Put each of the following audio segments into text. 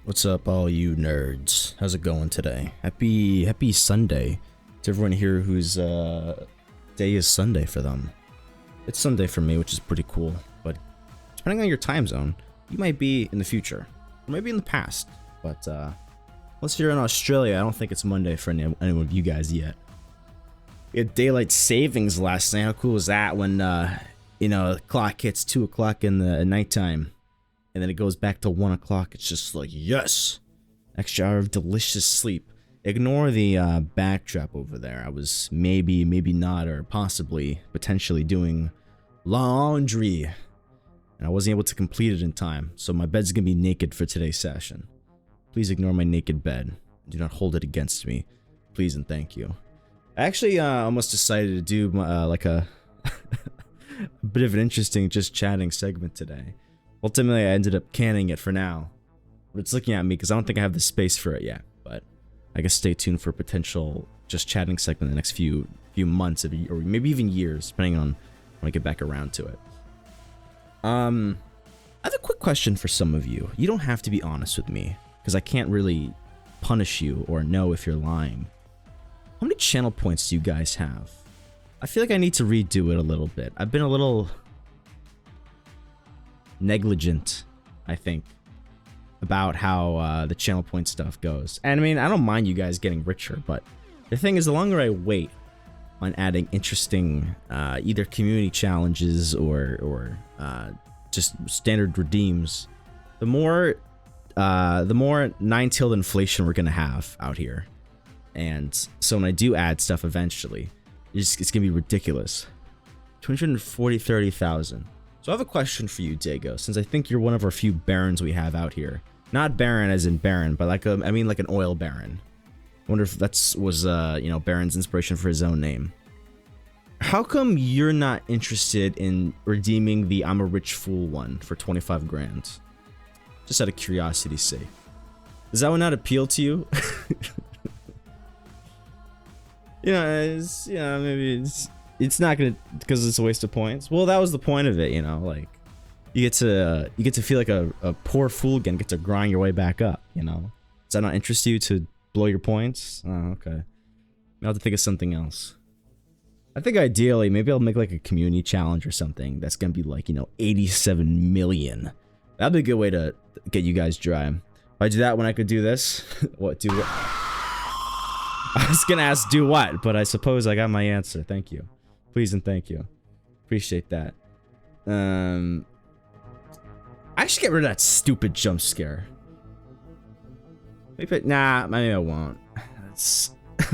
What's up, all you nerds? How's it going today? Happy Sunday to everyone here whose day is Sunday for them. It's Sunday for me, which is pretty cool, but depending on your time zone, you might be in the future, or maybe in the past, but unless you're in Australia, I don't think it's Monday for anyone of you guys yet. We had daylight savings last night. How cool is that when, the clock hits 2 o'clock in the nighttime? And then it goes back to 1 o'clock. It's just like, yes! Extra hour of delicious sleep. Ignore the backdrop over there. I was maybe not, or possibly, potentially doing laundry. And I wasn't able to complete it in time. So my bed's gonna be naked for today's session. Please ignore my naked bed. Do not hold it against me. Please and thank you. I actually almost decided to do like a bit of an interesting just chatting segment today. Ultimately, I ended up canning it for now. But it's looking at me because I don't think I have the space for it yet. But I guess stay tuned for a potential just chatting segment in the next few months, or maybe even years, depending on when I get back around to it. I have a quick question for some of you. You don't have to be honest with me, because I can't really punish you or know if you're lying. How many channel points do you guys have? I feel like I need to redo it a little bit. I've been a little negligent, I think, about how the channel point stuff goes. And I mean, I don't mind you guys getting richer, but the thing is, the longer I wait on adding interesting either community challenges or just standard redeems, the more nine-tailed inflation we're gonna have out here. And so when I do add stuff eventually, it's gonna be ridiculous. 30,000. So I have a question for you, Dago, since I think you're one of our few barons we have out here. Not baron as in baron, but like I mean like an oil baron. I wonder if was Baron's inspiration for his own name. How come you're not interested in redeeming the I'm a rich fool one for 25 grand? Just out of curiosity's sake. Does that one not appeal to you? Maybe it's not gonna, because it's a waste of points. Well, that was the point of it, like you get to feel like a poor fool again, get to grind your way back up. Does that not interest you to blow your points? Oh, okay. I'll have to think of something else. I think ideally, maybe I'll make like a community challenge or something that's gonna be like 87 million. That'd be a good way to get you guys dry. If I do that when I could do this, what? I was gonna ask do what, but I suppose I got my answer. Thank you. Please and thank you. Appreciate that. I should get rid of that stupid jump scare. Maybe I won't.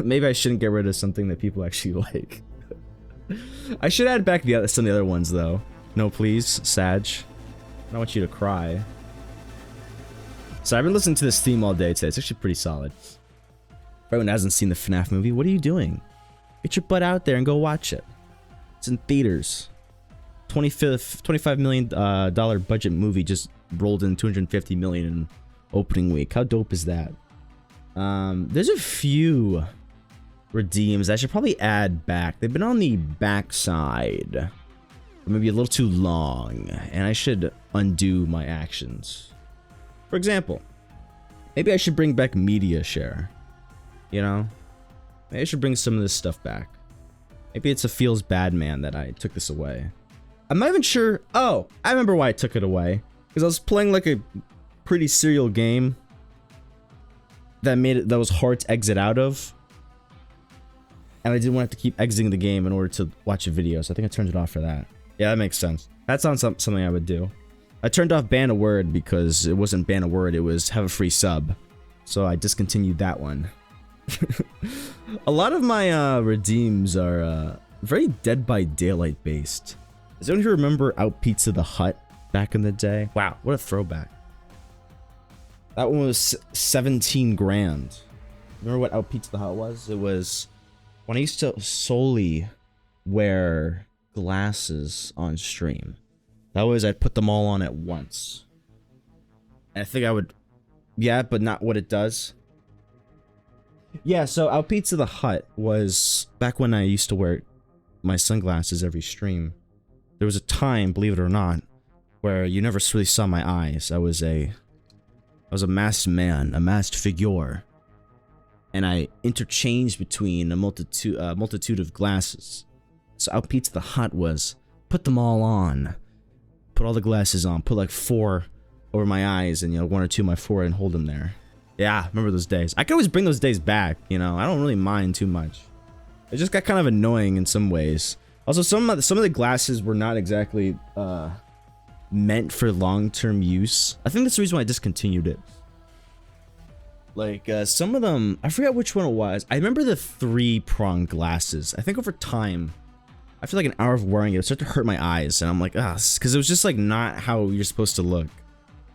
Maybe I shouldn't get rid of something that people actually like. I should add back some of the other ones though. No, please, Sag. I don't want you to cry. So I've been listening to this theme all day today. It's actually pretty solid. If everyone hasn't seen the FNAF movie, what are you doing? Get your butt out there and go watch it. It's in theaters. $25 million budget movie just rolled in 250 million in opening week. How dope is that? There's a few redeems I should probably add back. They've been on the backside, or maybe a little too long, and I should undo my actions. For example, maybe I should bring back media share. Maybe I should bring some of this stuff back. Maybe it's a feels bad man that I took this away. I'm not even sure. Oh, I remember why I took it away. Because I was playing like a pretty serial game that was hard to exit out of. And I didn't want to keep exiting the game in order to watch a video, so I think I turned it off for that. Yeah, that makes sense. That sounds something I would do. I turned off ban a word because it wasn't ban a word, it was have a free sub. So I discontinued that one. A lot of my redeems are very Dead by Daylight based. Does anyone here remember Out Pizza the Hut back in the day? Wow, what a throwback. That one was 17 grand. Remember what Out Pizza the Hut was? It was when I used to solely wear glasses on stream. That was, I'd put them all on at once. And I think I would, yeah, but not what it does. Yeah, so Out Pizza the Hut was back when I used to wear my sunglasses every stream. There was a time, believe it or not, where you never really saw my eyes. I was I was a masked man, a masked figure, and I interchanged between a multitude of glasses. So how Pizza the Hut was, put them all on, put all the glasses on, put like 4 over my eyes, and 1 or 2 on my forehead, and hold them there. Yeah, remember those days. I could always bring those days back. I don't really mind too much. It just got kind of annoying in some ways. Also, some of the glasses were not exactly meant for long-term use. I think that's the reason why I discontinued it. Like, some of them, I forget which one it was. I remember the 3-prong glasses. I think over time, after like an hour of wearing it, it started to hurt my eyes. And I'm like, because it was just like not how you're supposed to look.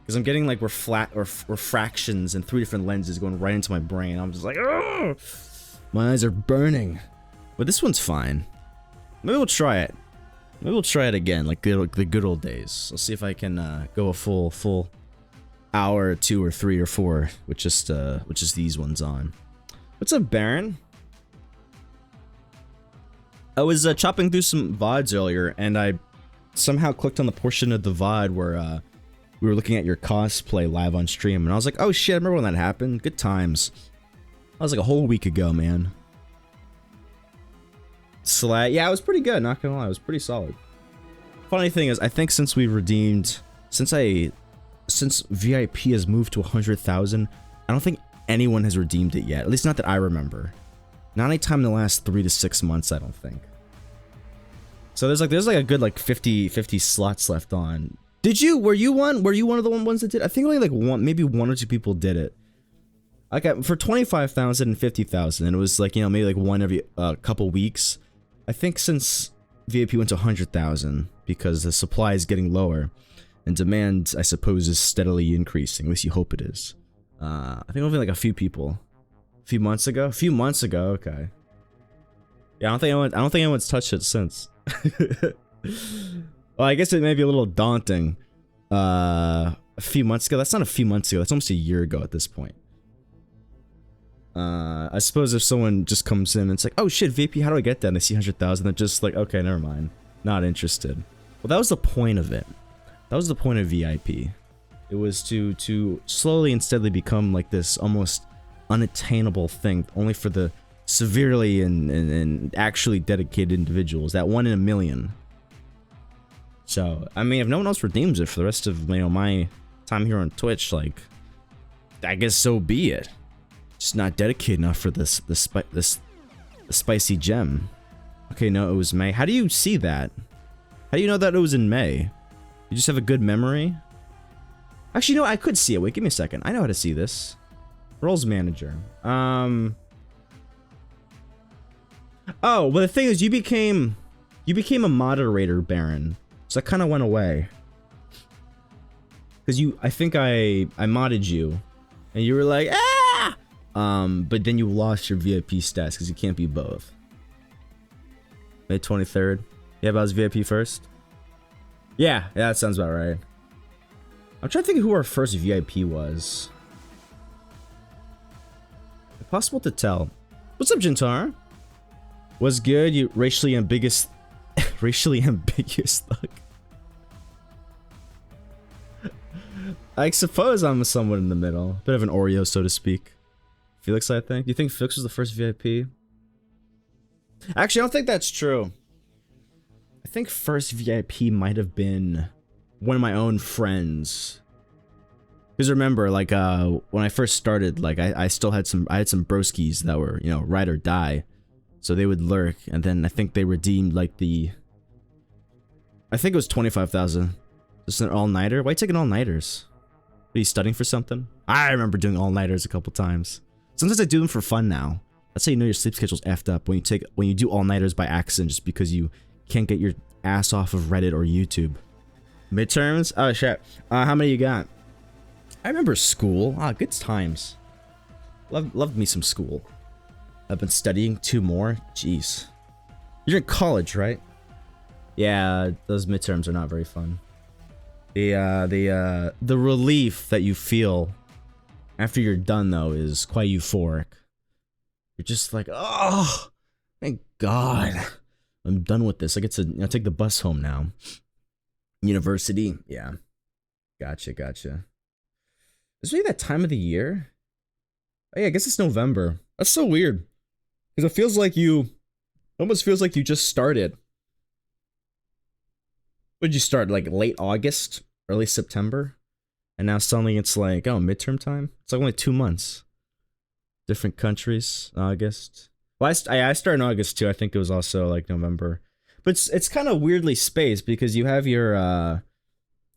Because I'm getting like refractions and 3 different lenses going right into my brain. I'm just like, oh, my eyes are burning. But this one's fine. Maybe we'll try it. Maybe we'll try it again, like the good old days. I'll see if I can go a full hour or 2 or 3 or 4 with just these ones on. What's up, Baron? I was chopping through some VODs earlier, and I somehow clicked on the portion of the VOD where we were looking at your cosplay live on stream, and I was like, oh shit, I remember when that happened. Good times. That was like a whole week ago, man. Yeah, it was pretty good, not gonna lie, it was pretty solid. Funny thing is, I think since we redeemed, since VIP has moved to 100,000, I don't think anyone has redeemed it yet. At least not that I remember. Not any time in the last 3 to 6 months, I don't think. So there's like a good like 50 slots left on. Were you one of the ones that did? I think only like maybe 1 or 2 people did it. I got for 25,000 and 50,000, and it was like, maybe like one every couple weeks. I think since VIP went to 100,000 because the supply is getting lower and demand, I suppose, is steadily increasing. At least you hope it is. I think only like a few people. A few months ago, okay. Yeah, I don't think anyone's touched it since. Well, I guess it may be a little daunting. A few months ago. That's not a few months ago. That's almost a year ago at this point. I suppose if someone just comes in and it's like, oh shit, VP, how do I get that? And they see 100,000, they're just like, okay, never mind. Not interested. Well, that was the point of it. That was the point of VIP. It was to slowly and steadily become like this almost unattainable thing, only for the severely and actually dedicated individuals. That 1 in a million. So, I mean, if no one else redeems it for the rest of, my time here on Twitch, like, I guess so be it. Just not dedicated enough for this spicy gem. Okay, no, it was May. How do you see that? How do you know that it was in May? You just have a good memory? Actually, no, I could see it. Wait, give me a second. I know how to see this. Roles manager. Oh, well, the thing is, you became a moderator, Baron. So that kind of went away. Because I think I modded you, and you were like, ah! But then you lost your VIP stats because you can't be both. May 23rd. Yeah, but I was VIP first. Yeah, that sounds about right. I'm trying to think of who our first VIP was. Impossible to tell. What's up, Jintar? Was good, you racially ambiguous thug. I suppose I'm somewhat in the middle. Bit of an Oreo, so to speak. Felix, I think. Do you think Felix was the first VIP? Actually, I don't think that's true. I think first VIP might have been one of my own friends. Because remember, like, when I first started, like, I still had some broskies that were, ride or die. So they would lurk, and then I think they redeemed, like, I think it was 25,000. Just an all-nighter? Why are you taking all-nighters? Are you studying for something? I remember doing all-nighters a couple times. Sometimes I do them for fun now. That's how you know your sleep schedule's effed up, when you do all-nighters by accident just because you can't get your ass off of Reddit or YouTube. Midterms? Oh shit. How many you got? I remember school. Good times. Loved me some school. I've been studying 2 more. Jeez. You're in college, right? Yeah, those midterms are not very fun. The relief that you feel after you're done, though, is quite euphoric. You're just like, oh, thank God, I'm done with this. I get to take the bus home now. University, yeah. Gotcha. Is it really that time of the year? Oh, yeah, I guess it's November. That's so weird. Because it feels like almost feels like you just started. When did you start? Like late August, early September? And now suddenly it's like, oh, midterm time? It's like only 2 months. Different countries, August. Well, I started in August too. I think it was also like November. But it's kind of weirdly spaced because you have your,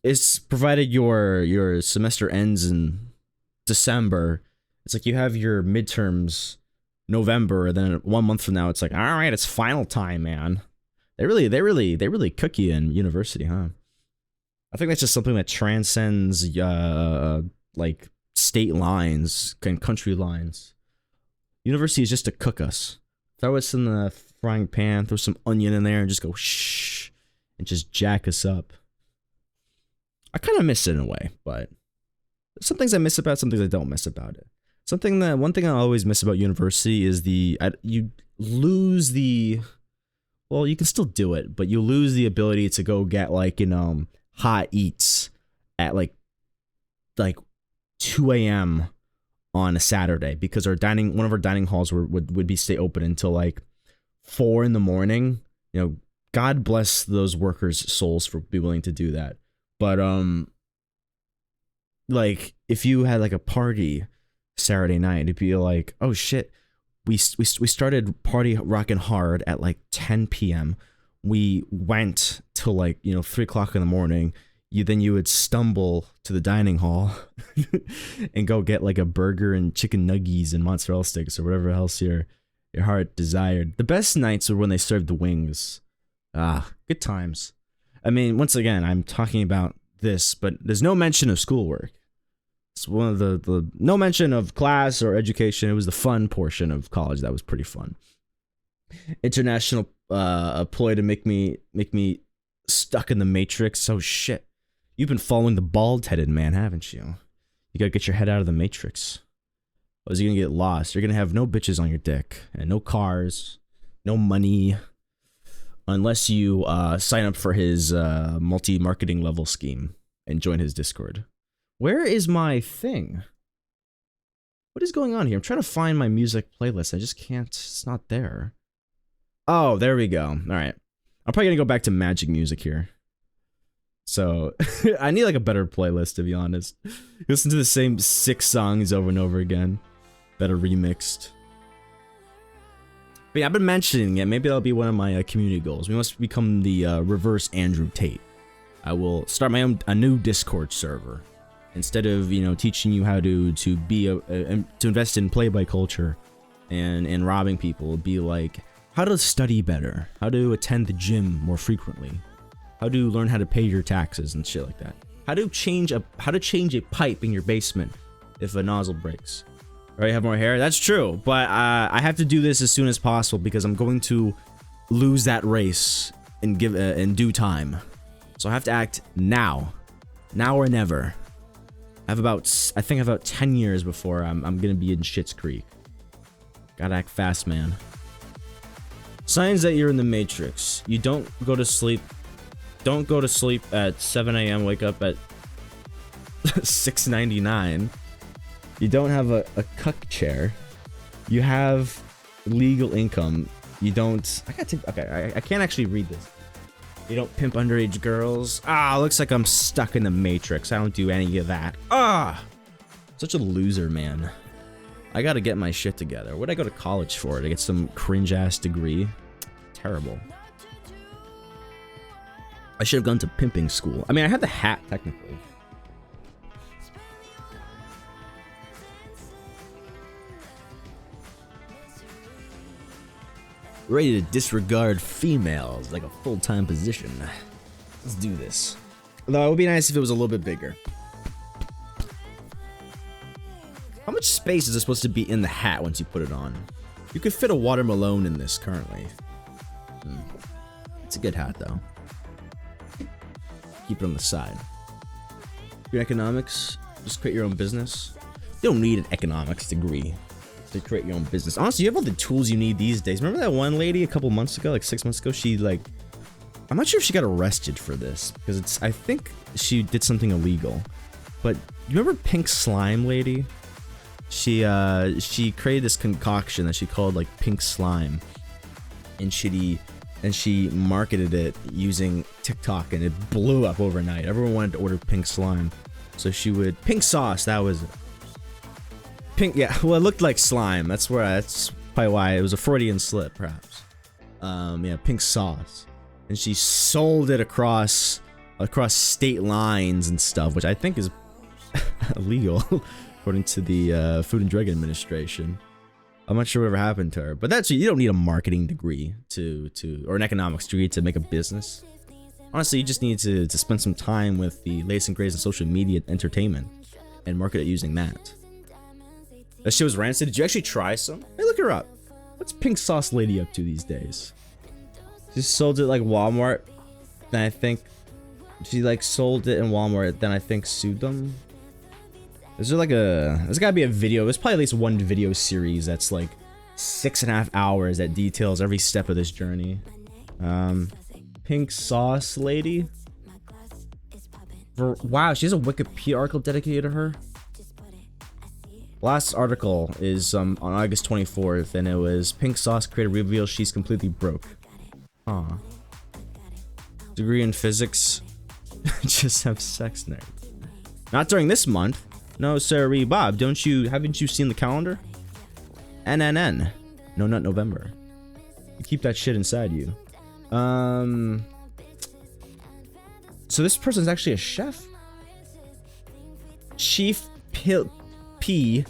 it's provided your semester ends in December. It's like you have your midterms November, and then 1 month from now, it's like, all right, it's final time, man. They really cook you in university, huh? I think that's just something that transcends like state lines and country lines. University is just to cook us. Throw us in the frying pan, throw some onion in there, and just go shh, and just jack us up. I kind of miss it in a way, but some things I miss about it, some things I don't miss about it. One thing I always miss about university is you lose the, well, you can still do it, but you lose the ability to go get like, hot eats at like 2 a.m. on a Saturday because one of our dining halls would be stay open until like 4 in the morning. God bless those workers' souls for being willing to do that. But like if you had like a party Saturday night, it'd be like, oh shit, we started party rocking hard at like 10 p.m. We went till like 3 o'clock in the morning. You would stumble to the dining hall and go get like a burger and chicken nuggies and mozzarella sticks or whatever else your heart desired. The best nights were when they served the wings. Good times. I mean, once again, I'm talking about this, but there's no mention of schoolwork. It's one of the no mention of class or education. It was the fun portion of college that was pretty fun. International ploy to make me stuck in the matrix. Oh shit. You've been following the bald-headed man, haven't you? You gotta get your head out of the matrix. Or is you gonna get lost? You're gonna have no bitches on your dick, and no cars, no money, unless you sign up for his multi-marketing level scheme and join his Discord. Where is my thing? What is going on here? I'm trying to find my music playlist. I just can't. It's not there. Oh, there we go. All right. I'm probably gonna go back to Magic Music here. So I need like a better playlist, to be honest. Listen to the same 6 songs over and over again, better remixed. But yeah, I've been mentioning it. Maybe that'll be one of my community goals. We must become the reverse Andrew Tate. I will start a new Discord server instead of teaching you how to be to invest in play-by culture and robbing people. It'll be like how to study better, how to attend the gym more frequently, how to learn how to pay your taxes and shit like that. How to change a pipe in your basement if a nozzle breaks. Or you have more hair? That's true, but I have to do this as soon as possible because I'm going to lose that race in due time. So I have to act now or never. I think about 10 years before I'm gonna be in Schitt's Creek. Gotta act fast, man. Signs that you're in the Matrix. You don't go to sleep. Don't go to sleep at 7 a.m. Wake up at 6:99. You don't have a cuck chair. You have legal income. You don't. I can't actually read this. You don't pimp underage girls. Looks like I'm stuck in the Matrix. I don't do any of that. Such a loser, man. I gotta get my shit together. What'd I go to college for? To get some cringe-ass degree? Terrible. I should have gone to pimping school. I mean, I had the hat, technically. Ready to disregard females like a full-time position. Let's do this. Though it would be nice if it was a little bit bigger. How much space is there supposed to be in the hat once you put it on? You could fit a watermelon in this currently. It's a good hat though. Keep it on the side. Your economics, just create your own business. You don't need an economics degree to create your own business. Honestly, you have all the tools you need these days. Remember that one lady a couple months ago, like 6 months ago? I'm not sure if she got arrested for this because I think she did something illegal. But You remember Pink Slime Lady? She created this concoction that she called like Pink Slime, and she marketed it using TikTok, and it blew up overnight. Everyone wanted to order Pink Slime, so she would pink sauce. That was it. Pink. Yeah, well, it looked like slime. That's probably why it was a Freudian slip, perhaps. Yeah, pink sauce, and she sold it across state lines and stuff, which I think is illegal according to the Food and Drug Administration. I'm not sure whatever happened to her, but you don't need a marketing degree or an economics degree to make a business. Honestly, you just need to spend some time with the latest and greatest in social media entertainment and market it using that. That shit was rancid. Did you actually try some? Hey, look her up. What's Pink Sauce Lady up to these days? She sold it like Walmart. Then I think she like sold it in Walmart. Then I think sued them. There's gotta be a video. There's probably at least one video series that's like 6.5 hours that details every step of this journey. Pink Sauce Lady. Wow, she has a Wikipedia article dedicated to her. Last article is on August 24th, and it was Pink Sauce creator reveals she's completely broke. Aw. Degree in physics. Just have sex nerd. Not during this month. No, sirree, Bob. Haven't you seen the calendar? NNN. No, not November. You keep that shit inside you. So this person's actually a chef. Chief Peely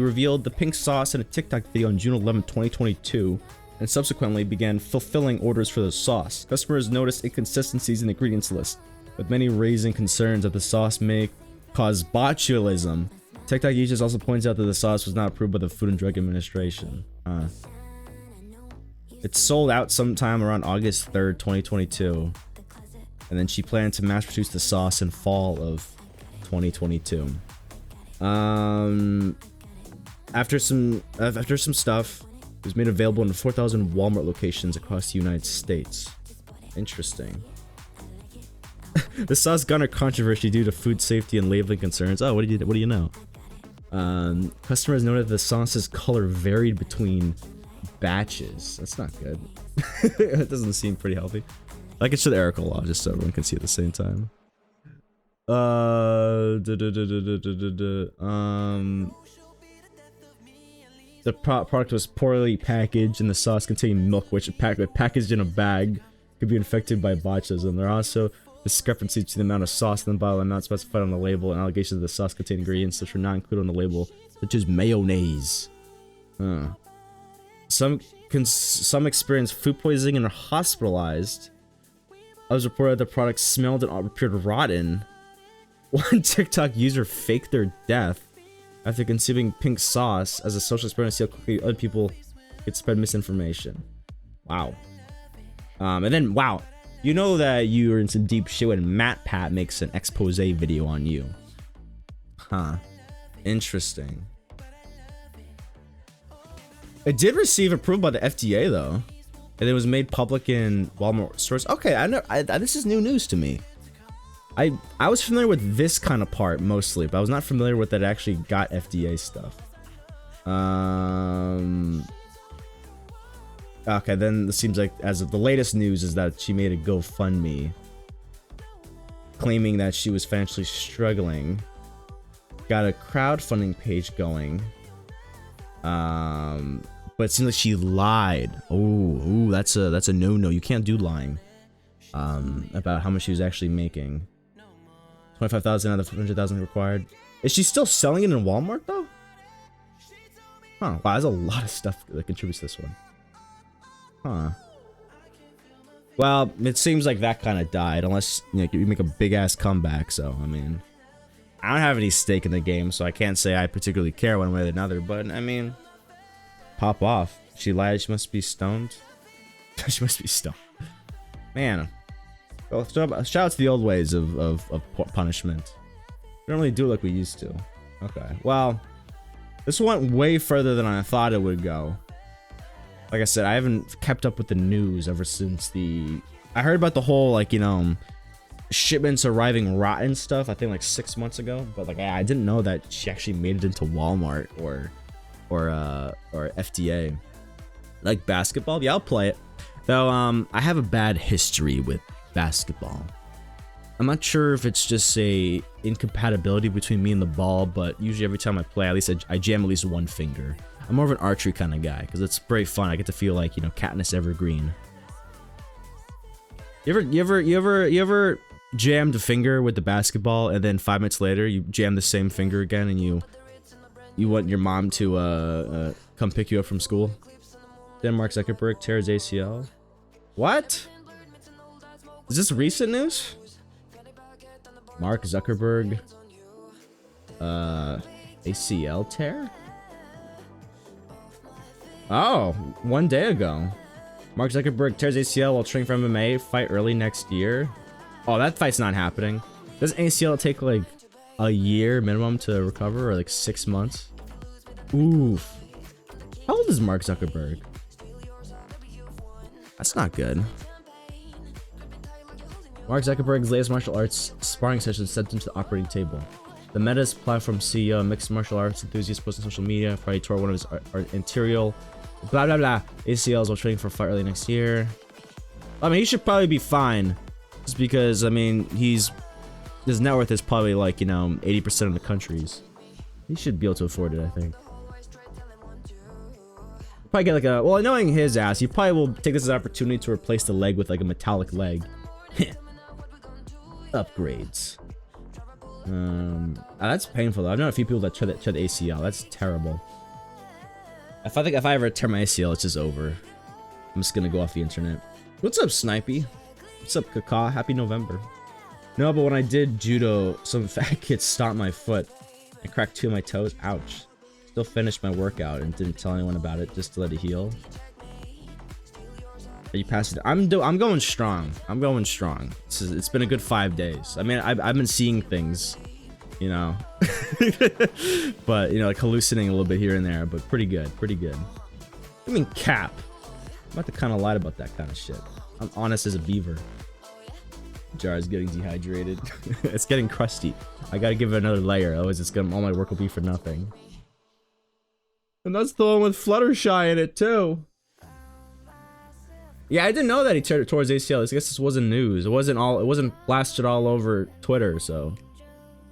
revealed the pink sauce in a TikTok video on June 11, 2022, and subsequently began fulfilling orders for the sauce. Customers noticed inconsistencies in the ingredients list, with many raising concerns that the sauce may cause botulism. TikTok users also points out that the sauce was not approved by the Food and Drug Administration. It sold out sometime around August 3rd, 2022, and then she planned to mass produce the sauce in fall of 2022. After some stuff, it was made available in 4,000 Walmart locations across the United States. Interesting. The sauce garnered controversy due to food safety and labeling concerns. Oh, what do you know? Customers noted the sauce's color varied between batches. That's not good. It doesn't seem pretty healthy. I can show the Erica Law just so everyone can see at the same time. The product was poorly packaged, and the sauce contained milk, which packaged in a bag could be infected by botulism. There are also discrepancies to the amount of sauce in the bottle and not specified on the label, and allegations of the sauce contained ingredients which were not included on the label, such as mayonnaise. Some experienced food poisoning and are hospitalized. Others reported the product smelled and appeared rotten. One TikTok user faked their death after consuming pink sauce as a social experiment to see how quickly other people could spread misinformation. Wow. And then, wow. You know that you're in some deep shit when MatPat makes an expose video on you. Huh. Interesting. It did receive approval by the FDA, though. And it was made public in Walmart stores. Okay, this is new news to me. I was familiar with this kind of part mostly, but I was not familiar with that it actually got FDA stuff. Okay, then it seems like as of the latest news is that she made a GoFundMe claiming that she was financially struggling. Got a crowdfunding page going. But it seems like she lied. Oh, that's a no-no. You can't do lying. About how much she was actually making. 25,000 out of 100,000 required. Is she still selling it in Walmart though? Huh. Wow, there's a lot of stuff that contributes to this one. Huh. Well, it seems like that kind of died, unless you make a big ass comeback. So I mean, I don't have any stake in the game, so I can't say I particularly care one way or another. But I mean, pop off. She lied. She must be stoned. She must be stoned. Man. Well, shout out to the old ways of punishment. We don't really do it like we used to. Okay. Well, this went way further than I thought it would go. Like I said, I haven't kept up with the news ever since I heard about the whole, like, shipments arriving rotten stuff. I think like 6 months ago, but like I didn't know that she actually made it into Walmart or FDA. Like basketball, yeah, I'll play it. Though I have a bad history with basketball. I'm not sure if it's just a incompatibility between me and the ball, but usually every time I play, at least I jam at least one finger. I'm more of an archery kind of guy because it's very fun. I get to feel like, you know, Katniss Evergreen. You ever jammed a finger with the basketball and then 5 minutes later you jam the same finger again and you want your mom to come pick you up from school? Then Mark Zuckerberg tears ACL. What? Is this recent news? Mark Zuckerberg ACL tear? Oh, 1 day ago. Mark Zuckerberg tears ACL while training for MMA, fight early next year. Oh, that fight's not happening. Doesn't ACL take like a year minimum to recover, or like 6 months? Oof. How old is Mark Zuckerberg? That's not good. Mark Zuckerberg's latest martial arts sparring session sent him to the operating table. The Meta's platform CEO, a mixed martial arts enthusiast, posted on social media Friday tore one of his anterior blah blah blah ACLs while training for a fight early next year. I mean, he should probably be fine, just because I mean his net worth is probably like, you know, 80% of the country's. He should be able to afford it, I think. Probably get like a, well, knowing his ass, he probably will take this as an opportunity to replace the leg with like a metallic leg. Upgrades. That's painful though. I've known a few people that tried the ACL. That's terrible. If I ever tear my ACL, it's just over. I'm just gonna go off the internet. What's up, Snipey? What's up, Kaka? Happy November. No, but when I did judo, some fat kid stomped my foot. I cracked 2 of my toes. Ouch. Still finished my workout and didn't tell anyone about it just to let it heal. Are you passing? I'm going strong. I'm going strong. It's been a good 5 days. I mean, I've been seeing things, you know, but you know, like hallucinating a little bit here and there, but pretty good, pretty good. I mean, cap. I'm about to kind of lie about that kind of shit. I'm honest as a beaver. Jar is getting dehydrated. It's getting crusty. I gotta give it another layer, otherwise it's gonna, all my work will be for nothing. And that's the one with Fluttershy in it too. Yeah, I didn't know that he tore his ACL. I guess this wasn't news. It wasn't blasted all over Twitter, so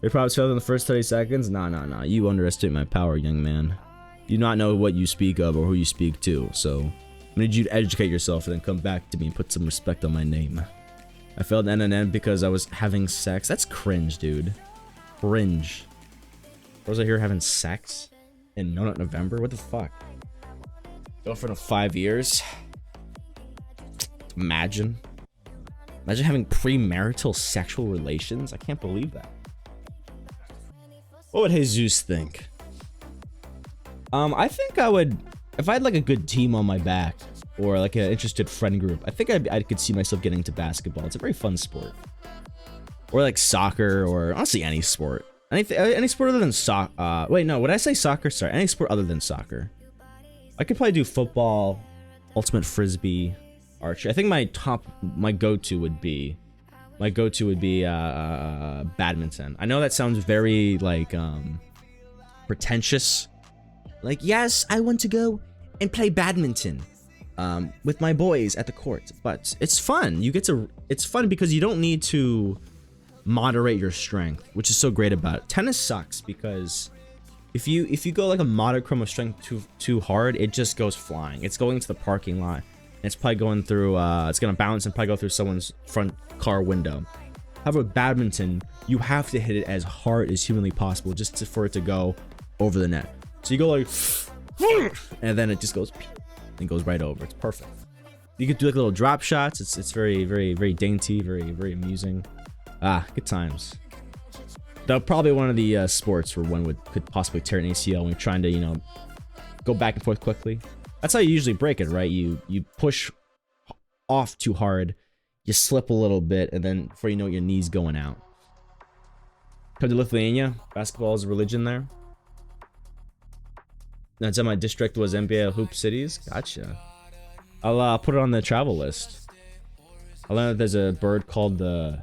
it probably failed in the first 30 seconds. Nah. You underestimate my power, young man. You do not know what you speak of or who you speak to, so I need you to educate yourself and then come back to me and put some respect on my name. I failed NNN because I was having sex. That's cringe, dude. Cringe. Was I here having sex in November? What the fuck? Girlfriend of 5 years. Imagine having premarital sexual relations. I can't believe that. What would Jesus think? I think I would, if I had like a good team on my back or like an interested friend group, I think I could see myself getting into basketball. It's a very fun sport. Or like soccer, or honestly any sport. Any sport other than soccer. Wait, no, would I say soccer? Sorry, any sport other than soccer. I could probably do football, ultimate frisbee, archery. I think my go-to would be badminton. I know that sounds very like pretentious. Like, yes, I want to go and play badminton with my boys at the court, but it's fun. It's fun because you don't need to moderate your strength, which is so great about it. Tennis sucks because if you go like a modicum of strength too hard, it just goes flying. It's going to the parking lot. It's probably going through, it's gonna bounce and probably go through someone's front car window. However, with badminton, you have to hit it as hard as humanly possible just for it to go over the net. So you go like, and then it just goes, and goes right over. It's perfect. You could do like little drop shots. It's very, very, very dainty, very, very amusing. Good times. That's probably one of the sports where one could possibly tear an ACL when you're trying to, you know, go back and forth quickly. That's how you usually break it, right? You push off too hard, you slip a little bit, and then before you know it, your knee's going out. Come to Lithuania. Basketball is a religion there. That's in my district was NBA Hoop Cities. Gotcha. I'll put it on the travel list. I learned that there's a bird called the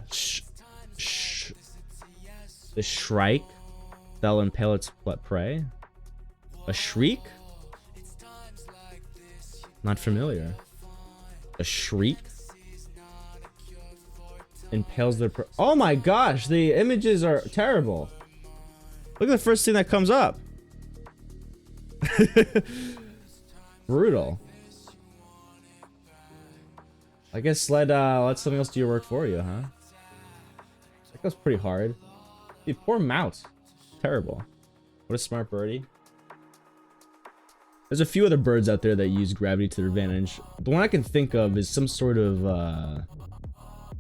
The shrike that'll impale its prey. A shriek? Not familiar. A shriek? Impales their prey. Oh my gosh, the images are terrible. Look at the first thing that comes up. Brutal. I guess let something else do your work for you, huh? That goes pretty hard. Dude, poor mouse. Terrible. What a smart birdie. There's a few other birds out there that use gravity to their advantage. The one I can think of is some sort of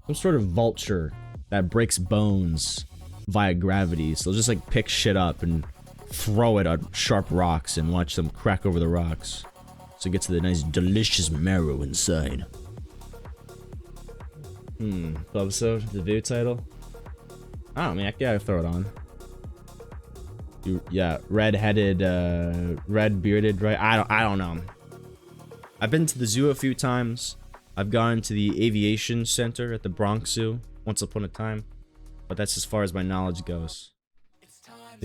vulture that breaks bones via gravity. So they'll just like pick shit up and throw it at sharp rocks and watch them crack over the rocks. So it gets to the nice delicious marrow inside. Episode, the video title. I don't know, man. Yeah, I throw it on. Yeah, red-headed, red-bearded, right? I don't know. I've been to the zoo a few times. I've gone to the aviation center at the Bronx Zoo once upon a time, but that's as far as my knowledge goes. I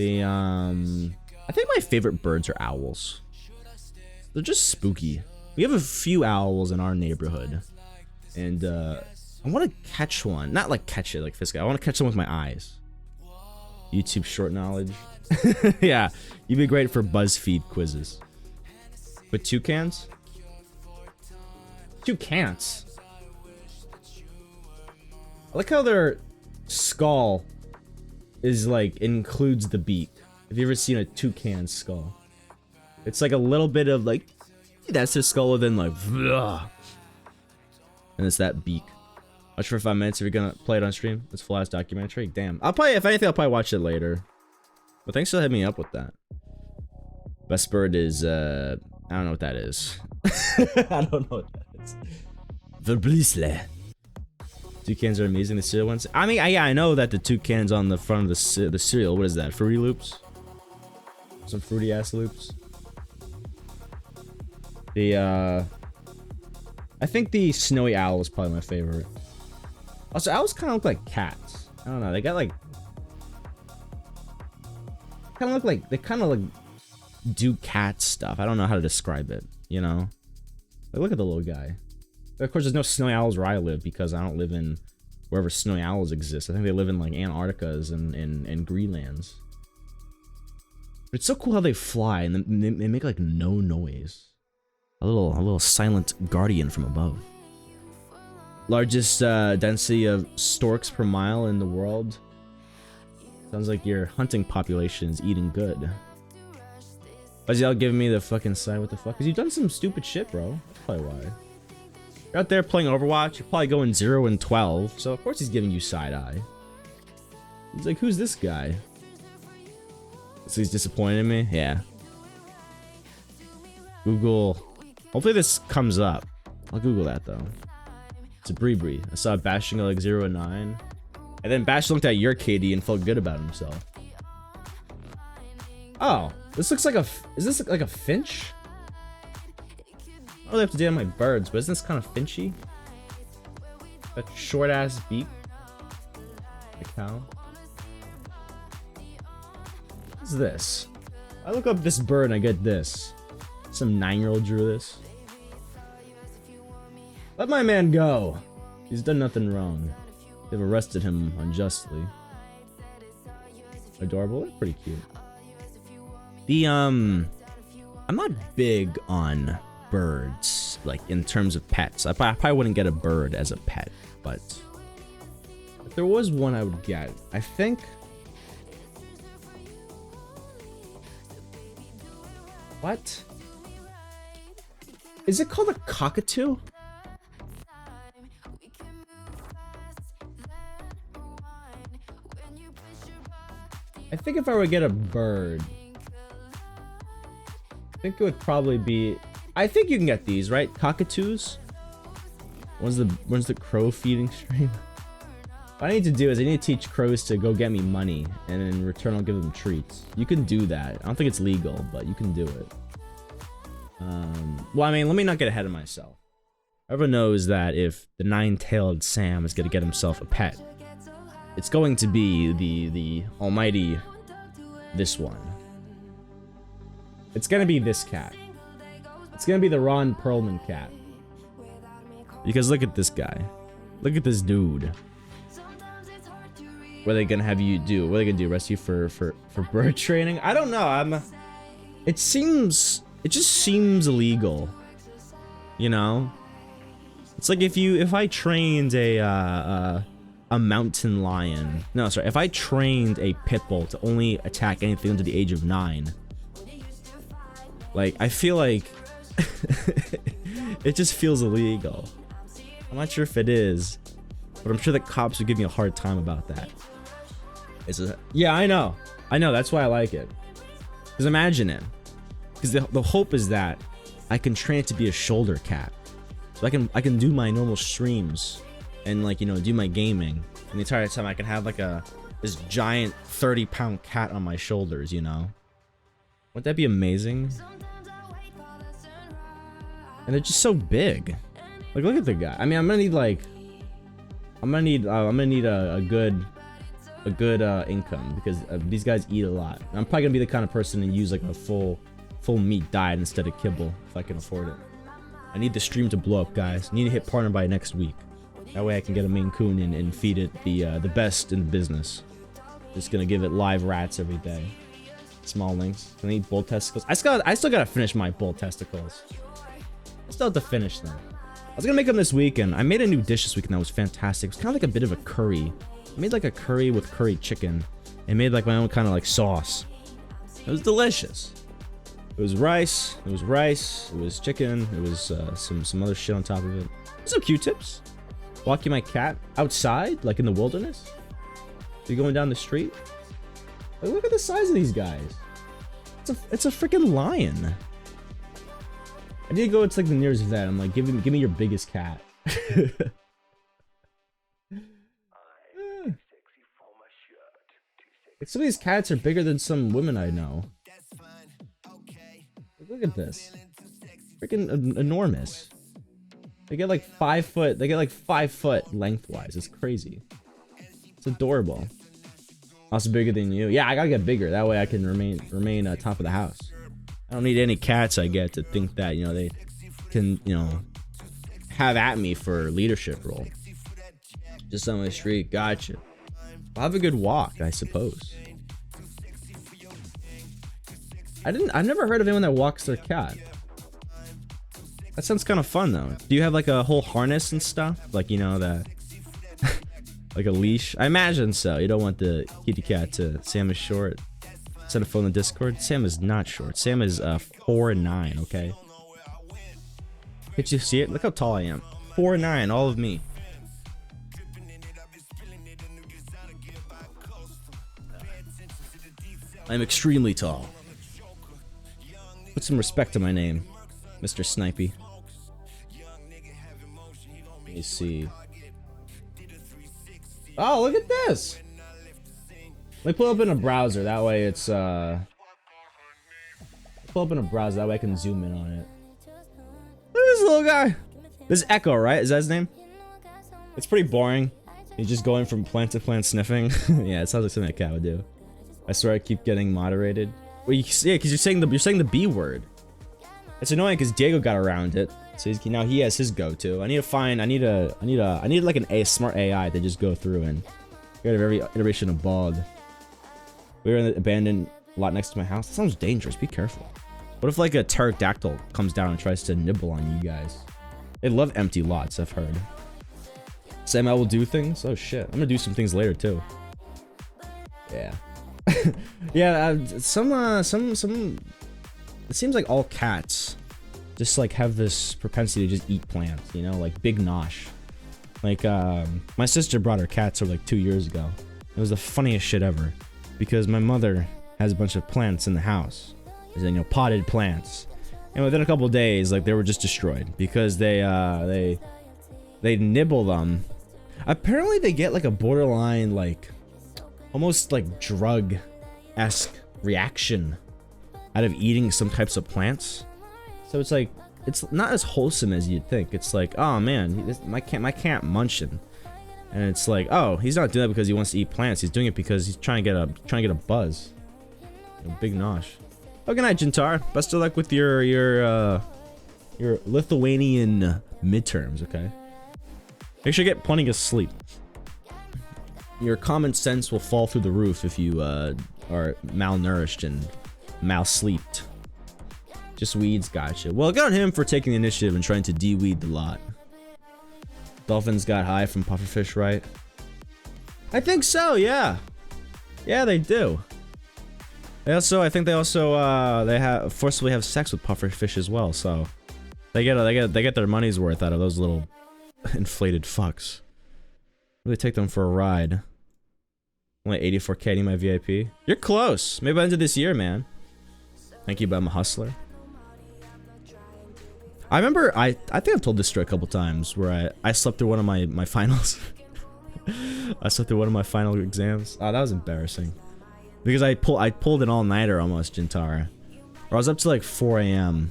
think my favorite birds are owls. They're just spooky. We have a few owls in our neighborhood, and I want to catch one. Not like catch it like Fisk. I want to catch them with my eyes. YouTube short knowledge. Yeah, you'd be great for BuzzFeed quizzes. With toucans? Toucans? I like how their skull is like includes the beak. Have you ever seen a toucan skull? It's like a little bit of like, that's his skull, and then like, and it's that beak. Watch for 5 minutes if you're gonna play it on stream. It's full ass documentary. Damn. I'll probably, if anything, I'll probably watch it later. But thanks for hitting me up with that. Best bird is I don't know what that is. I don't know what that is. Verblisle. Toucans are amazing. The cereal ones. I mean, yeah, I know that the toucans on the front of the cereal. What is that? Fruity Loops. Some fruity ass loops. I think the snowy owl is probably my favorite. Also, owls kind of look like cats. I don't know. They got like, they kind of like do cat stuff. I don't know how to describe it. You know, like, look at the little guy. But of course, there's no snowy owls where I live because I don't live in wherever snowy owls exist. I think they live in like Antarcticas and Greenlands. But it's so cool how they fly and they make like no noise. A little silent guardian from above. Largest density of storks per mile in the world. Sounds like your hunting population is eating good. Why is y'all giving me the fucking side? What the fuck? Because you've done some stupid shit, bro. That's probably why. You're out there playing Overwatch. You're probably going 0 and 12. So of course he's giving you side eye. He's like, who's this guy? So he's disappointed in me? Yeah. Google. Hopefully this comes up. I'll Google that though. It's a Bree. I saw Bashing like 0 and 9. And then Bash looked at your KD and felt good about himself. Oh, this looks like a. Is this like a finch? I don't really have to do on my birds, but isn't this kind of finchy? That short ass beak. The cow. What's this? I look up this bird and I get this. Some 9-year-old drew this. Let my man go. He's done nothing wrong. They've arrested him unjustly. Adorable. They're pretty cute. I'm not big on birds, like in terms of pets. I probably wouldn't get a bird as a pet, but if there was one I would get, I think. What? Is it called a cockatoo? I think if I were to get a bird, I think it would probably be. I think you can get these, right? Cockatoos. When's the crow feeding stream? What I need to do is I need to teach crows to go get me money, and in return I'll give them treats. You can do that. I don't think it's legal, but you can do it. Well, I mean, let me not get ahead of myself. Everyone knows that if the 9-tailed Sam is gonna get himself a pet, It's going to be the almighty this one. It's gonna be this cat. It's gonna be the Ron Perlman cat. Because look at this guy. Look at this dude. What are they gonna have you do? What are they gonna do? Arrest you for bird training? I don't know. It just seems illegal. You know? It's like if I trained a mountain lion. No, sorry. If I trained a pit bull to only attack anything under the age of 9. Like, I feel like it just feels illegal. I'm not sure if it is, but I'm sure that cops would give me a hard time about that. Yeah, I know. That's why I like it. Because imagine it. Because the hope is that I can train it to be a shoulder cat, so I can do my normal streams and, like, you know, do my gaming, and the entire time I can have like this giant 30-pound cat on my shoulders. You know, wouldn't that be amazing? And they're just so big. Like, look at the guy. I mean, I'm gonna need a good income, because these guys eat a lot. I'm probably gonna be the kind of person to use like a full meat diet instead of kibble if I can afford it. I need the stream to blow up, guys. I need to hit partner by next week. That way I can get a Maine Coon and feed it the best in the business. Just gonna give it live rats every day. Small links. Can I eat bull testicles? I still gotta finish my bull testicles. I still have to finish them. I was gonna make them this weekend. I made a new dish this weekend that was fantastic. It was kind of like a bit of a curry. I made like a curry with curry chicken and made like my own kind of like sauce. It was delicious. It was rice. It was chicken. It was some other shit on top of it. Some Q-tips. Walking my cat outside, like in the wilderness. You're going down the street. Like, look at the size of these guys. It's a freaking lion. I need to go to like the nearest vet. I'm like, give me your biggest cat. Like, some of these cats are bigger than some women I know. Look at this. Freaking enormous. They get like 5 foot. They get like 5 foot lengthwise. It's crazy. It's adorable. Also bigger than you. Yeah, I gotta get bigger. That way I can remain top of the house. I don't need any cats I get to think that, you know, they can, you know, have at me for leadership role. Just on my street. Gotcha. I'll have a good walk, I suppose. I've never heard of anyone that walks their cat. That sounds kind of fun though. Do you have like a whole harness and stuff? Like, you know, that like a leash? I imagine so. You don't want the kitty cat to. Sam is short. Send a phone in Discord. Sam is not short. Sam is 4'9", okay? Did you see it? Look how tall I am. 4'9", all of me. I'm extremely tall. Put some respect to my name, Mr. Snipey. Let me see. Oh, look at this! Let me pull up in a browser, that way it's, pull up in a browser, that way I can zoom in on it. Look at this little guy! This is Echo, right? Is that his name? It's pretty boring. He's just going from plant to plant sniffing. Yeah, it sounds like something a cat would do. I swear I keep getting moderated. Well, yeah, because you're saying the B word. It's annoying because Diego got around it, so now he has his go-to. I need like a smart AI to just go through and get rid of every iteration of bog. We were in the abandoned lot next to my house. That sounds dangerous. Be careful. What if like a pterodactyl comes down and tries to nibble on you guys? They love empty lots, I've heard. Sam, I will do things. Oh shit, I'm gonna do some things later too. Yeah. Yeah, some it seems like all cats just like have this propensity to just eat plants, you know, like Big Nosh. Like my sister brought her cats over like 2 years ago. It was the funniest shit ever, because my mother has a bunch of plants in the house, you know, potted plants, and within a couple of days, like, they were just destroyed because they nibble them. Apparently they get like a borderline, like almost like drug-esque reaction out of eating some types of plants. So it's like, it's not as wholesome as you'd think. It's like, oh man, my cat munching. And it's like, oh, he's not doing that because he wants to eat plants. He's doing it because he's trying to get a buzz. A big nosh. Oh, good night, Jintar. Best of luck with your Lithuanian midterms, okay? Make sure you get plenty of sleep. Your common sense will fall through the roof if you are malnourished and mal-sleeped. Just weeds, gotcha. Well, good on him for taking the initiative and trying to de-weed the lot. Dolphins got high from pufferfish, right? I think so, yeah. Yeah, they do. I think they have forcibly have sex with pufferfish as well, so they get their money's worth out of those little inflated fucks. Really take them for a ride. Only 84k my VIP. You're close. Maybe by the end of this year, man. Thank you, but I'm a hustler. I remember, I think I've told this story a couple times where I slept through one of my finals. I slept through one of my final exams. Oh, that was embarrassing. Because I pulled an all-nighter almost, Jintara. Or I was up to like 4 AM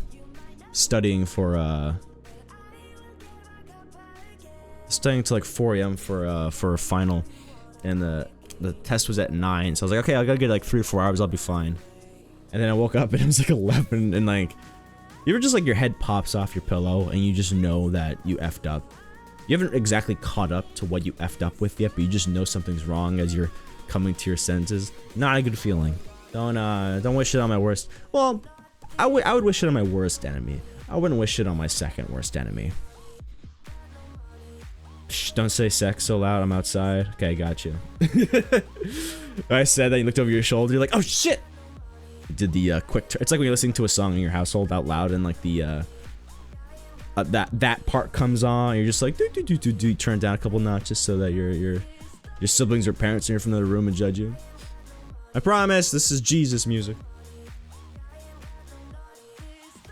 studying for studying to like 4 AM for a final. And the test was at 9. So I was like, okay, I gotta get like 3 or 4 hours, I'll be fine. And then I woke up and it was like 11 and like, you ever just like your head pops off your pillow and you just know that you effed up? You haven't exactly caught up to what you effed up with yet, but you just know something's wrong as you're coming to your senses. Not a good feeling. Don't wish it on my worst. Well, I would wish it on my worst enemy. I wouldn't wish it on my second worst enemy. Shh, don't say sex so loud, I'm outside. Okay, got you. I said that, you looked over your shoulder, you're like, oh shit! You did the quick it's like when you're listening to a song in your household out loud and like the that part comes on, you're just like do turn down a couple notches so that your siblings or parents hear from the other room and judge you. I promise this is Jesus music.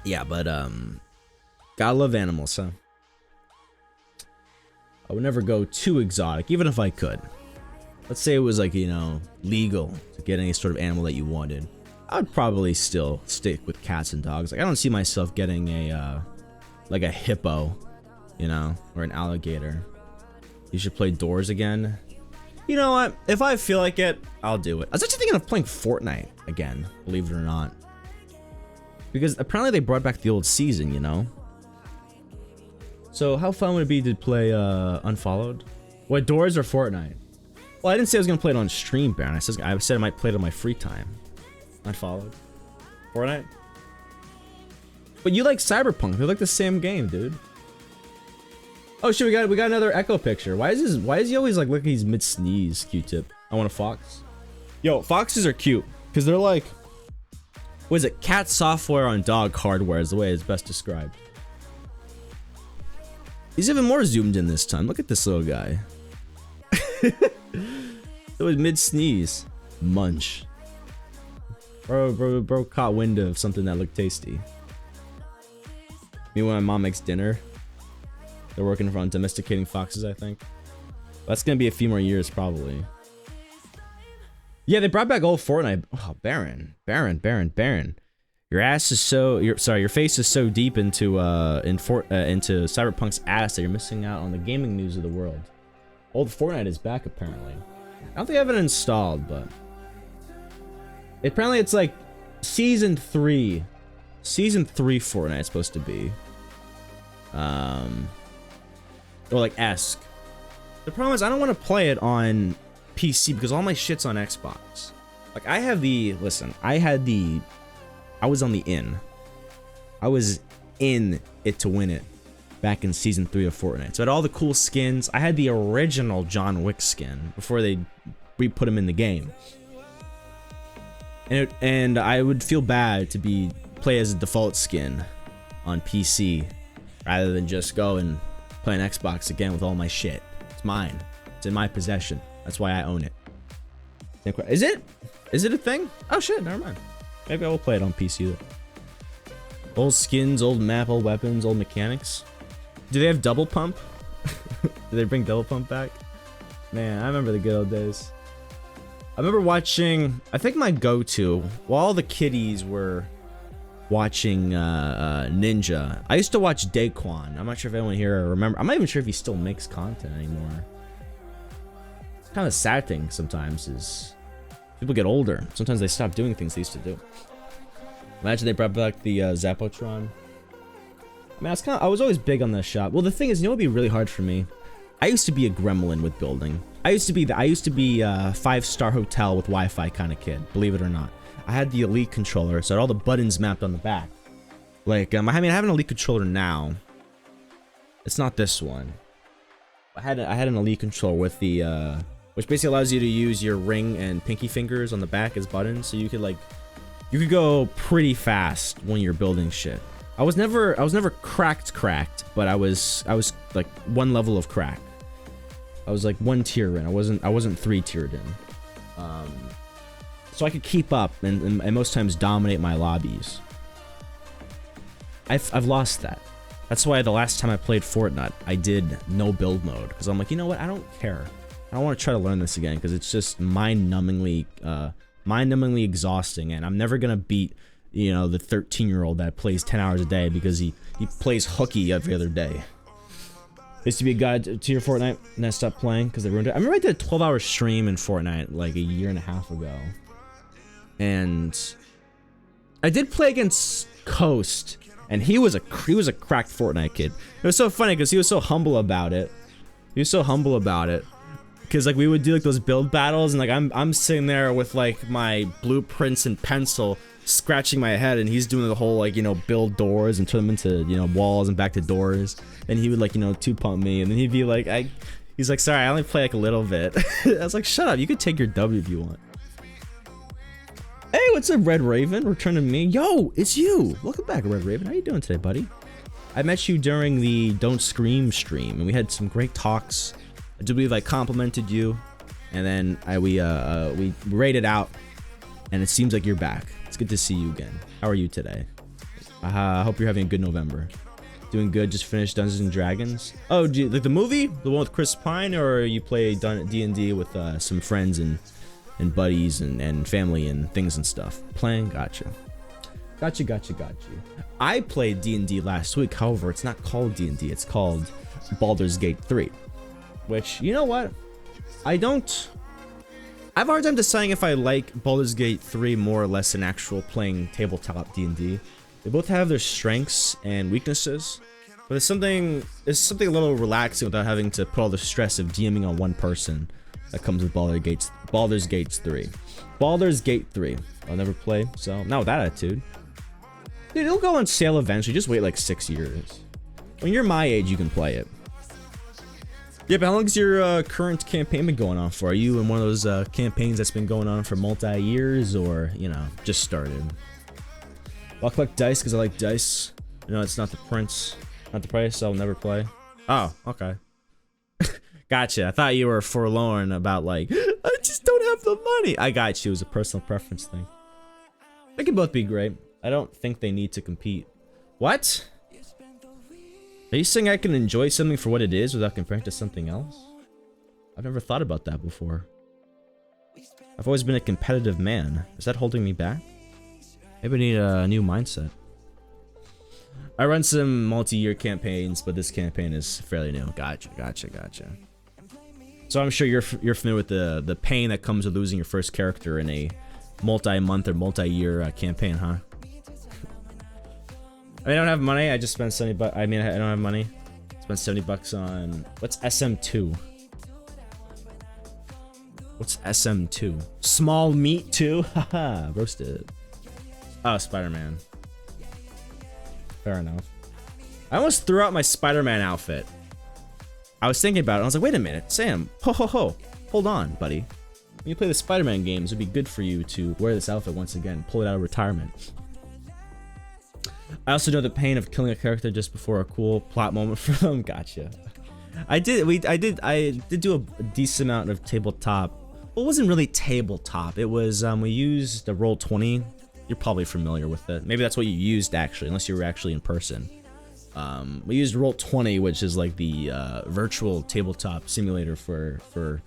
Yeah, but gotta love animals, huh? I would never go too exotic, even if I could. Let's say it was like, you know, legal to get any sort of animal that you wanted. I would probably still stick with cats and dogs. Like, I don't see myself getting a, like a hippo, you know, or an alligator. You should play Doors again. You know what? If I feel like it, I'll do it. I was actually thinking of playing Fortnite again, believe it or not. Because apparently they brought back the old season, you know? So how fun would it be to play Unfollowed? What, Doors or Fortnite? Well, I didn't say I was gonna play it on stream, Baron. I said I might play it on my free time. Unfollowed. Fortnite? But you like Cyberpunk. They're like the same game, dude. Oh shit, we got another Echo picture. Why is he always like, look, he's mid sneeze, Q-tip. I want a fox. Yo, foxes are cute because they're like, what is it? Cat software on dog hardware is the way it's best described. He's even more zoomed in this time. Look at this little guy. It was mid sneeze. Munch. Bro caught wind of something that looked tasty. Me when my mom makes dinner. They're working on domesticating foxes, I think. That's gonna be a few more years, probably. Yeah, they brought back old Fortnite. Oh, Baron. Your ass is so. Your face is so deep into into Cyberpunk's ass that you're missing out on the gaming news of the world. Old Fortnite is back, apparently. I don't think I have it installed, but apparently it's like season 3 Fortnite is supposed to be. Or like esque. The problem is I don't want to play it on PC because all my shit's on Xbox. Like I have the I was on the in. I was in it to win it back in season 3 of Fortnite. So I had all the cool skins. I had the original John Wick skin before they re-put him in the game. And I would feel bad to play as a default skin on PC rather than just go and play an Xbox again with all my shit. It's mine. It's in my possession. That's why I own it. Is it a thing? Oh shit, never mind. Maybe I will play it on PC though. Old skins, old map, old weapons, old mechanics. Do they have double pump? Do they bring double pump back? Man, I remember the good old days. I remember watching, I think my go-to, while all the kiddies were watching Ninja, I used to watch Daquan. I'm not sure if anyone here remember. I'm not even sure if he still makes content anymore. kind of a sad thing sometimes is people get older. Sometimes they stop doing things they used to do. Imagine they brought back the Zapotron. I mean, I was always big on that shop. Well, the thing is, you know what would be really hard for me? I used to be a gremlin with building. I used to be a 5-star hotel with Wi-Fi kind of kid, believe it or not. I had the Elite controller, so I had all the buttons mapped on the back. Like, I mean, I have an Elite controller now. It's not this one. I had an Elite controller with the, which basically allows you to use your ring and pinky fingers on the back as buttons, so you could go pretty fast when you're building shit. I was never cracked, but I was like one level of crack. I was like 1 tier in. I wasn't 3 tiered in. So I could keep up and most times dominate my lobbies. I've lost that. That's why the last time I played Fortnite, I did no build mode, because I'm like, you know what? I don't care. I don't want to try to learn this again because it's just mind-numbingly exhausting, and I'm never gonna beat, you know, the 13-year-old that plays 10 hours a day because he plays hooky every other day. Used to be a god tier Fortnite, and I stopped playing because they ruined it. I remember I did a 12-hour stream in Fortnite like a year and a half ago, and I did play against Coast, and he was a cracked Fortnite kid. It was so funny because he was so humble about it. Because like we would do like those build battles, and like I'm sitting there with like my blueprints and pencil, scratching my head, and he's doing the whole like, you know, build doors and turn them into, you know, walls and back to doors. And he would like, you know, 2-pump me, and then he'd be like, he's like, sorry, I only play like a little bit. I was like, shut up, you could take your W if you want. Hey, what's up, Red Raven? Returning me. Yo, it's you. Welcome back, Red Raven. How you doing today, buddy? I met you during the Don't Scream stream, and we had some great talks. I do believe I complimented you, and then we rated out, and it seems like you're back. It's good to see you again. How are you today? I hope you're having a good November. Doing good. Just finished Dungeons and Dragons. Oh, like the movie, the one with Chris Pine, or you play D&D with some friends and buddies and family and things and stuff. Playing. Gotcha. I played D&D last week. However, it's not called D&D. It's called Baldur's Gate 3. Which, you know what? I have a hard time deciding if I like Baldur's Gate 3 more or less than actual playing tabletop D&D. They both have their strengths and weaknesses, but there's something a little relaxing without having to put all the stress of DMing on one person that comes with Baldur's Gate 3. Baldur's Gate 3. I'll never play, so not with that attitude. Dude, it'll go on sale eventually. Just wait like 6 years. When you're my age, you can play it. Yeah, but how long's your current campaign been going on for? Are you in one of those campaigns that's been going on for multi-years, or, you know, just started? I'll collect dice because I like dice. No, it's not the prince. Not the price, I'll never play. Oh, okay. Gotcha. I thought you were forlorn about like, I just don't have the money. I got you. It was a personal preference thing. They can both be great. I don't think they need to compete. What? Are you saying I can enjoy something for what it is without comparing it to something else? I've never thought about that before. I've always been a competitive man. Is that holding me back? Maybe I need a new mindset. I run some multi-year campaigns, but this campaign is fairly new. Gotcha. So I'm sure you're familiar with the pain that comes with losing your first character in a multi-month or multi-year campaign, huh? I mean, I don't have money. I just spent 70 bucks. I mean, I don't have money. Spent 70 bucks on what's SM2? What's SM2? Small meat 2? Haha, roasted. Oh, Spider-Man. Fair enough. I almost threw out my Spider-Man outfit. I was thinking about it. I was like, wait a minute, Sam. Ho. Hold on, buddy. When you play the Spider-Man games, it'd be good for you to wear this outfit once again. Pull it out of retirement. I also know the pain of killing a character just before a cool plot moment for them. Gotcha. I did do a decent amount of tabletop. Well, it wasn't really tabletop. It was we used the Roll20. You're probably familiar with it. Maybe that's what you used actually, unless you were actually in person. We used Roll20, which is like the virtual tabletop simulator for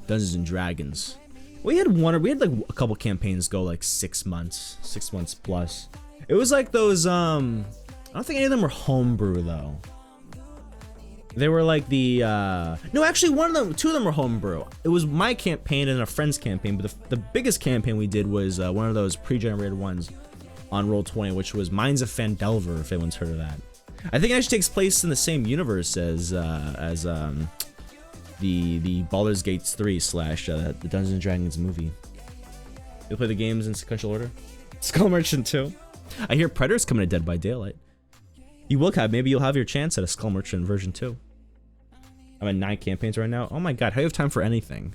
Dungeons and Dragons. We had like a couple campaigns go like 6 months plus. It was like those I don't think any of them were homebrew though. They were like the no, actually two of them were homebrew. It was my campaign and a friend's campaign, but the biggest campaign we did was one of those pre-generated ones on Roll20, which was Mines of Phandelver, if anyone's heard of that. I think it actually takes place in the same universe as the Baldur's Gate 3 / the Dungeons and Dragons movie. You'll play the games in sequential order. Skull Merchant 2. I hear Predator's coming to Dead by Daylight. You will have, maybe you'll have your chance at a Skull Merchant version 2. I'm at 9 campaigns right now. Oh my god, how do you have time for anything?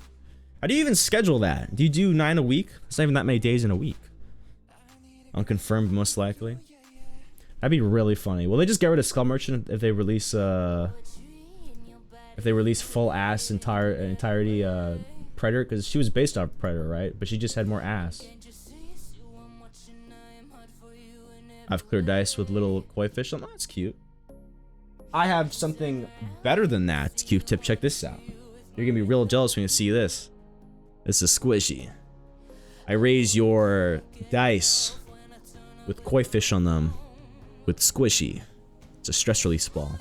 How do you even schedule that? Do you do 9 a week? It's not even that many days in a week. Unconfirmed, most likely. That'd be really funny. Will they just get rid of Skull Merchant if they release full ass entirety Predator? Because she was based off Predator, right? But she just had more ass. I've cleared dice with little koi fish. Oh, that's cute. I have something better than that, Q-Tip. Check this out. You're gonna be real jealous when you see this. This is squishy. I raise your dice with koi fish on them with squishy. It's a stress release ball.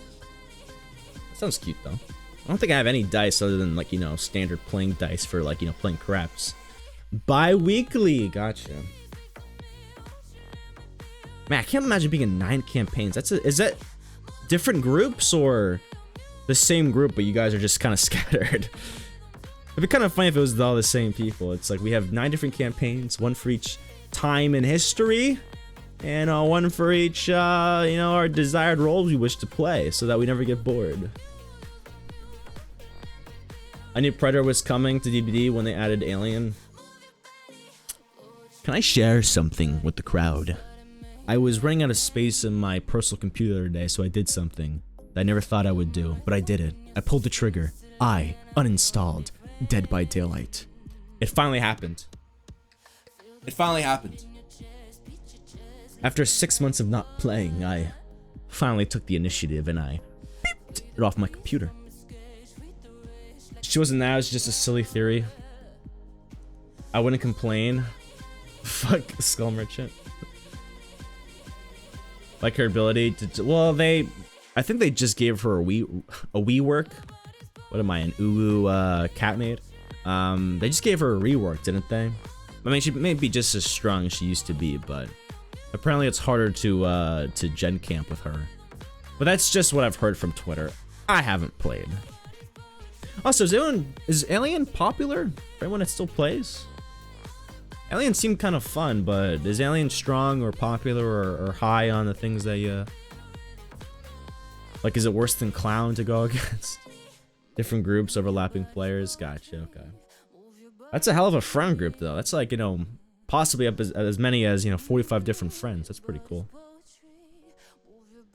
That sounds cute though. I don't think I have any dice other than like, you know, standard playing dice for like, you know, playing craps. Bi-weekly, gotcha. Man, I can't imagine being in 9 campaigns. Is that different groups or the same group, but you guys are just kind of scattered? It'd be kind of funny if it was all the same people. It's like we have 9 different campaigns, 1 for each time in history, and 1 for each, you know, our desired roles we wish to play, so that we never get bored. I knew Predator was coming to DBD when they added Alien. Can I share something with the crowd? I was running out of space in my personal computer today, so I did something that I never thought I would do, but I did it. I pulled the trigger. I uninstalled Dead by Daylight. It finally happened. It finally happened. After 6 months of not playing, I finally took the initiative and I beeped it off my computer. She wasn't that, it was just a silly theory. I wouldn't complain. Fuck Skull Merchant. Like her ability to, well, I think they just gave her a rework. What am I, an uwu cat maid? They just gave her a rework, didn't they? I mean, she may be just as strong as she used to be, but apparently it's harder to gen camp with her. But that's just what I've heard from Twitter. I haven't played. Also, is Alien popular for anyone that still plays? Alien seemed kind of fun, but is Alien strong or popular or high on the things that you... Like, is it worse than Clown to go against? Different groups, overlapping players? Gotcha, okay. That's a hell of a friend group, though. That's like, you know, possibly up as many as, you know, 45 different friends. That's pretty cool.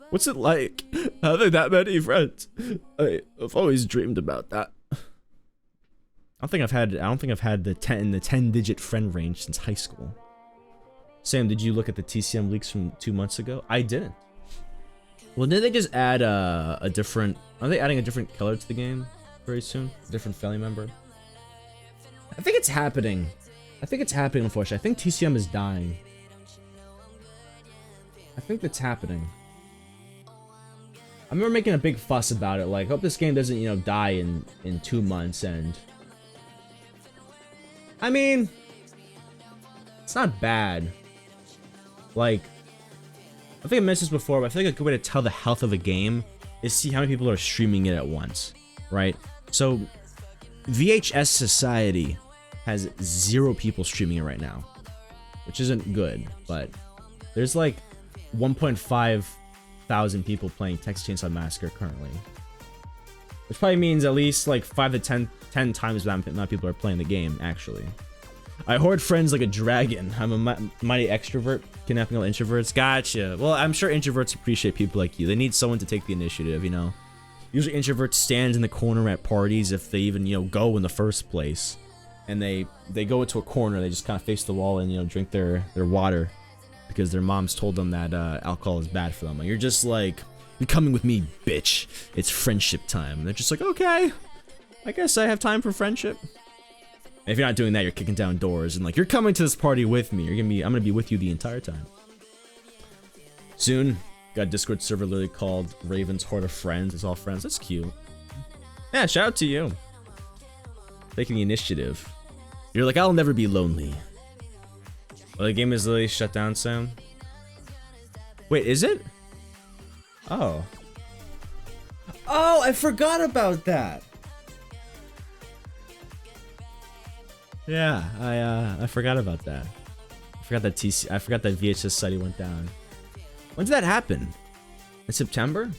What's it like having that many friends? I've always dreamed about that. I don't think I've had the 10-digit friend range since high school. Sam, did you look at the TCM leaks from 2 months ago? I didn't. Well, did they just add a different... Are they adding a different killer to the game very soon? A different family member? I think it's happening. I think it's happening, unfortunately. I think TCM is dying. I think that's happening. I remember making a big fuss about it, like, hope this game doesn't, you know, die in 2 months, and... I mean... It's not bad. Like... I think I mentioned this before, but I feel like a good way to tell the health of a game is see how many people are streaming it at once, right? So, VHS Society has 0 people streaming it right now, which isn't good, but there's like 1.5 thousand people playing Texas Chainsaw Massacre currently, which probably means at least like 5 to 10 times that amount of people are playing the game, actually. I hoard friends like a dragon. I'm a mighty extrovert, kidnapping all introverts. Gotcha. Well, I'm sure introverts appreciate people like you. They need someone to take the initiative, you know? Usually introverts stand in the corner at parties if they even, you know, go in the first place. And they go into a corner, they just kind of face the wall and, you know, drink their water. Because their moms told them that alcohol is bad for them. And you're just like, you're coming with me, bitch. It's friendship time. And they're just like, okay, I guess I have time for friendship. And if you're not doing that, you're kicking down doors and like, you're coming to this party with me. I'm gonna be with you the entire time. Soon, got a Discord server literally called Raven's Horde of Friends. It's all friends. That's cute. Yeah, shout out to you. Taking the initiative. You're like, I'll never be lonely. Well, the game is literally shut down, Sam. Wait, is it? Oh. Oh, I forgot about that. Yeah, I forgot about that. I forgot that VHS study went down. When did that happen? In September?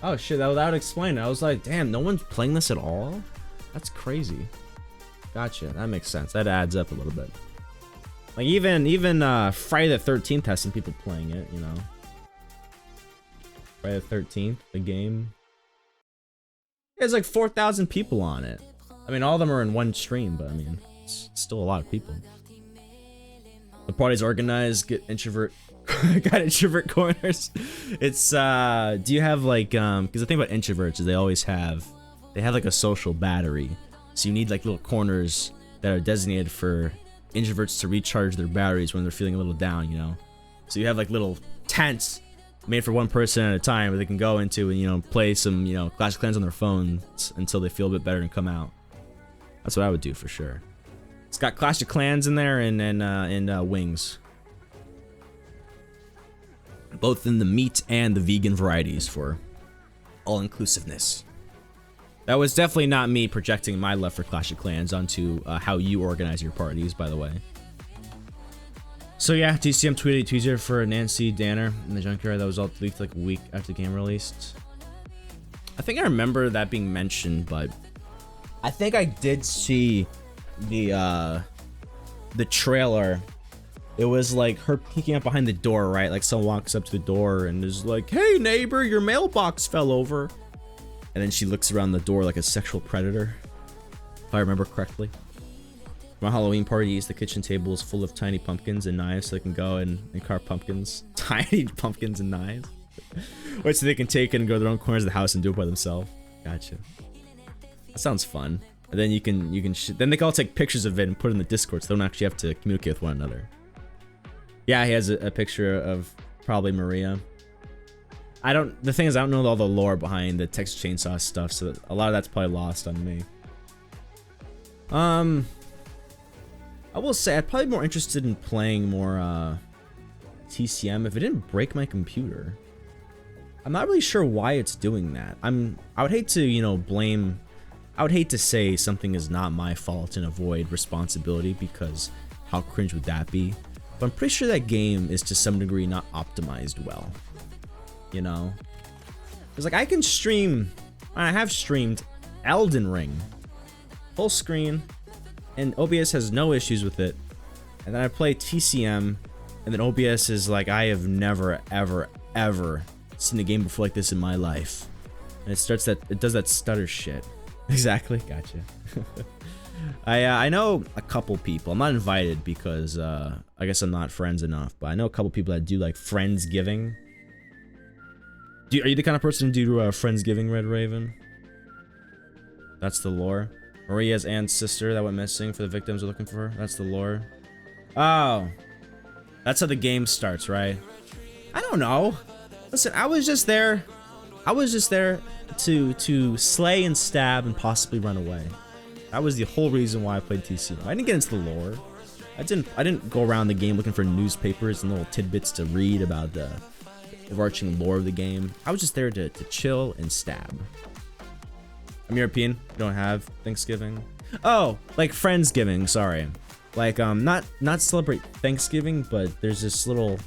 Oh shit, that would explain it. I was like, damn, no one's playing this at all? That's crazy. Gotcha, that makes sense. That adds up a little bit. Like even Friday the 13th has some people playing it, you know. Friday the 13th, the game. There's like 4,000 people on it. I mean, all of them are in one stream, but I mean, it's still a lot of people. The party's organized, got introvert corners. It's do you have like because the thing about introverts is they have like a social battery. So you need like little corners that are designated for introverts to recharge their batteries when they're feeling a little down, you know. So you have like little tents made for one person at a time where they can go into and, you know, play some, you know, Clash of Clans on their phones until they feel a bit better and come out. That's what I would do for sure. It's got Clash of Clans in there and wings. Both in the meat and the vegan varieties for all-inclusiveness. That was definitely not me projecting my love for Clash of Clans onto how you organize your parties, by the way. So yeah, TCM tweeted a teaser for Nancy Danner in the junkyard that was all leaked like a week after the game released. I think I remember that being mentioned, but I think I did see the trailer. It was like her peeking up behind the door, right? Like someone walks up to the door and is like, "Hey neighbor, your mailbox fell over." And then she looks around the door like a sexual predator, if I remember correctly. My Halloween parties, the kitchen table is full of tiny pumpkins and knives so they can go and carve pumpkins. Tiny pumpkins and knives. Or so they can take it and go to their own corners of the house and do it by themselves. Gotcha. That sounds fun. And then you can then they can all take pictures of it and put it in the Discord so they don't actually have to communicate with one another. Yeah, he has a picture of probably Maria. The thing is, I don't know all the lore behind the Texas Chainsaw stuff, so a lot of that's probably lost on me. I will say I'd probably be more interested in playing more TCM if it didn't break my computer. I'm not really sure why it's doing that. I would hate to, you know, I would hate to say something is not my fault and avoid responsibility, because how cringe would that be? But I'm pretty sure that game is to some degree not optimized well. You know? It's like I can stream, I have streamed Elden Ring full screen and OBS has no issues with it. And then I play TCM and then OBS is like, I have never ever seen a game before like this in my life. And it does that stutter shit. Exactly, gotcha. I know a couple people. I'm not invited because I guess I'm not friends enough, but I know a couple people that do like Friendsgiving. Are you the kind of person to do Friendsgiving, Red Raven? That's the lore. Maria's aunt's sister that went missing for the victims are looking for her. That's the lore. Oh. That's how the game starts, right? I don't know. Listen, I was just there to slay and stab and possibly run away. That was the whole reason why I played TCM. I didn't get into the lore. I didn't go around the game looking for newspapers and little tidbits to read about the overarching lore of the game. I was just there to chill and stab. I'm European. We don't have Thanksgiving. Oh, like Friendsgiving, sorry. Like not celebrate Thanksgiving, but there's this little,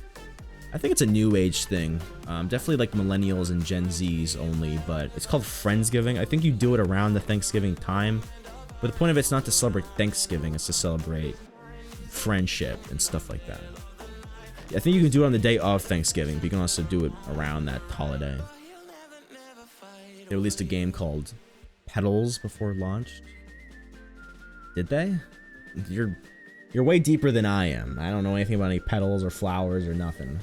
I think it's a new age thing. Definitely like millennials and Gen Zs only, but it's called Friendsgiving. I think you do it around the Thanksgiving time. But the point of it's not to celebrate Thanksgiving, it's to celebrate friendship and stuff like that. I think you can do it on the day of Thanksgiving, but you can also do it around that holiday. They released a game called Petals before it launched. Did they? You're way deeper than I am. I don't know anything about any petals or flowers or nothing.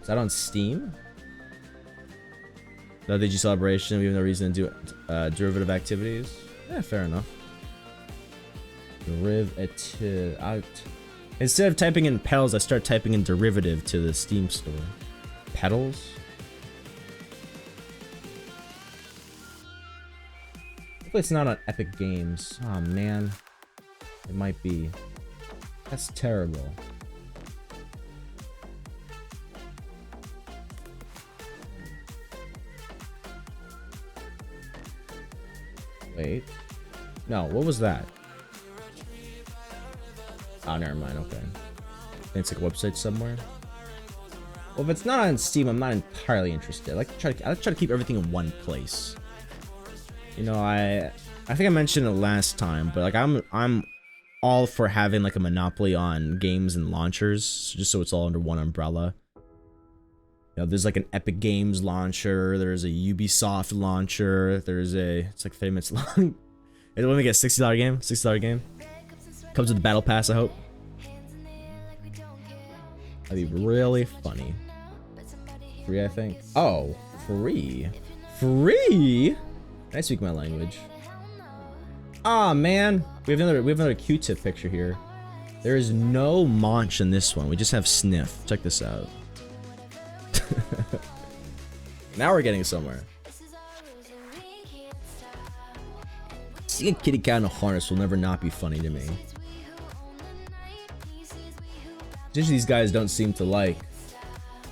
Is that on Steam? No DG celebration, we have no reason to do derivative activities. Yeah, fair enough. Derivative out. Instead of typing in petals, I start typing in derivative to the Steam store. Petals? Hopefully it's not on Epic Games. Oh man. It might be. That's terrible. Wait. No, what was that? Oh, never mind, okay. It's like a website somewhere. Well, if it's not on Steam, I'm not entirely interested. I like to try to keep everything in one place. You know, I think I mentioned it last time, but like I'm all for having like a monopoly on games and launchers, just so it's all under one umbrella. You know, there's like an Epic Games launcher, there's a Ubisoft launcher, there's a, it's like 30 minutes long. When we get a $60 game, $60 game. Comes with the battle pass, I hope. That'd be really funny. Free, I think. Oh, free. Free? I speak my language. Ah, man. We have another Q-tip picture here. There is no Monch in this one. We just have Sniff. Check this out. Now we're getting somewhere. Seeing a kitty cat in a harness will never not be funny to me. Just these guys don't seem to like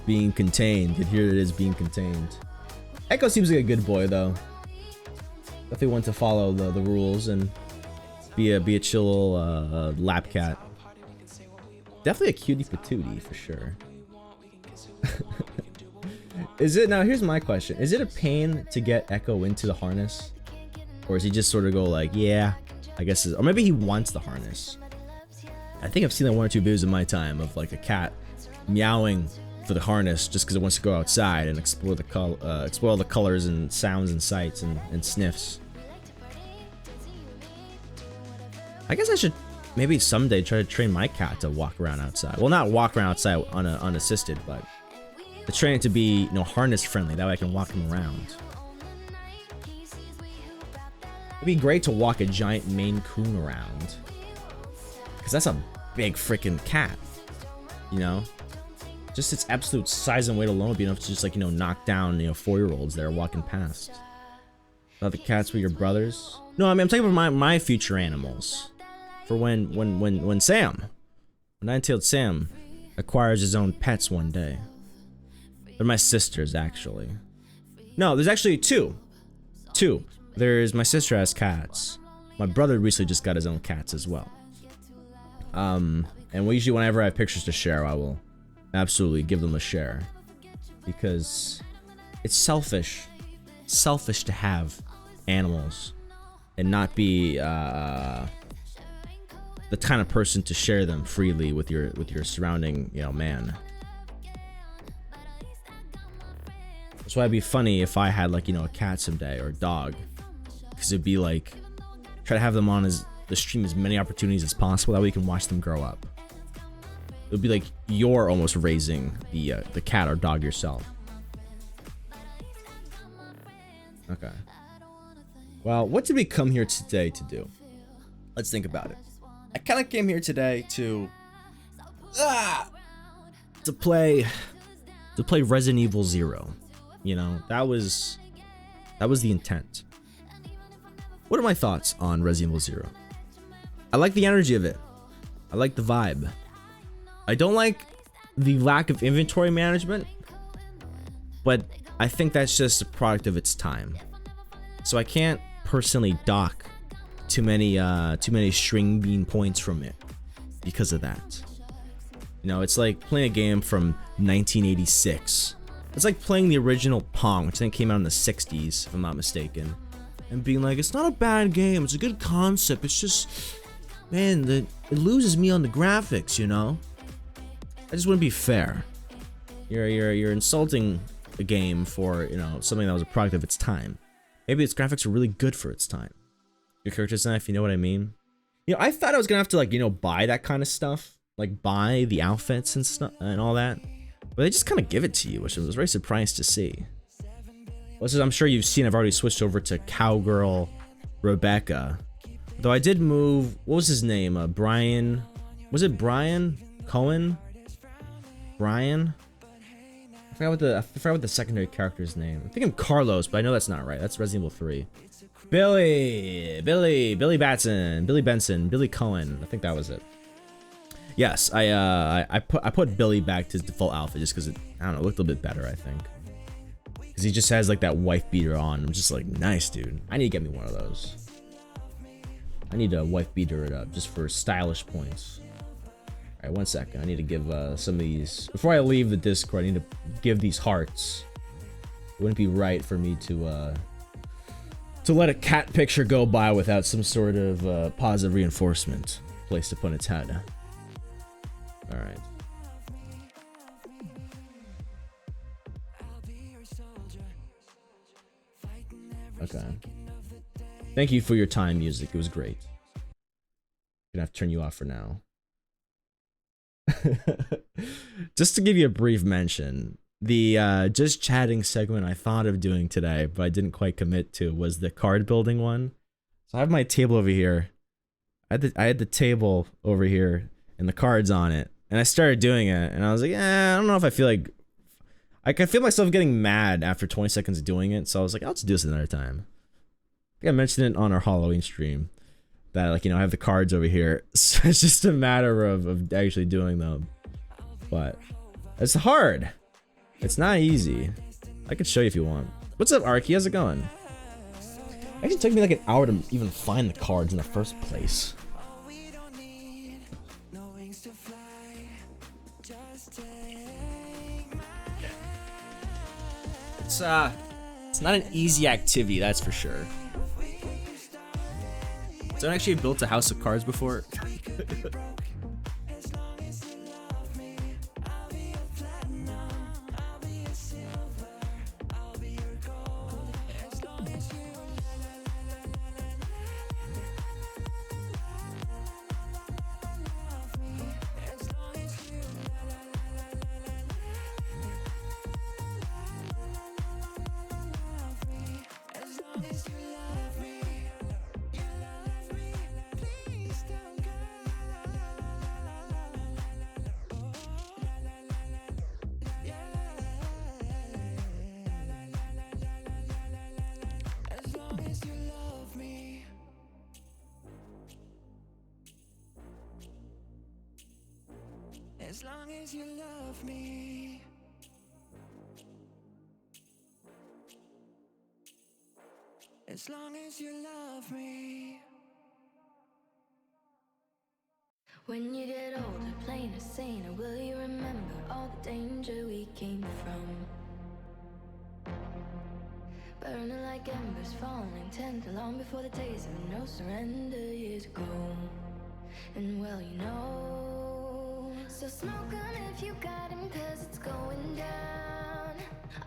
being contained, and here it is being contained. Echo seems like a good boy though. Definitely want to follow the rules and be a chill lap cat. Definitely a cutie patootie for sure. Is it, now here's my question. Is it a pain to get Echo into the harness? Or is he just sort of go like, yeah, I guess, or maybe he wants the harness. I think I've seen like 1 or 2 videos in my time of like a cat meowing for the harness just because it wants to go outside and explore all the colors and sounds and sights and sniffs. I guess I should maybe someday try to train my cat to walk around outside. Well, not walk around outside unassisted, but to train it to be, you know, harness friendly. That way I can walk him around. It'd be great to walk a giant Maine Coon around. Because that's a big freaking cat. You know? Just its absolute size and weight alone would be enough to just, like, you know, knock down, you know, 4-year-olds that are walking past. Thought the cats were your brothers? No, I mean, I'm talking about my future animals. For when Sam, Nine-Tailed Sam, acquires his own pets one day. They're my sisters, actually. No, there's actually two. There's my sister has cats. My brother recently just got his own cats as well. And usually whenever I have pictures to share, I will absolutely give them a share. Because it's selfish to have animals and not be the kind of person to share them freely with your surrounding, you know, man. That's why it'd be funny if I had, like, you know, a cat someday or a dog, because it'd be like try to have them on the stream as many opportunities as possible. That way you can watch them grow up. It would be like you're almost raising the cat or dog yourself. Okay. Well, what did we come here today to do? Let's think about it. I kind of came here today to play Resident Evil 0. You know, that was the intent. What are my thoughts on Resident Evil 0? I like the energy of it. I like the vibe. I don't like the lack of inventory management, but I think that's just a product of its time. So I can't personally dock too many string bean points from it because of that. You know, it's like playing a game from 1986. It's like playing the original Pong, which I think came out in the 60s, if I'm not mistaken, and being like, it's not a bad game, it's a good concept, it's just, man, it loses me on the graphics, you know? I just wouldn't be fair. You're insulting a game for, you know, something that was a product of its time. Maybe its graphics are really good for its time. Your character design, if you know what I mean. You know, I thought I was gonna have to, like, you know, buy that kind of stuff, like buy the outfits and stuff and all that, but they just kind of give it to you, which I was very surprised to see. Well, I'm sure you've seen, I've already switched over to Cowgirl Rebecca. Though I did move, what was his name? Brian, was it Brian Cohen? Brian? I I forgot what the secondary character's name. I think I'm Carlos, but I know that's not right. That's Resident Evil 3. Billy Benson, Billy Cohen. I think that was it. Yes, I put Billy back to his default outfit just because it, I don't know, looked a little bit better, I think. Because he just has like that wife beater on. I'm just like, nice, dude. I need to get me one of those. I need to wife beater it up just for stylish points. Alright, 1 second. I need to give some of these... Before I leave the Discord, I need to give these hearts. It wouldn't be right for me to let a cat picture go by without some sort of positive reinforcement placed upon its head. Alright. Okay. Thank you for your time, music. It was great. Gonna have to turn you off for now. Just to give you a brief mention, the just chatting segment I thought of doing today, but I didn't quite commit to, was the card building one. So I have my table over here. I had the table over here and the cards on it, and I started doing it, and I was like, I don't know if I feel like I can feel myself getting mad after 20 seconds of doing it, so I was like, I'll just do this another time. I think I mentioned it on our Halloween stream that, like, you know, I have the cards over here, so it's just a matter of actually doing them. But it's hard. It's not easy. I could show you if you want. What's up, Arky? How's it going? It actually took me like an hour to even find the cards in the first place. It's not an easy activity, that's for sure. Someone actually built a house of cards before. As long as you love me. As long as you love me. When you get older, plain or saner, will you remember all the danger we came from? Burning like embers, falling tender, long before the days of no surrender years ago. And well, you know, so smoke on if you got him, cause it's going down.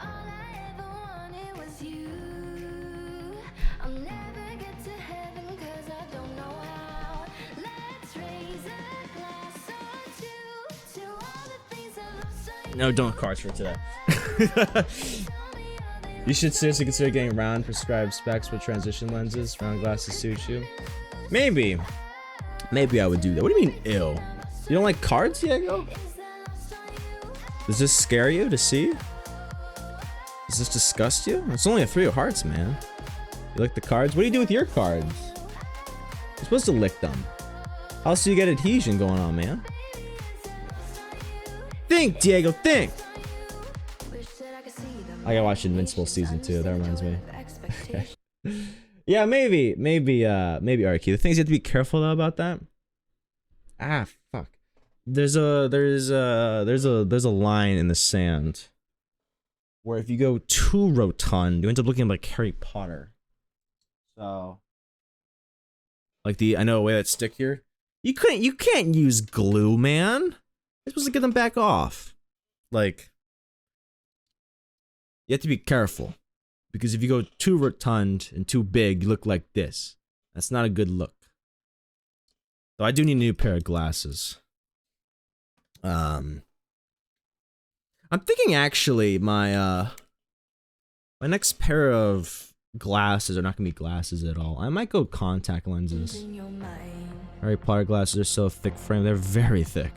All I ever wanted was you. I'll never get to heaven cause I don't know how. Let's raise a glass or two to all the things I lost on you. No, don't cards for today. You should seriously consider getting round prescribed specs with transition lenses. Round glasses suit you. Maybe. Maybe I would do that. What do you mean, ew? You don't like cards, Diego? Does this scare you to see? Does this disgust you? It's only a 3 of hearts, man. You like the cards? What do you do with your cards? You're supposed to lick them. How else do you get adhesion going on, man? Think, Diego, think! I gotta watch Invincible season 2. That reminds me. Okay. Yeah, maybe Arky. The thing is, you have to be careful though about that. Ah, fuck. There's a line in the sand where if you go too rotund, you end up looking like Harry Potter. So, like I know a way that stick here. You can't use glue, man. You're supposed to get them back off. Like, you have to be careful. Because if you go too rotund and too big, you look like this. That's not a good look. So I do need a new pair of glasses. I'm thinking actually my next pair of glasses are not gonna be glasses at all. I might go contact lenses. Harry Potter glasses are so thick frame. They're very thick.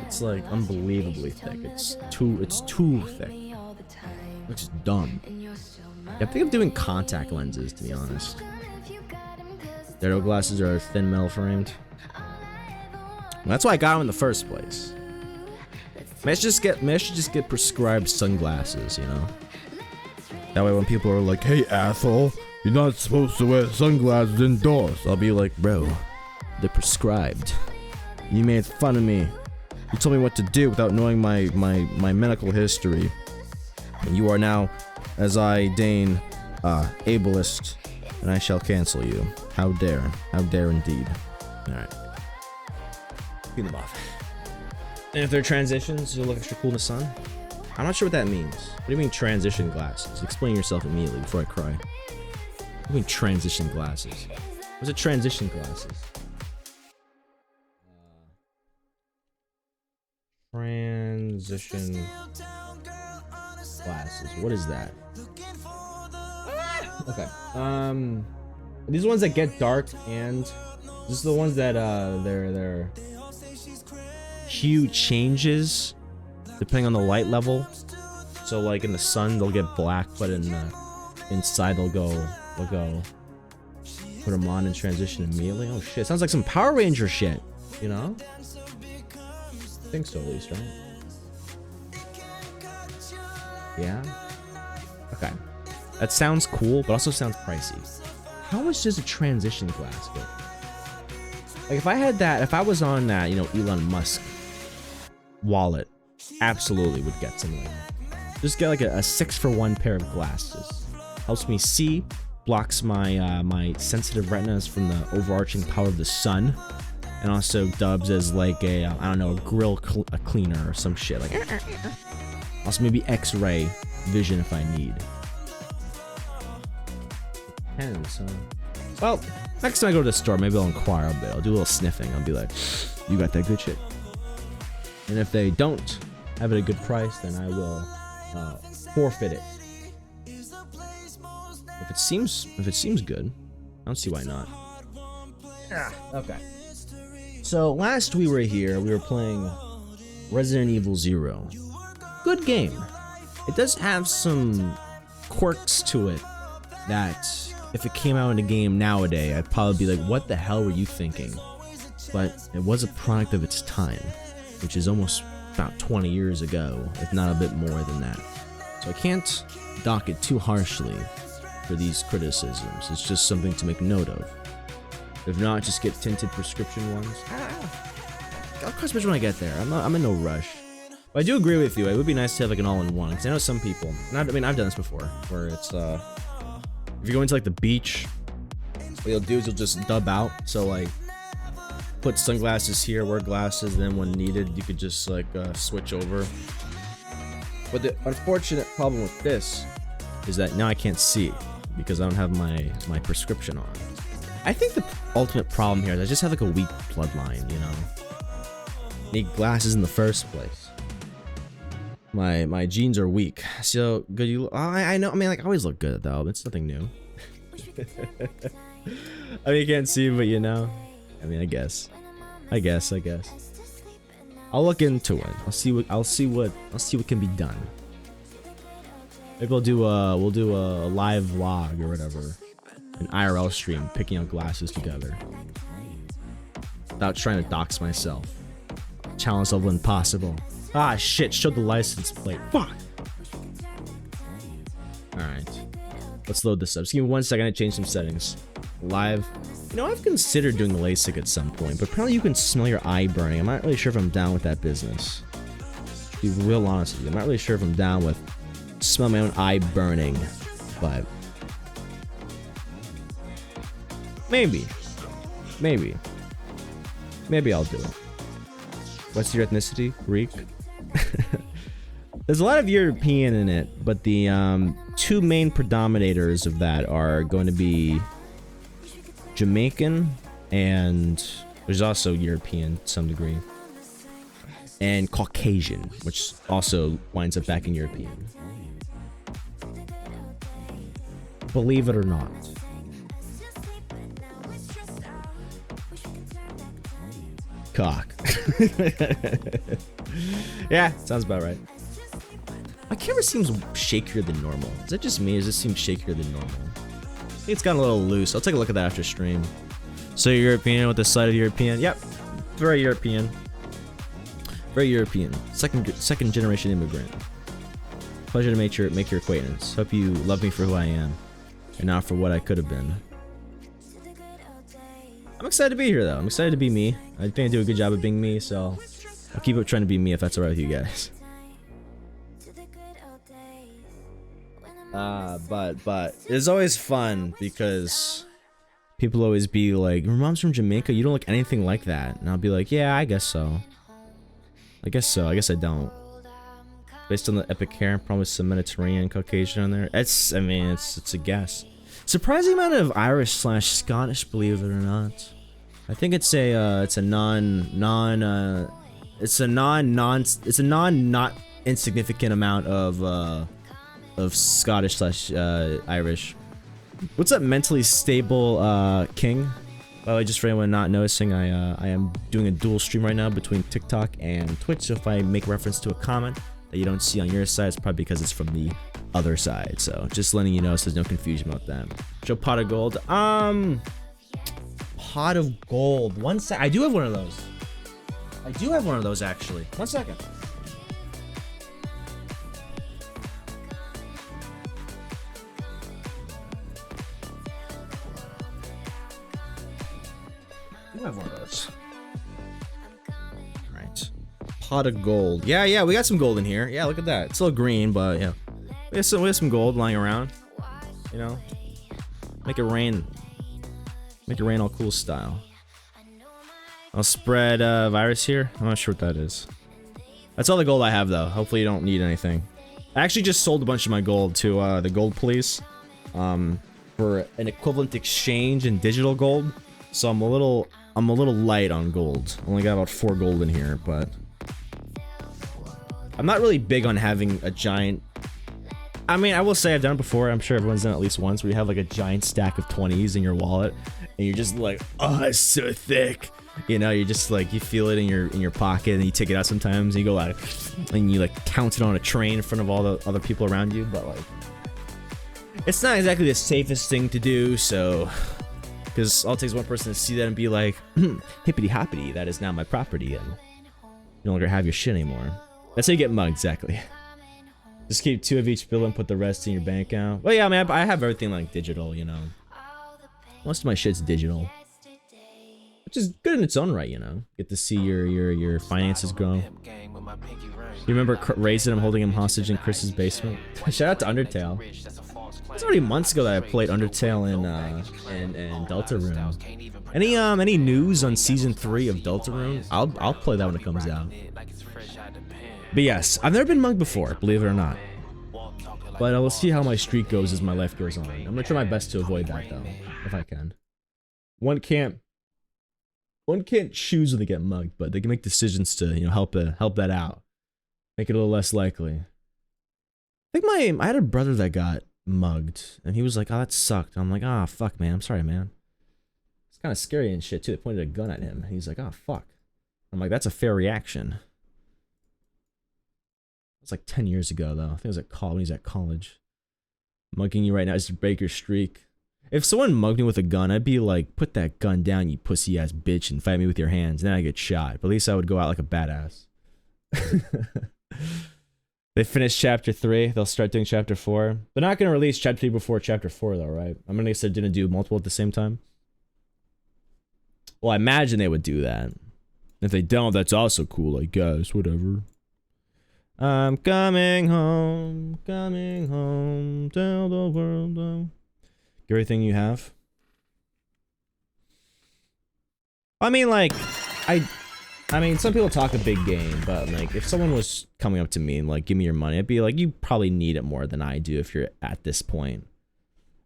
It's like unbelievably thick. It's too thick. Looks dumb. I think I'm doing contact lenses, to be honest. Their glasses are thin metal framed. Well, that's why I got them in the first place. Maybe I should just get prescribed sunglasses, you know? That way when people are like, hey, asshole, you're not supposed to wear sunglasses indoors. I'll be like, bro, they're prescribed. You made fun of me. You told me what to do without knowing my medical history. And you are now, as I deign, ableist, and I shall cancel you. How dare indeed. Alright. Get them off. And if they're transitions, you'll look extra cool in the sun? I'm not sure what that means. What do you mean transition glasses? Explain yourself immediately before I cry. What do you mean transition glasses? What's a transition glasses? Transition glasses. What is that? Okay. These are ones that get dark, and this is the ones that their hue changes depending on the light level. So like in the sun they'll get black, but in inside they'll go put them on and transition immediately. Oh shit, sounds like some Power Ranger shit, you know? I think so, at least, right? Yeah. Okay. That sounds cool, but also sounds pricey. How much does a transition glass go? Like if I had that, if I was on that, you know, Elon Musk wallet, absolutely would get something like that. Just get like a 6-for-1 pair of glasses. Helps me see, blocks my my sensitive retinas from the overarching power of the sun, and also dubs as like a I don't know, a grill cleaner or some shit like. Also maybe X-ray vision if I need. Depends, huh? Well, next time I go to the store, maybe I'll inquire a bit. I'll do a little sniffing. I'll be like, you got that good shit? And if they don't have it at a good price, then I will forfeit it. If it seems good, I don't see why not. Okay. So last we were here, we were playing Resident Evil 0. Good game. It does have some quirks to it that if it came out in a game nowadays, I'd probably be like, what the hell were you thinking? But it was a product of its time, which is almost about 20 years ago, if not a bit more than that. So I can't dock it too harshly for these criticisms. It's just something to make note of. If not, just get tinted prescription ones. I'll cross bridge when I get there. I'm in no rush. But I do agree with you. It would be nice to have like an all-in-one, because I know some people, and I mean I've done this before, where it's if you go into like the beach, what you'll do is you'll just dub out. So like put sunglasses here, wear glasses, then when needed you could just like switch over. But the unfortunate problem with this is that now I can't see because I don't have my prescription on. I think the ultimate problem here is I just have like a weak bloodline, you know. Need glasses in the first place. My genes are weak. So good you I know, I mean like I always look good though, it's nothing new. I mean you can't see, but you know. I mean I guess. I'll look into it. I'll see what can be done. Maybe we'll do a live vlog or whatever. An IRL stream picking out glasses together. Without trying to dox myself. Challenge level impossible. Ah shit, showed the license plate. Fuck! Alright. Let's load this up. Just give me 1 second to change some settings. Live. You know, I've considered doing the LASIK at some point, but apparently you can smell your eye burning. I'm not really sure if I'm down with that business. To be real honest with you, I'm not really sure if I'm down with smell my own eye burning, but maybe I'll do it. What's your ethnicity? Greek? There's a lot of European in it, but the two main predominators of that are going to be Jamaican, and there's also European to some degree, and Caucasian, which also winds up back in European. Believe it or not. Cock. Yeah, sounds about right. My camera seems shakier than normal. Is that just me, or does it seem shakier than normal? I think it's gotten a little loose. I'll take a look at that after stream. So you're European with the side of European? Yep. Very European. Very European. Second generation immigrant. Pleasure to make your acquaintance. Hope you love me for who I am, and not for what I could have been. I'm excited to be here though. I'm excited to be me. I think I do a good job of being me, so I'll keep up trying to be me if that's alright with you guys. But it's always fun because people always be like, your mom's from Jamaica, you don't look anything like that. And I'll be like, yeah, I guess so. I guess I don't. Based on the epic hair, probably some Mediterranean Caucasian on there. It's a guess. Surprising amount of Irish / Scottish, believe it or not. I think it's a not insignificant amount of Scottish / Irish. What's up, mentally stable King? By the way, just for anyone not noticing, I am doing a dual stream right now between TikTok and Twitch. So if I make reference to a comment that you don't see on your side, it's probably because it's from the other side. So just letting you know so there's no confusion about that. Show pot of gold. Pot of gold. One sec. I do have one of those. I do have one of those actually. 1 second. I have one of those. Alright. Pot of gold. Yeah, we got some gold in here. Yeah, look at that. It's a little green, but yeah. We have some gold lying around. You know? Make it rain. Make it rain all cool style. I'll spread virus here. I'm not sure what that is. That's all the gold I have though. Hopefully you don't need anything. I actually just sold a bunch of my gold to the gold police. For an equivalent exchange in digital gold. So I'm a little light on gold. Only got about 4 gold in here, but I'm not really big on having a giant. I mean, I will say I've done it before. I'm sure everyone's done it at least once, where you have like a giant stack of 20s in your wallet, and you're just like, oh, it's so thick. You know, you're just like, you feel it in your pocket, and you take it out sometimes, and you go out and you like count it on a train in front of all the other people around you. But like, it's not exactly the safest thing to do. So. Because all it takes one person to see that and be like, hippity hoppity, that is now my property, and you no longer have your shit anymore. That's how you get mugged, exactly. Just keep 2 of each bill and put the rest in your bank account. Well, yeah, I mean, I have everything like digital, you know. Most of my shit's digital, which is good in its own right, you know. Get to see your finances grow. You remember raising him, holding him hostage in Chris's basement? Shout out to Undertale. It's already months ago that I played Undertale in Deltarune. Any news on season 3 of Deltarune? I'll play that when it comes out. But yes, I've never been mugged before, believe it or not. But I will see how my streak goes as my life goes on. I'm gonna try my best to avoid that though, if I can. One can't choose when they get mugged, but they can make decisions to, you know, help that out, make it a little less likely. I think I had a brother that got mugged, and he was like, oh, that sucked. I'm like, ah, fuck, man, I'm sorry, man. It's kind of scary and shit too. They pointed a gun at him, and he's like, oh, fuck. I'm like, that's a fair reaction. It's like 10 years ago though. I think it was when he was at college. Mugging you right now is to break your streak. If someone mugged me with a gun, I'd be like, put that gun down, you pussy ass bitch, and fight me with your hands. Then I get shot. But at least I would go out like a badass. They finished chapter 3. They'll start doing chapter 4. They're not gonna release chapter 3 before chapter 4 though, right? I'm gonna guess they're gonna do multiple at the same time. Well, I imagine they would do that. If they don't, that's also cool, I guess. Whatever. I'm coming home, tell the world. Get everything you have. I mean, like, I mean, some people talk a big game, but like, if someone was coming up to me and like, give me your money, I'd be like, you probably need it more than I do if you're at this point.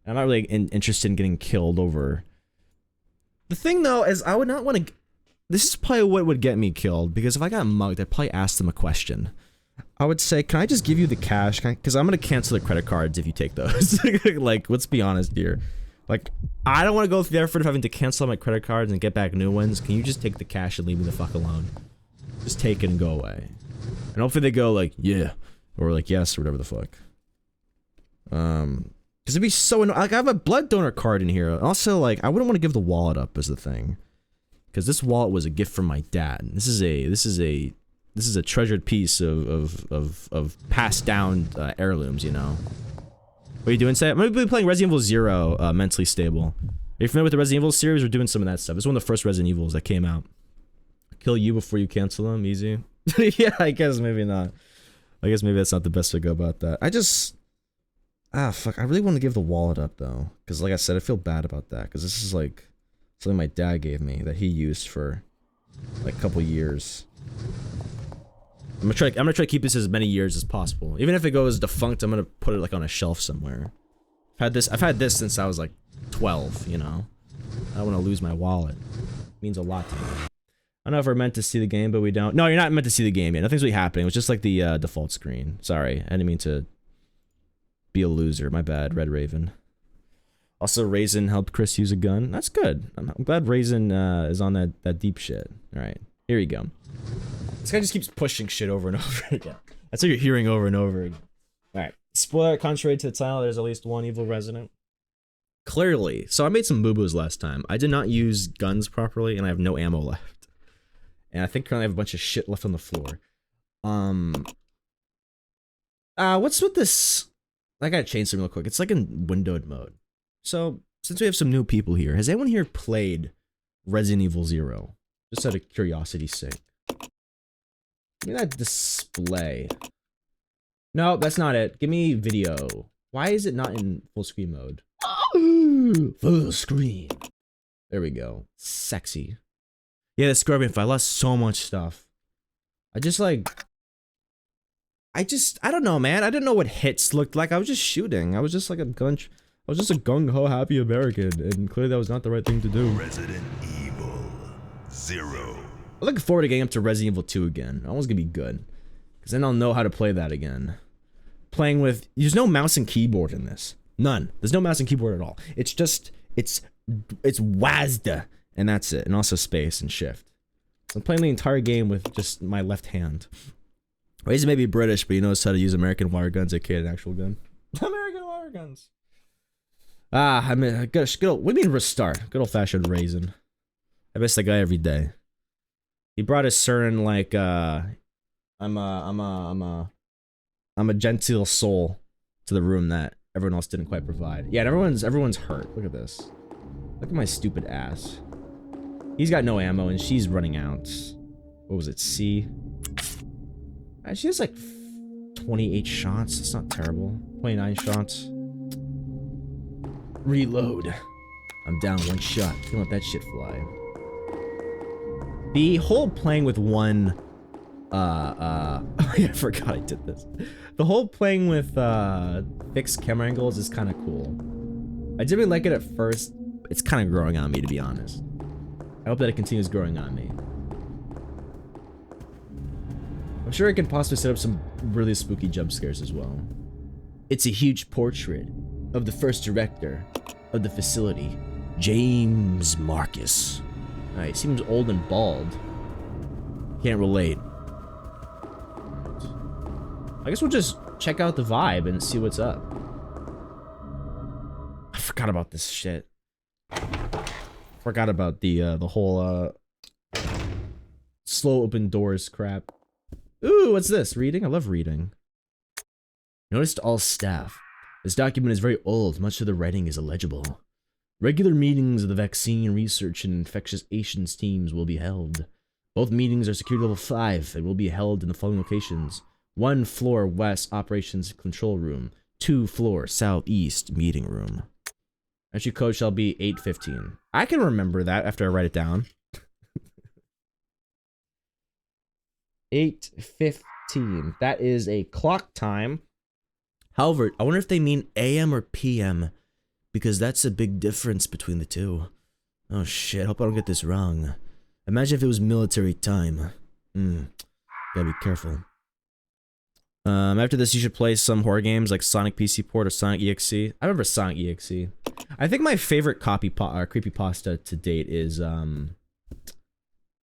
I'm not really interested in getting killed over. The thing though is, I would not want to. This is probably what would get me killed, because if I got mugged, I'd probably ask them a question. I would say, can I just give you the cash? Because I'm going to cancel the credit cards if you take those. Like, let's be honest here. Like, I don't want to go through the effort of having to cancel my credit cards and get back new ones. Can you just take the cash and leave me the fuck alone? Just take it and go away. And hopefully they go like, yeah, Or like yes or whatever the fuck. Because it'd be so annoying. Like, I have a blood donor card in here. Also, like, I wouldn't want to give the wallet up as the thing. Because this wallet was a gift from my dad. This is a treasured piece of passed down heirlooms, you know. What are you doing, Say? I'm gonna be playing Resident Evil 0, Mentally Stable. Are you familiar with the Resident Evil series? We're doing some of that stuff. It's one of the first Resident Evils that came out. Kill you before you cancel them, easy. Yeah, I guess maybe not. I guess maybe that's not the best way to go about that. Fuck, I really want to give the wallet up though. Because like I said, I feel bad about that. Because this is like something my dad gave me that he used for like a couple years. I'm gonna try to keep this as many years as possible. Even if it goes defunct, I'm gonna put it like on a shelf somewhere. I've had this since I was like 12, you know. I don't want to lose my wallet. It means a lot to me. I don't know if we're meant to see the game, but we don't. No, you're not meant to see the game yet. Nothing's really happening. It was just like the default screen. Sorry, I didn't mean to be a loser. My bad, Red Raven. Also, Raisin helped Chris use a gun. That's good. I'm glad Raisin is on that deep shit. All right, here you go. This guy just keeps pushing shit over and over again. That's what you're hearing over and over again. All right. Spoiler, contrary to the title, there's at least one evil resident. Clearly. So I made some boo-boos last time. I did not use guns properly, and I have no ammo left. And I think currently I have a bunch of shit left on the floor. What's with this? I gotta change something real quick. It's like in windowed mode. So, since we have some new people here, has anyone here played Resident Evil 0? Just out of curiosity's sake. Give me that display. No, that's not it. Give me video. Why is it not in full screen mode? Full screen. There we go. Sexy. Yeah, the Scorpion fight. I lost so much stuff. I don't know, man. I didn't know what hits looked like. I was just shooting. I was just like a gung-ho happy American, and clearly that was not the right thing to do. Resident Evil 0. I'm looking forward to getting up to Resident Evil 2 again. That one's gonna be good. Because then I'll know how to play that again. Playing with... There's no mouse and keyboard in this. None. There's no mouse and keyboard at all. It's just... It's WASD. And that's it. And also space and shift. So I'm playing the entire game with just my left hand. He's maybe British, but he knows how to use American wire guns, aka an actual gun. American wire guns. I mean, what do you mean restart? Good old-fashioned Raisin. I miss that guy every day. He brought a certain like I'm a genteel soul to the room that everyone else didn't quite provide. Yeah, and everyone's hurt. Look at this. Look at my stupid ass. He's got no ammo and she's running out. What was it? C. She has like 28 shots. That's not terrible. 29 shots. Reload. I'm down one shot. Don't let that shit fly. The whole playing with one, oh yeah, I forgot I did this. The whole playing with, fixed camera angles is kind of cool. I didn't really like it at first. It's kind of growing on me, to be honest. I hope that it continues growing on me. I'm sure I can possibly set up some really spooky jump scares as well. It's a huge portrait of the first director of the facility, James Marcus. He seems old and bald. Can't relate. I guess we'll just check out the vibe and see what's up. I forgot about this shit. Forgot about the whole slow open doors crap. Ooh, what's this? Reading? I love reading. Notice to all staff. This document is very old. Much of the writing is illegible. Regular meetings of the Vaccine Research and Infectious Agents teams will be held. Both meetings are security level 5 and will be held in the following locations. 1 floor west operations control room. 2 floor southeast meeting room. Entry code shall be 815. I can remember that after I write it down. 8:15. That is a clock time. However, I wonder if they mean AM or PM, because that's a big difference between the two. Oh shit, hope I don't get this wrong. Imagine if it was military time. Gotta be careful. After this, you should play some horror games like Sonic PC Port or Sonic EXE. I remember Sonic EXE. I think my favorite creepypasta to date is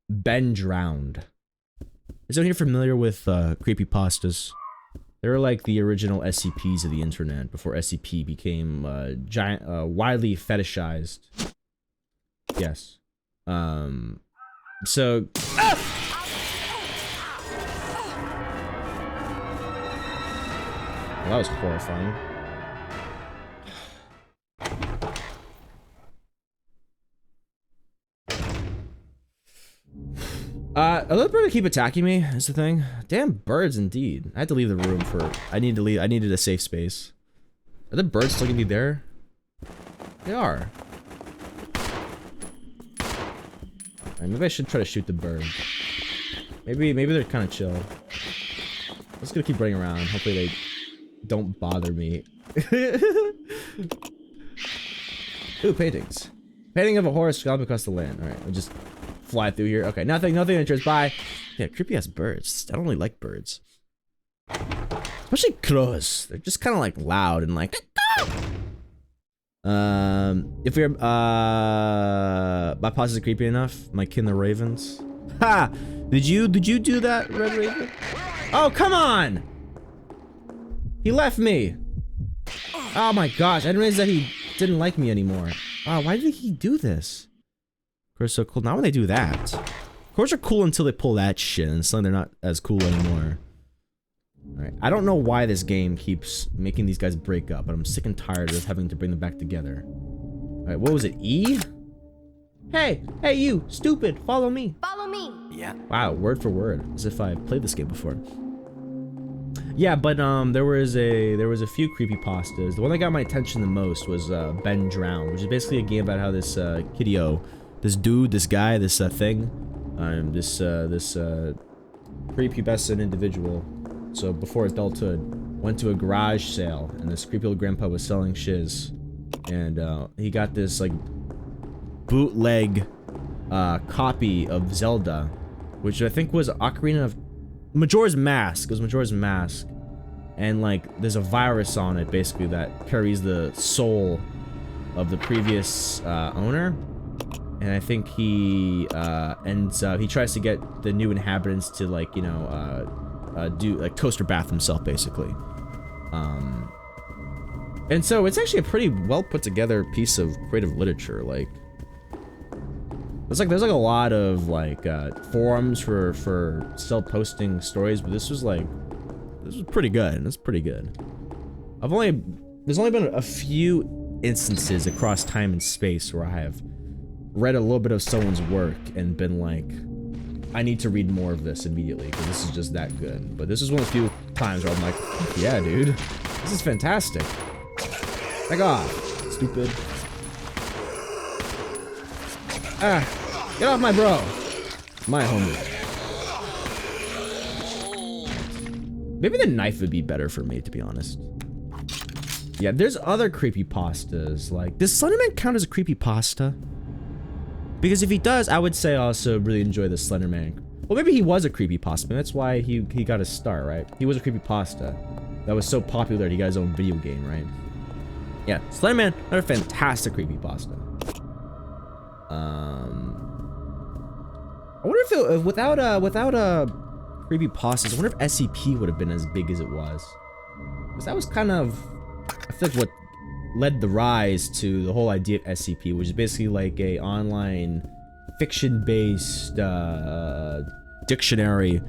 Ben Drowned. Is anyone here familiar with creepypastas? They were like the original SCPs of the internet before SCP became widely fetishized. Yes. So. Well, that was horrifying. Are those birds keep attacking me? Is the thing. Damn birds, indeed. I had to leave the room for. I need to leave. I needed a safe space. Are the birds still gonna be there? They are. Right, maybe I should try to shoot the bird. Maybe they're kind of chill. Let's go keep running around. Hopefully they don't bother me. Ooh, paintings. Painting of a horse scalloping across the land. All right, we'll just fly through here. Okay, nothing interest. Bye. Yeah, creepy ass birds. I don't really like birds, especially crows. They're just kind of like loud and like. If we're my pause is creepy enough. My kin the ravens. Ha! Did you do that, Red Raven? Oh, come on! He left me. Oh my gosh! I didn't realize that he didn't like me anymore. Oh, why did he do this? Crows are so cool. Not when they do that. Crows are cool until they pull that shit, and suddenly they're not as cool anymore. Alright, I don't know why this game keeps making these guys break up, but I'm sick and tired of having to bring them back together. Alright, what was it? E? Hey, you, stupid, follow me. Follow me. Yeah. Wow, word for word, as if I played this game before. Yeah, but there was a few creepypastas. The one that got my attention the most was Ben Drowned, which is basically a game about how this kiddio, this dude, this guy, this thing, this prepubescent individual. So before adulthood, went to a garage sale, and this creepy old grandpa was selling shiz, and he got this like bootleg copy of Zelda, which I think was Ocarina of Majora's Mask. It was Majora's Mask, and like there's a virus on it basically that carries the soul of the previous owner, and I think he he tries to get the new inhabitants to like, you know, do like toaster bath himself basically. And so it's actually a pretty well put together piece of creative literature. Like there's like a lot of like forums for self-posting stories, but this was pretty good. It's pretty good. There's only been a few instances across time and space where I have read a little bit of someone's work and been like, I need to read more of this immediately because this is just that good. But this is one of the few times where I'm like, yeah, dude, this is fantastic. Back off, stupid. Ah, get off my bro. My homie. Maybe the knife would be better for me, to be honest. Yeah, there's other creepypastas. Like, does Slenderman count as a creepypasta? Because if he does, I would say I also really enjoy the Slenderman. Well, maybe he was a creepypasta. That's why he got his start, right? He was a creepypasta that was so popular that he got his own video game, right? Yeah, Slenderman, another fantastic creepypasta. I wonder if without creepypastas, I wonder if SCP would have been as big as it was. Because that was kind of, I feel like, what led the rise to the whole idea of SCP, which is basically like a online fiction-based dictionary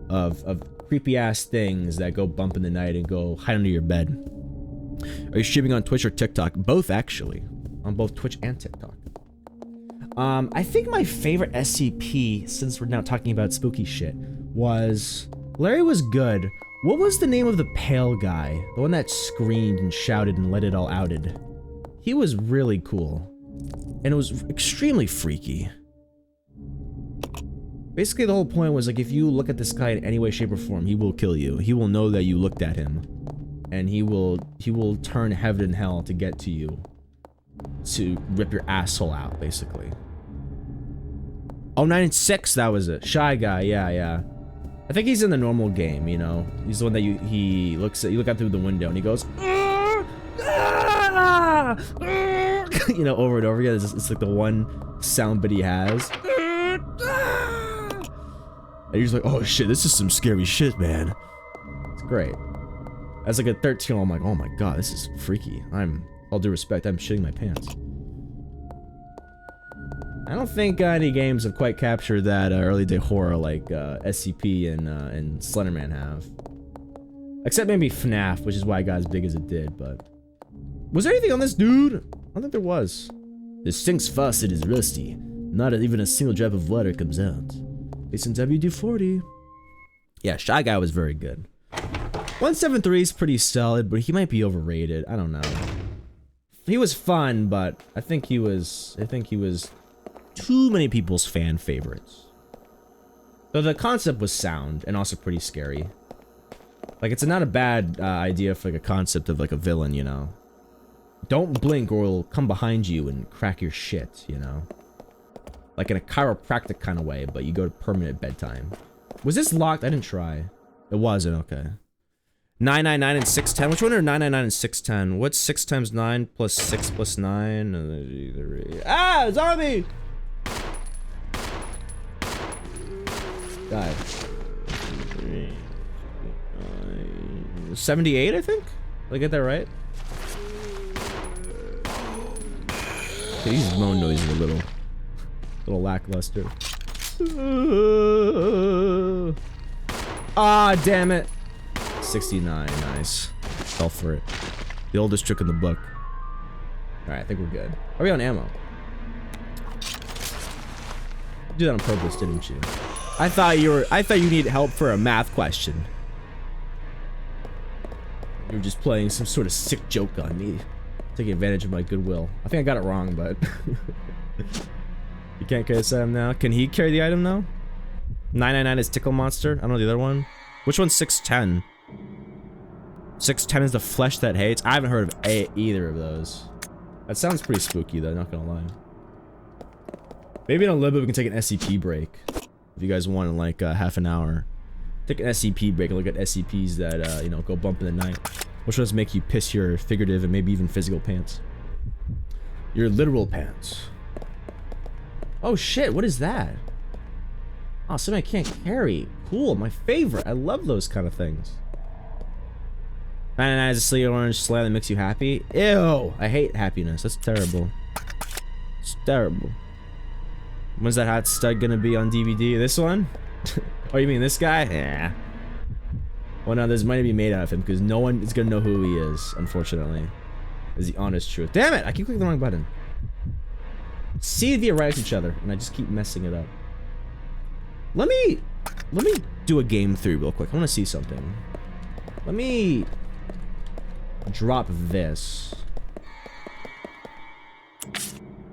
of creepy-ass things that go bump in the night and go hide under your bed. Are you streaming on Twitch or TikTok? Both, actually. On both Twitch and TikTok. I think my favorite SCP, since we're now talking about spooky shit, was... Larry was good. What was the name of the pale guy? The one that screamed and shouted and let it all outed. He was really cool. And it was extremely freaky. Basically, the whole point was, like, if you look at this guy in any way, shape, or form, he will kill you. He will know that you looked at him. And he will turn heaven and hell to get to you. To rip your asshole out, basically. Oh, 9-6, that was it. Shy Guy, yeah. I think he's in the normal game, you know? He's the one that you look out through the window and he goes, you know, over and over again. It's like the one sound bit he has. And he's like, oh shit, this is some scary shit, man. It's great. As like a 13, I'm like, oh my god, this is freaky. All due respect, I'm shitting my pants. I don't think any games have quite captured that early day horror like SCP and Slenderman have. Except maybe FNAF, which is why it got as big as it did, but... Was there anything on this dude? I don't think there was. The sink's faucet is rusty. Not even a single drop of water comes out. It's in WD-40. Yeah, Shy Guy was very good. 173 is pretty solid, but he might be overrated. I don't know. He was fun, but I think he was too many people's fan favorites. Though the concept was sound and also pretty scary. Like, it's not a bad idea for like a concept of like a villain, you know. Don't blink or it'll come behind you and crack your shit, you know. Like in a chiropractic kind of way, but you go to permanent bedtime. Was this locked? I didn't try. It wasn't, okay. 999 and 610. Which one are 999 and 610? What's 6 times 9 plus 6 plus 9? Ah, zombie! God. 78, I think? Did I get that right? Okay, these moan noises are a little lackluster. Ah, damn it. 69, nice. Fell for it. The oldest trick in the book. Alright, I think we're good. Are we on ammo? You did that on purpose, didn't you? I thought you needed help for a math question. You were just playing some sort of sick joke on me. Taking advantage of my goodwill. I think I got it wrong, but... You can't carry this item now. Can he carry the item now? 999 is Tickle Monster. I don't know the other one. Which one's 610? 610 is the flesh that hates. I haven't heard of either of those. That sounds pretty spooky though, not gonna lie. Maybe in a little bit we can take an SCP break. If you guys want in like half an hour. Take an SCP break and look at SCPs that, you know, go bump in the night. Which ones make you piss your figurative and maybe even physical pants? Your literal pants. Oh shit, what is that? Oh, something I can't carry. Cool, my favorite. I love those kind of things. 99 is a sleep orange slime that makes you happy. Ew, I hate happiness. That's terrible. It's terrible. When's that hot stud gonna be on DVD? This one? Oh, you mean this guy? Yeah. Well, no, this might be made out of him because no one is gonna know who he is, unfortunately. Is the honest truth. Damn it! I keep clicking the wrong button. See if you right each other, and I just keep messing it up. Let me do a game 3 real quick. I want to see something. Let me drop this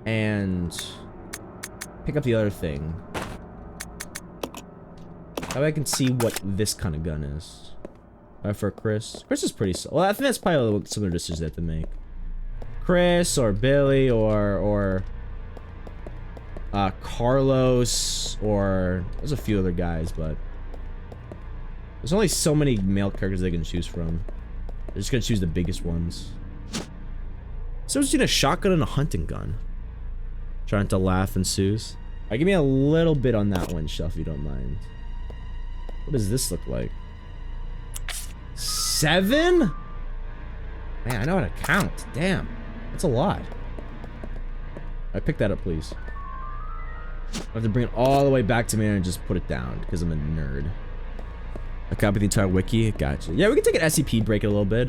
and pick up the other thing. That way I can see what this kind of gun is. For Chris. Chris is pretty well, I think that's probably a little similar decisions they have to make. Chris or Billy or Carlos, or there's a few other guys, but there's only so many male characters they can choose from. They're just gonna choose the biggest ones. So just need a shotgun and a hunting gun. Trying to laugh ensues. Alright, give me a little bit on that one, Shuff, if you don't mind. What does this look like? 7? Man, I know how to count. Damn, that's a lot. Alright, pick that up, please. I have to bring it all the way back to me and just put it down because I'm a nerd. I copy the entire wiki. Gotcha. Yeah, we can take an SCP break a little bit.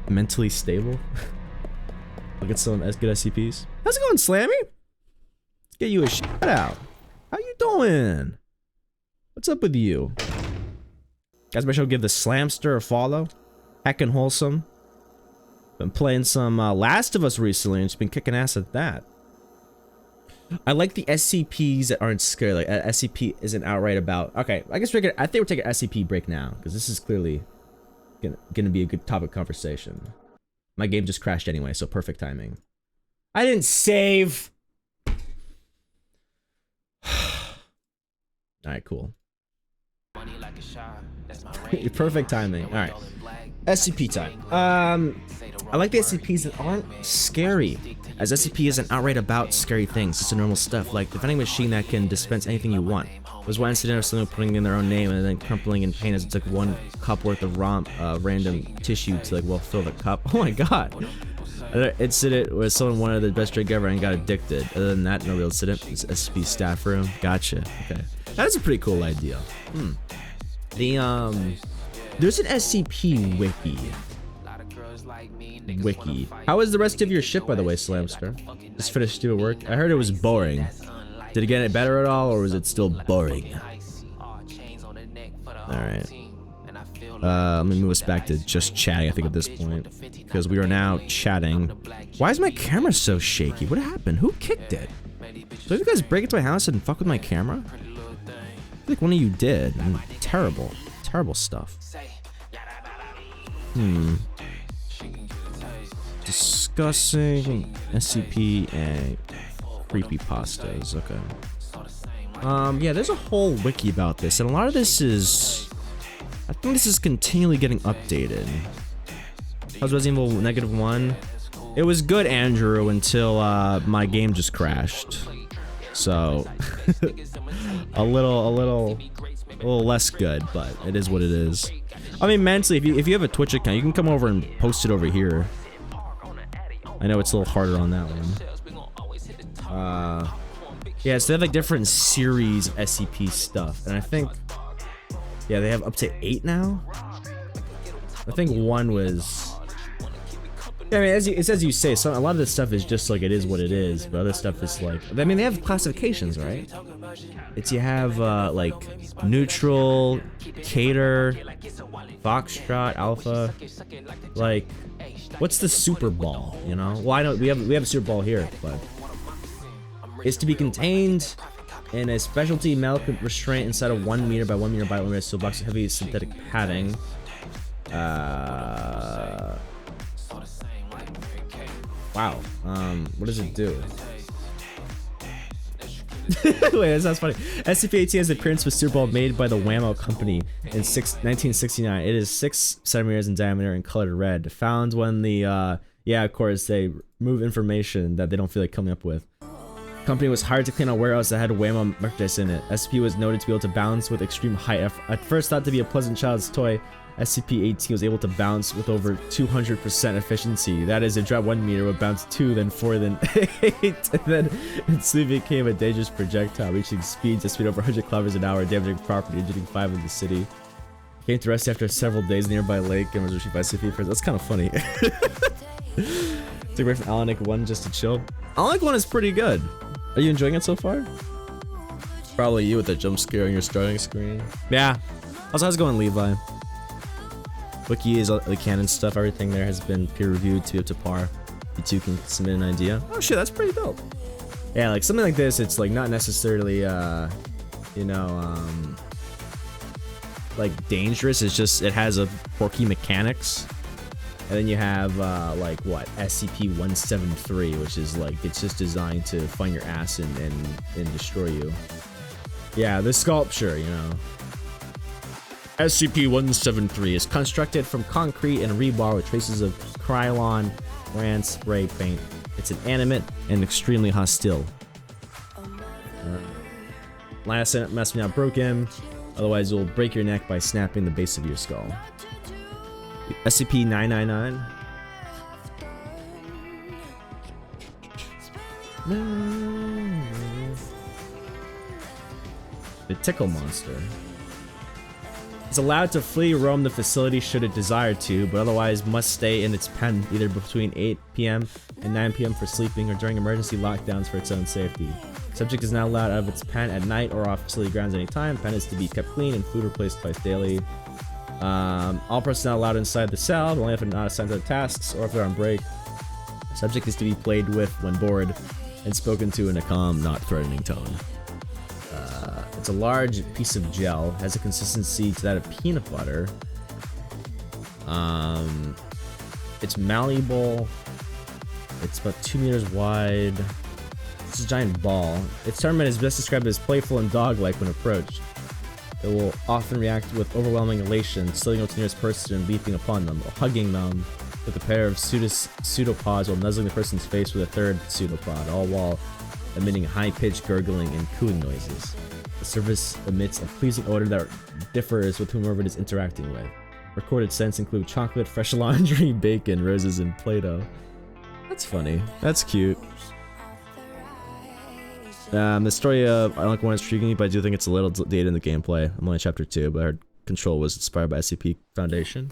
Mentally stable. Look at some good SCPs. How's it going, Slammy? Let's get you a shout out. How you doing? What's up with you? Guys, make sure to give the Slamster a follow. Heckin' wholesome. Been playing some Last of Us recently and just been kicking ass at that. I like the SCPs that aren't scary. Like SCP isn't outright about. Okay, I guess I think we're taking an SCP break now because this is clearly gonna be a good topic of conversation. My game just crashed anyway, so perfect timing. I didn't save. All right, cool. Perfect timing. All right. SCP time. I like the SCPs that aren't scary, as SCP isn't outright about scary things. It's the normal stuff, like the vending machine that can dispense anything you want. There was one incident of someone putting in their own name and then crumpling in pain as it took 1 cup worth of random tissue to like fill the cup. Oh my god. Another incident where someone wanted the best drink ever and got addicted. Other than that, no real incident. It's SCP staff room. Gotcha. Okay. That is a pretty cool idea. There's an SCP wiki. How was the rest of your ship, by the way, Slamster? Just finished doing work. I heard it was boring. Did it get it better at all, or was it still boring? Alright. Let me move us back to just chatting, I think, at this point. Because we are now chatting. Why is my camera so shaky? What happened? Who kicked it? Did you guys break into my house and fuck with my camera? I feel like one of you did. Terrible. Terrible stuff. Discussing SCP and creepypastas. Okay. Yeah, there's a whole wiki about this, and a lot of this is... I think this is continually getting updated. How's Resident Evil -1? It was good, Andrew, until my game just crashed. So a little less good, but it is what it is. I mean, mentally, if you have a Twitch account, you can come over and post it over here. I know it's a little harder on that one. Yeah, so they have like different series SCP stuff, and I think, yeah, they have up to 8 now. I think 1 was. Yeah, I mean, as you say, so a lot of this stuff is just like it is what it is, but other stuff is like, I mean, they have classifications, right? It's you have like neutral, cater, foxtrot, alpha. Like, what's the Super Ball? You know? Well, I know we have a Super Ball here, but it's to be contained in a specialty metal restraint inside a 1 meter by 1 meter by 1 meter steel box of heavy synthetic padding. Wow. What does it do? Wait, that sounds funny. SCP-18 has an appearance with Super Ball made by the Whammo Company in 1969. It is 6 centimeters in diameter and colored red. Found when the, yeah, of course, they remove information that they don't feel like coming up with. Company was hired to clean a warehouse that had Whammo merchandise in it. SCP was noted to be able to bounce with extreme height. At first thought to be a pleasant child's toy, SCP-18 was able to bounce with over 200% efficiency. That is, it dropped 1 meter, would bounce 2, then 4, then 8, and then it soon became a dangerous projectile, reaching speeds of speed over 100 kilometers an hour, damaging property, injuring 5 in the city. Came to rest after several days nearby lake and was retrieved by SCP. That's kind of funny. Took away from Alanic 1 just to chill. Alanic 1 is pretty good. Are you enjoying it so far? Probably you with the jump scare on your starting screen. Yeah. Also, how's it going, Levi? Wiki is the canon stuff. Everything there has been peer reviewed to be up to par. You two can submit an idea. Oh shit, that's pretty dope. Yeah, like something like this, it's like not necessarily, you know, like dangerous. It's just it has a quirky mechanics. And then you have like what, SCP-173, which is like it's just designed to find your ass and destroy you. Yeah, the sculpture, you know. SCP-173 is constructed from concrete and rebar with traces of Krylon brand spray paint. It's inanimate and extremely hostile. Last mess me not broken, otherwise you'll break your neck by snapping the base of your skull. SCP-999. The Tickle Monster. It's allowed to flee or roam the facility should it desire to, but otherwise must stay in its pen either between 8 p.m. and 9 p.m. for sleeping or during emergency lockdowns for its own safety. Subject is not allowed out of its pen at night or off facility grounds anytime. Pen is to be kept clean and food replaced twice daily. All personnel allowed inside the cell, but only if they're not assigned to the tasks or if they're on break. Subject is to be played with when bored and spoken to in a calm, not threatening tone. It's a large piece of gel, has a consistency to that of peanut butter. It's malleable. It's about 2 meters wide. It's a giant ball. Its temperament is best described as playful and dog-like when approached. It will often react with overwhelming elation, stealing up to the nearest person and leaping upon them, or hugging them with a pair of pseudopods while nuzzling the person's face with a third pseudopod, all while emitting high-pitched gurgling and cooing noises. The service emits a pleasing odor that differs with whomever it is interacting with. Recorded scents include chocolate, fresh laundry, bacon, roses, and Play-Doh. That's funny. That's cute. The story of I don't want to intriguing me, but I do think it's a little dated in the gameplay. I'm only chapter 2, but I heard Control was inspired by SCP Foundation.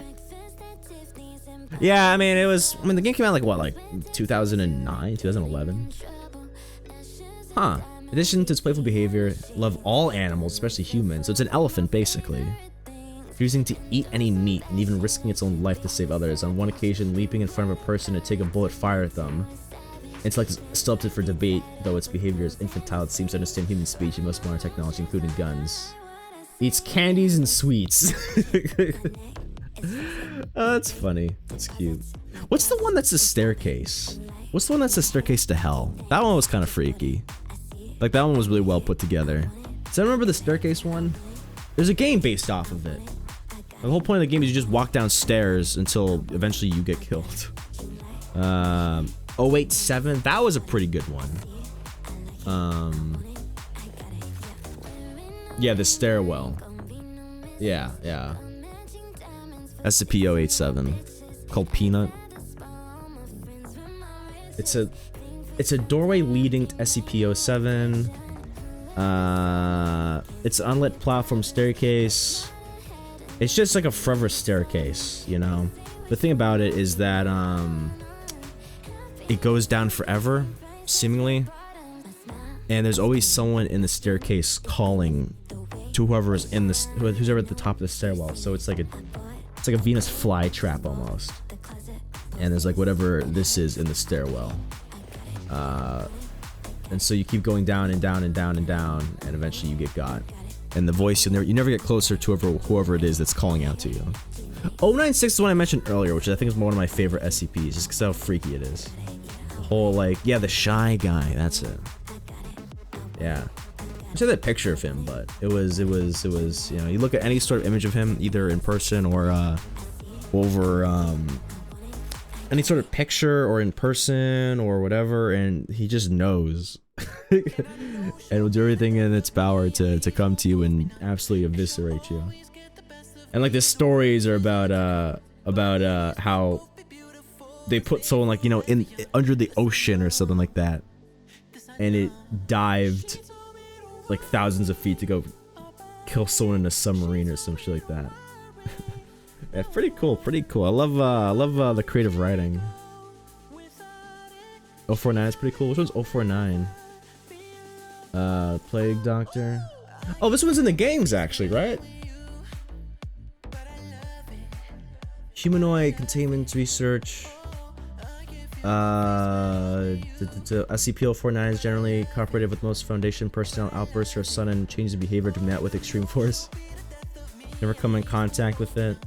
Yeah, I mean, the game came out like what, like 2009, 2011? Huh. In addition to its playful behavior, love all animals, especially humans, so it's an elephant basically. Refusing to eat any meat and even risking its own life to save others, on one occasion leaping in front of a person to take a bullet fire at them. Intellect is still up for debate, though its behavior is infantile. It seems to understand human speech and most modern technology, including guns. Eats candies and sweets. Oh, that's funny. That's cute. What's the one that's a staircase? What's the one that's a staircase to hell? That one was kind of freaky. Like, that one was really well put together. Does anyone remember the staircase one? There's a game based off of it. The whole point of the game is you just walk downstairs until eventually you get killed. 087, that was a pretty good one. Yeah, the stairwell. Yeah. SCP-087, called Peanut. It's a doorway leading to SCP-07. It's an unlit platform staircase. It's just like a forever staircase, you know. The thing about it is that it goes down forever, seemingly, and there's always someone in the staircase calling to whoever's in this, who's ever at the top of the stairwell. So it's like a Venus flytrap almost, and there's like whatever this is in the stairwell, and so you keep going down and down and down and down, and eventually you get got. And the voice, you never get closer to whoever it is that's calling out to you. 096 is the one I mentioned earlier, which I think is one of my favorite SCPs, just because how freaky it is. The whole, like, yeah, the shy guy, that's it. Yeah. I said that picture of him, but it was, you know, you look at any sort of image of him, either in person or over any sort of picture or in person or whatever, and he just knows. And will do everything in its power to come to you and absolutely eviscerate you. And like the stories are about how they put someone, like, you know, in under the ocean or something like that, and it dived like thousands of feet to go kill someone in a submarine or some shit like that. Yeah, pretty cool. I love the creative writing. 049 is pretty cool. Which one's 049? Plague Doctor. Oh, this one's in the games actually, right? Humanoid containment research. SCP-049 is generally cooperative with most Foundation personnel. Outbursts or sudden changes of behavior to be met with extreme force. Never come in contact with it.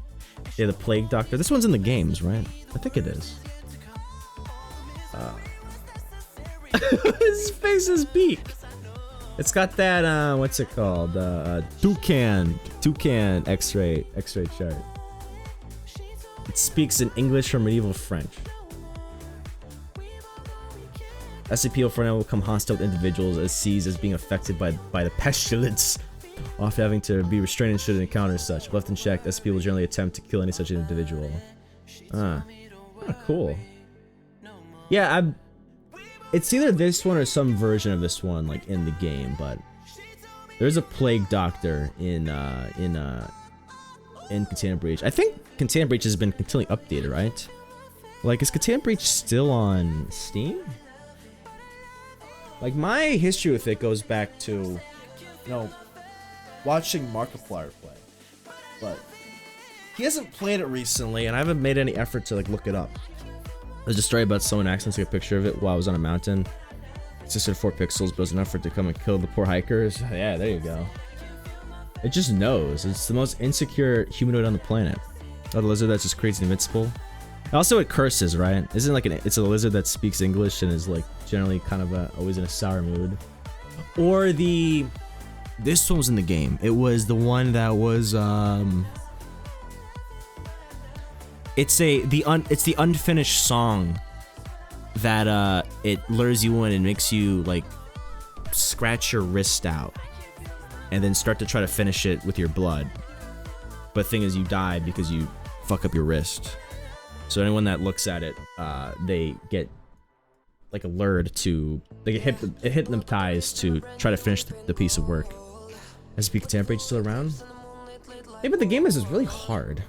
Yeah, the Plague Doctor. This one's in the games, right? I think it is. His face is beak. It's got that, what's it called? Toucan X-ray chart. It speaks in English or medieval French. SCP-049 will become hostile to individuals as seized as being affected by the pestilence, often having to be restrained should it encounter such. If left unchecked, SCP will generally attempt to kill any such individual. Cool. Yeah, it's either this one or some version of this one, like, in the game, but there's a Plague Doctor in Containment Breach. I think Containment Breach has been continually updated, right? Like, is Containment Breach still on Steam? Like, my history with it goes back to, you know, watching Markiplier play. But he hasn't played it recently, and I haven't made any effort to, like, look it up. There's a story about someone accidentally took a picture of it while I was on a mountain. It's just at 4 pixels, but it was enough for it to come and kill the poor hikers. Yeah, there you go. It just knows. It's the most insecure humanoid on the planet. Oh, the lizard that just creates invincible. Also, it curses, right? Isn't it like it's a lizard that speaks English and is like generally kind of always in a sour mood. Or the This one was in the game. It was the one that was it's the unfinished song that it lures you in and makes you like scratch your wrist out and then start to try to finish it with your blood. But the thing is, you die because you fuck up your wrist. So anyone that looks at it, they get like allured to, they get hypnotized to try to finish the piece of work. SCP Contemporary still around? Yeah, but the game is really hard.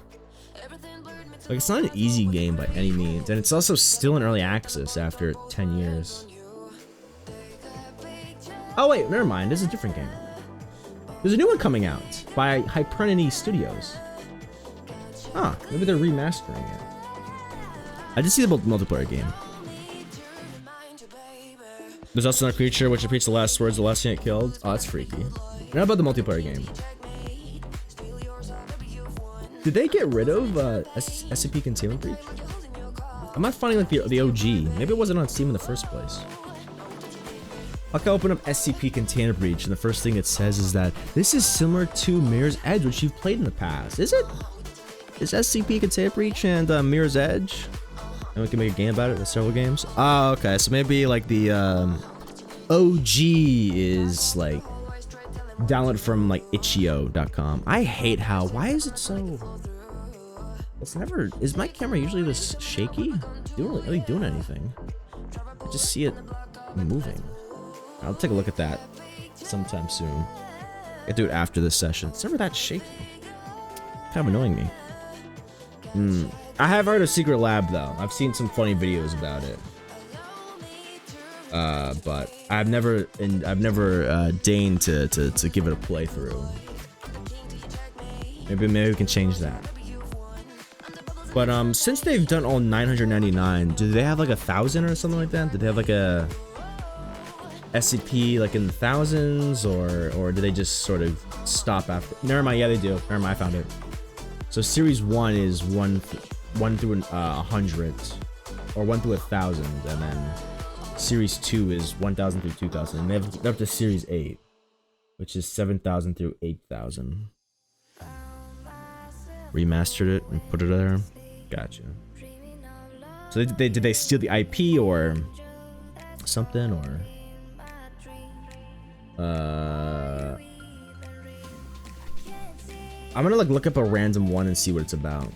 Like, it's not an easy game by any means, and it's also still in early access after 10 years. Oh wait, never mind, this is a different game. There's a new one coming out by Hypernity Studios. Huh, maybe they're remastering it. I did see the multiplayer game. There's also another creature which repeats the last words, the last thing it killed. Oh, that's freaky. What about the multiplayer game? Did they get rid of SCP Containment Breach? I'm not finding like the OG. Maybe it wasn't on Steam in the first place. I can open up SCP Containment Breach, and the first thing it says is that this is similar to Mirror's Edge, which you've played in the past. Is it? Is SCP Containment Breach and Mirror's Edge? And we can make a game about it with several games. Oh, okay. So maybe like the OG is like download from like itch.io.com. I hate how, why is it so, it's never, is my camera usually this shaky? Doing really doing anything. I just see it moving. I'll take a look at that sometime soon. I do it after this session. It's never that shaky. Kind of annoying me. I have heard of Secret Lab though. I've seen some funny videos about it. But I've never deigned to give it a playthrough. Maybe we can change that. But since they've done all 999, do they have like 1,000 or something like that? Did they have like a SCP like in the thousands, or did they just sort of stop after? Never mind. Yeah, they do. Never mind. I found it. So series 1 is 1 through 100, or 1 through 1,000, and then series 2 is 1,000 through 2,000, and they have up to series 8, which is 7,000 through 8,000. Remastered it and put it there. Gotcha. So did they steal the IP or something, or I'm gonna like look up a random one and see what it's about.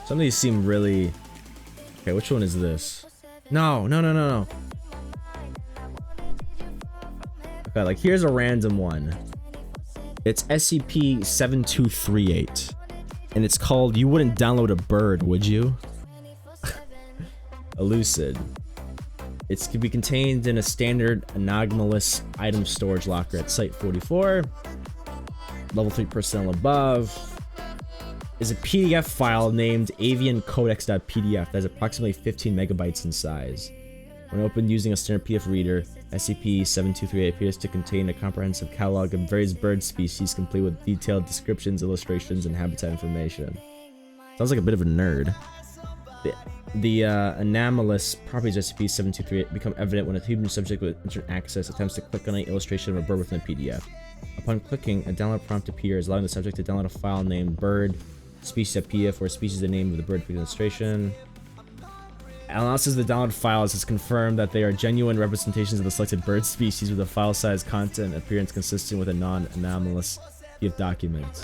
Some of these seem really... Okay, which one is this? No. Okay, like here's a random one. It's SCP-7238. And it's called You Wouldn't Download a Bird, Would You? Elucid. It can be contained in a standard anomalous item storage locker at Site 44. Level 3 personnel above. Is a PDF file named aviancodex.pdf that has approximately 15 megabytes in size. When opened using a standard PDF reader, SCP-7238 appears to contain a comprehensive catalog of various bird species complete with detailed descriptions, illustrations, and habitat information. Sounds like a bit of a nerd. The anomalous properties of SCP-7238 become evident when a human subject with internet access attempts to click on an illustration of a bird within a PDF. Upon clicking, a download prompt appears, allowing the subject to download a file named bird species.pdf, where species is the name of the bird for the illustration. Analysis of the download files has confirmed that they are genuine representations of the selected bird species with a file size, content, and appearance consistent with a non-anomalous PDF document.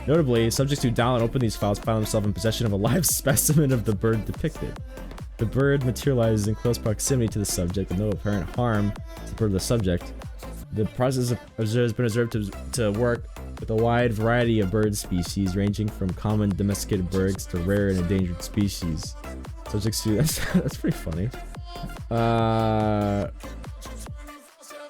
Notably, subjects who download and open these files find themselves in possession of a live specimen of the bird depicted. The bird materializes in close proximity to the subject with no apparent harm to the bird of the subject. The process has been observed to work with a wide variety of bird species, ranging from common domesticated birds to rare and endangered species. Subjects to that's pretty funny.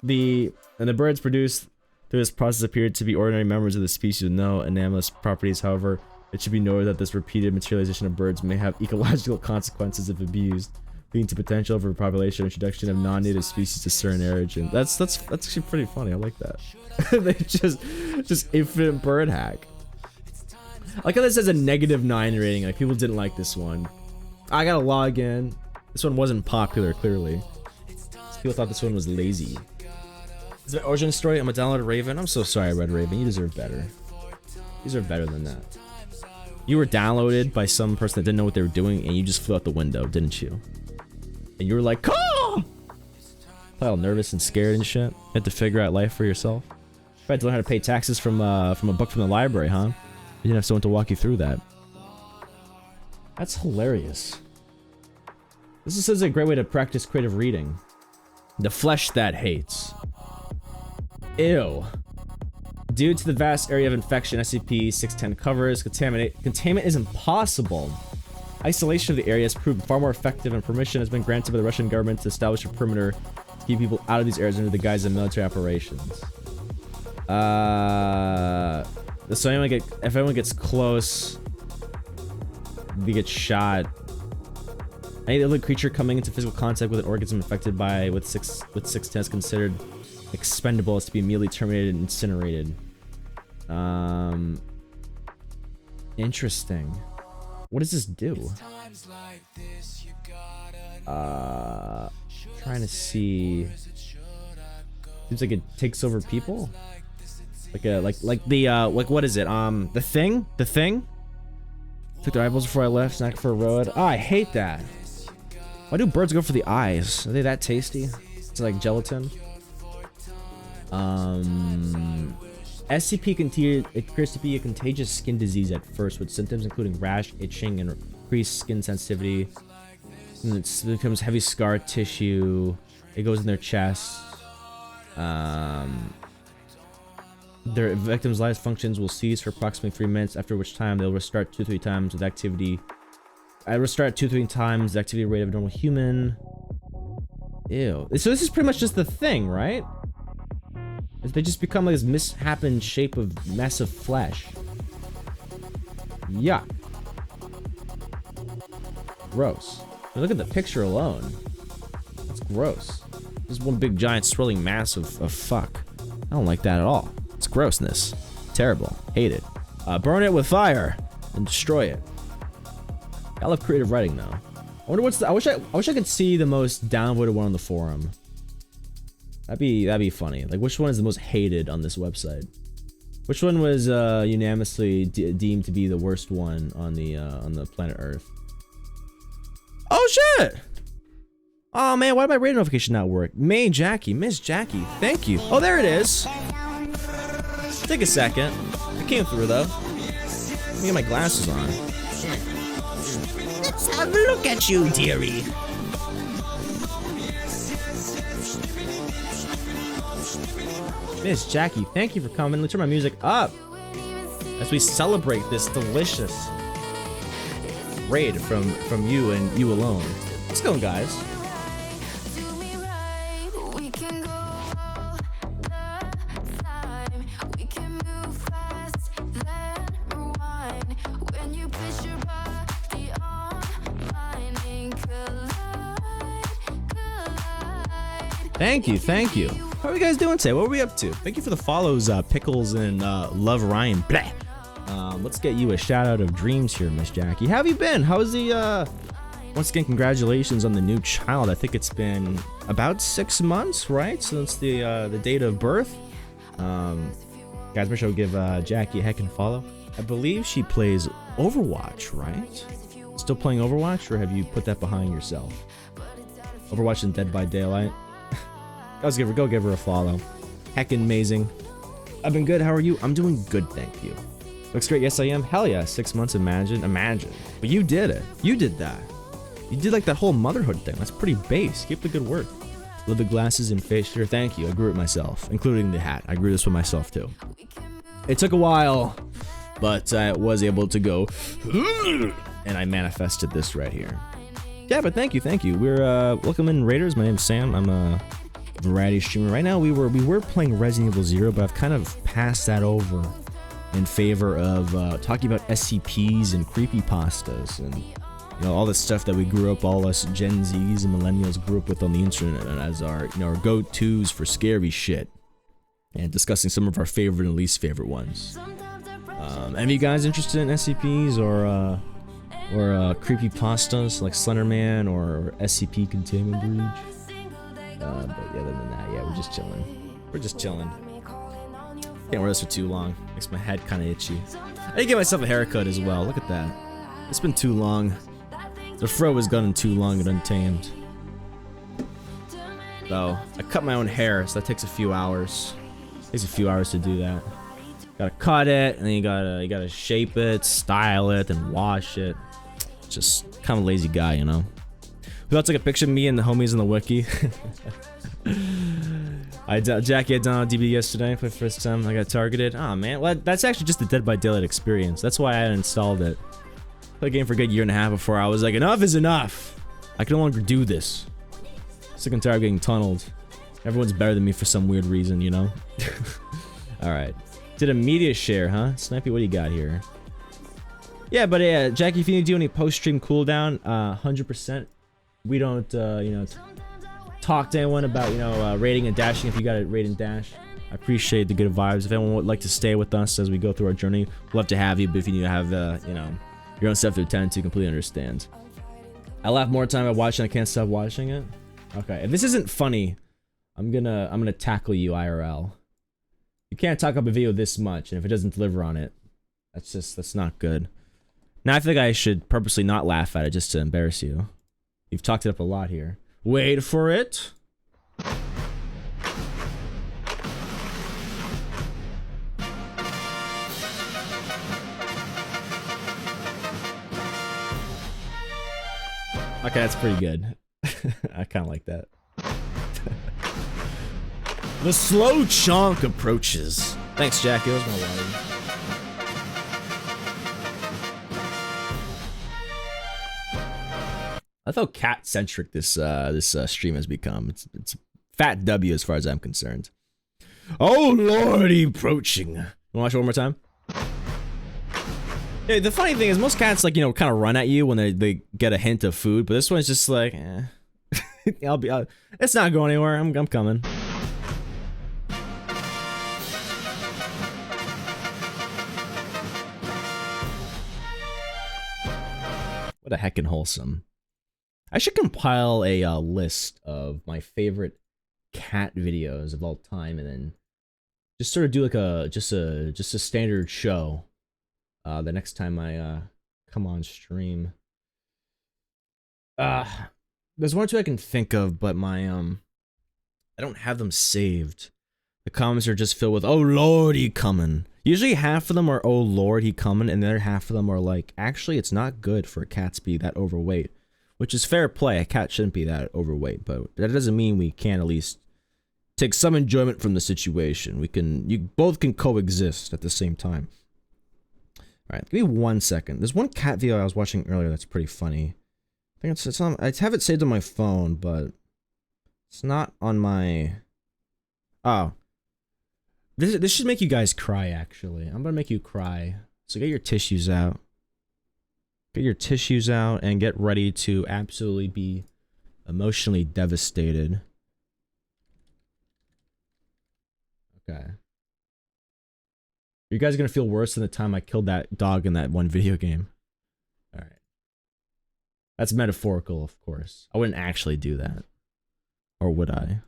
The birds produced through this process appeared to be ordinary members of the species with no anomalous properties. However, it should be noted that this repeated materialization of birds may have ecological consequences if abused, leading to potential for population introduction of non-native species to certain origin. That's actually pretty funny. I like that. They just infinite bird hack. I like how this has a -9 rating. Like, people didn't like this one. I gotta log in. This one wasn't popular, clearly. People thought this one was lazy. Is there an origin story? I'm a downloaded Raven. I'm so sorry, Red Raven. You deserve better. You deserve better than that. You were downloaded by some person that didn't know what they were doing, and you just flew out the window, didn't you? And you were like, "Call!" Probably all nervous and scared and shit. You had to figure out life for yourself. You had to learn how to pay taxes from a book from the library, huh? You didn't have someone to walk you through that. That's hilarious. This is a great way to practice creative reading. The flesh that hates. Ew. Due to the vast area of infection SCP-610 covers, containment is impossible. Isolation of the area has proved far more effective, and permission has been granted by the Russian government to establish a perimeter to keep people out of these areas under the guise of military operations. So if anyone gets close, they get shot. Any other creature coming into physical contact with an organism infected with 610 is considered expendable, as to be immediately terminated and incinerated. Interesting. What does this do? Trying to see. Seems like it takes over people. Like what is it? The Thing? The Thing? Took their eyeballs before I left. Snack for a road. Oh, I hate that. Why do birds go for the eyes? Are they that tasty? It's like gelatin. SCP appears to be a contagious skin disease at first, with symptoms including rash, itching, and increased skin sensitivity. And it becomes heavy scar tissue. It goes in their chest. Their victims' life functions will cease for approximately 3 minutes, after which time they'll restart 2-3 times with activity. I restart 2-3 times the activity rate of a normal human. Ew. So this is pretty much just the Thing, right? They just become like this misshapen shape of massive flesh. Yuck. Gross. I mean, look at the picture alone. It's gross. This is one big giant swirling mass of fuck. I don't like that at all. It's grossness. Terrible. Hate it. Burn it with fire and destroy it. I love creative writing though. I wonder what's the, I wish I could see the most downvoted one on the forum. That'd be funny. Like, which one is the most hated on this website? Which one was unanimously deemed to be the worst one on the planet Earth? Oh shit! Oh man, why did my radio notification not work? Miss Jackie, thank you. Oh, there it is. Take a second. It came through though. Let me get my glasses on. Let's have a look at you, dearie. Miss Jackie, thank you for coming. Let's turn my music up as we celebrate this delicious raid from you and you alone. Let's go, guys. Thank you. How are you guys doing today? What are we up to? Thank you for the follows, Pickles and Love Ryan. Blah. Let's get you a shout out of dreams here, Miss Jackie. How have you been? How's the once again, congratulations on the new child. I think it's been about 6 months, right? Since the date of birth. Guys, make sure to give Jackie a heckin' follow. I believe she plays Overwatch, right? Still playing Overwatch, or have you put that behind yourself? Overwatch and Dead by Daylight. Go give her a follow. Heckin' amazing. I've been good. How are you? I'm doing good, thank you. Looks great. Yes, I am. Hell yeah. 6 months. Imagine. But you did it. You did that. You did like that whole motherhood thing. That's pretty base. Keep the good work. Love the glasses and face shirt. Thank you. I grew it myself, including the hat. I grew this one myself too. It took a while, but I was able to go, and I manifested this right here. Yeah, but thank you. We're welcome in Raiders. My name's Sam. I'm a variety streamer. Right now we were playing Resident Evil 0, but I've kind of passed that over in favor of talking about SCPs and creepypastas and all the stuff that we grew up, all us Gen Zs and millennials grew up with on the internet, and as our our go-tos for scary shit, and discussing some of our favorite and least favorite ones. Any of you guys interested in SCPs or creepypastas like Slenderman or SCP Containment Breach? But yeah, other than that, yeah, we're just chilling. We're just chilling. Can't wear this for too long. Makes my head kind of itchy. I did get myself a haircut as well. Look at that. It's been too long. The fro was gone too long and untamed. So I cut my own hair, so that takes a few hours. It takes a few hours to do that. Gotta cut it, and then you gotta shape it, style it, and wash it. Just kind of a lazy guy, you know. Who else took a picture of me and the homies in the wiki? Jackie had done DB yesterday for the first time. I got targeted. Oh man, well that's actually just the Dead by Daylight experience. That's why I uninstalled it. Played the game for a good year and a half before I was like, enough is enough. I can no longer do this. Sick and tired of getting tunneled. Everyone's better than me for some weird reason, you know. All right. Did a media share, huh? Snipey, what do you got here? Yeah, but yeah, Jackie, if you need to do any post-stream cooldown, 100%. We don't, you know, talk to anyone about, you know, raiding and dashing if you got a raid and dash. I appreciate the good vibes. If anyone would like to stay with us as we go through our journey, we'd love to have you. But if you need to have, you know, your own stuff to attend to, completely understand. I laugh more time at watching. I can't stop watching it. Okay, if this isn't funny, I'm gonna tackle you IRL. You can't talk up a video this much, and if it doesn't deliver on it, that's not good. Now I think I should purposely not laugh at it just to embarrass you. You've talked it up a lot here. Wait for it. Okay, that's pretty good. I kind of like that. The slow chonk approaches. Thanks, Jackie. That was my water. I thought cat-centric this stream has become. It's fat W as far as I'm concerned. Oh lordy, approaching. You wanna watch it one more time? Yeah, the funny thing is most cats, like, you know, kind of run at you when they get a hint of food, but this one's just like, eh. It's not going anywhere. I'm coming. What a heckin' wholesome. I should compile a list of my favorite cat videos of all time, and then just sort of do like a just a standard show. The next time I come on stream. There's one or two I can think of, but my I don't have them saved. The comments are just filled with "Oh Lord, he coming." Usually half of them are "Oh Lord, he coming," and the other half of them are like, "Actually, it's not good for a cat to be that overweight," which is fair play. A cat shouldn't be that overweight, but that doesn't mean we can't at least take some enjoyment from the situation. You both can coexist at the same time. All right, give me 1 second. There's one cat video I was watching earlier that's pretty funny. I think it's on. I have it saved on my phone, but it's not on my. Oh, this should make you guys cry. Actually, I'm gonna make you cry. So get your tissues out. Get your tissues out and get ready to absolutely be emotionally devastated. Okay. You guys are gonna feel worse than the time I killed that dog in that one video game. Alright. That's metaphorical, of course. I wouldn't actually do that. Or would I?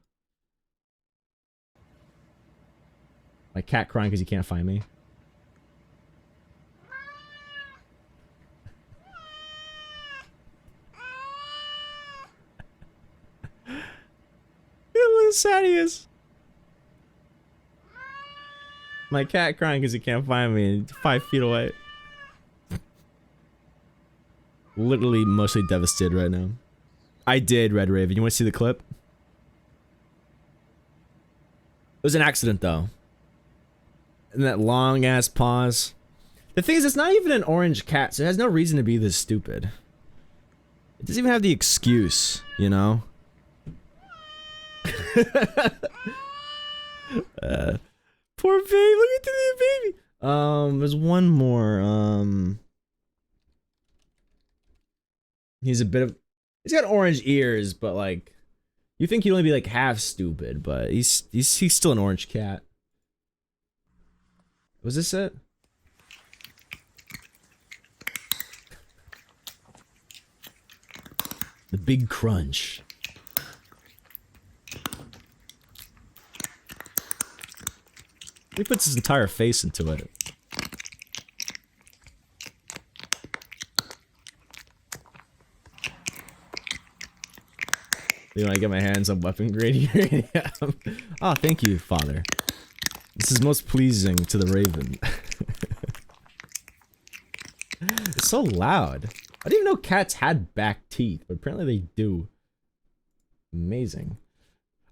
My cat crying because he can't find me. Look how sad he is. My cat crying because he can't find me 5 feet away. Literally mostly devastated right now. I did, Red Raven. You want to see the clip? It was an accident though. And that long ass pause. The thing is, it's not even an orange cat, so it has no reason to be this stupid. It doesn't even have the excuse, you know? Poor baby, look at the baby. There's one more. He's got orange ears, but like, you think he'd only be like half stupid, but he's still an orange cat. Was this it? The big crunch. He puts his entire face into it. You know, I get my hands on weapon grade uranium. Oh, thank you, Father. This is most pleasing to the Raven. It's so loud. I didn't even know cats had back teeth, but apparently they do. Amazing.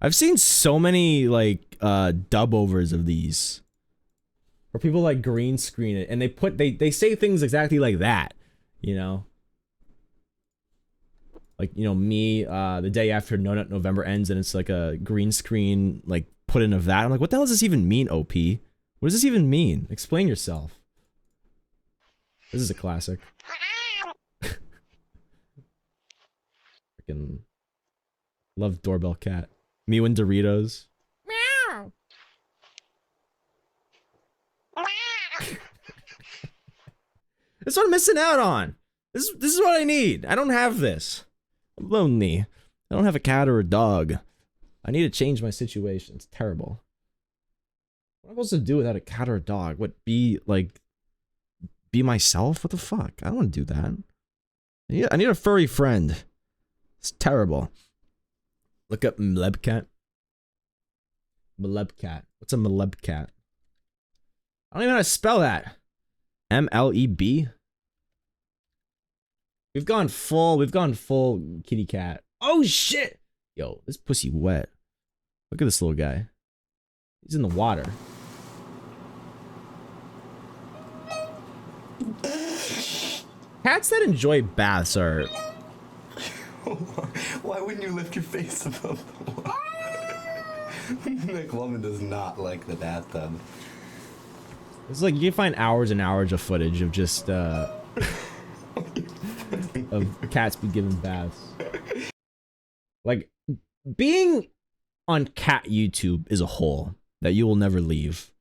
I've seen so many like dub overs of these where people like green screen it and they say things exactly like that, you know? Like, you know, me the day after No Nut November ends and it's like a green screen like put in of that. I'm like, what the hell does this even mean, OP? What does this even mean? Explain yourself. This is a classic. Freaking love doorbell cat. Me and Doritos. Meow. That's what I'm missing out on. This is what I need. I don't have this. I'm lonely. I don't have a cat or a dog. I need to change my situation. It's terrible. What am I supposed to do without a cat or a dog? What, be myself? What the fuck? I don't want to do that. I need a furry friend. It's terrible. Look up Mlebcat. Mlebcat. What's a Mlebcat? I don't even know how to spell that. M-L-E-B? We've gone full kitty cat. Oh shit! Yo, this pussy wet. Look at this little guy. He's in the water. Cats that enjoy baths are... Why wouldn't you lift your face above the water? Nick Woman does not like the bathtub. It's like you can find hours and hours of footage of just of cats be given baths. Like being on cat YouTube is a hole that you will never leave,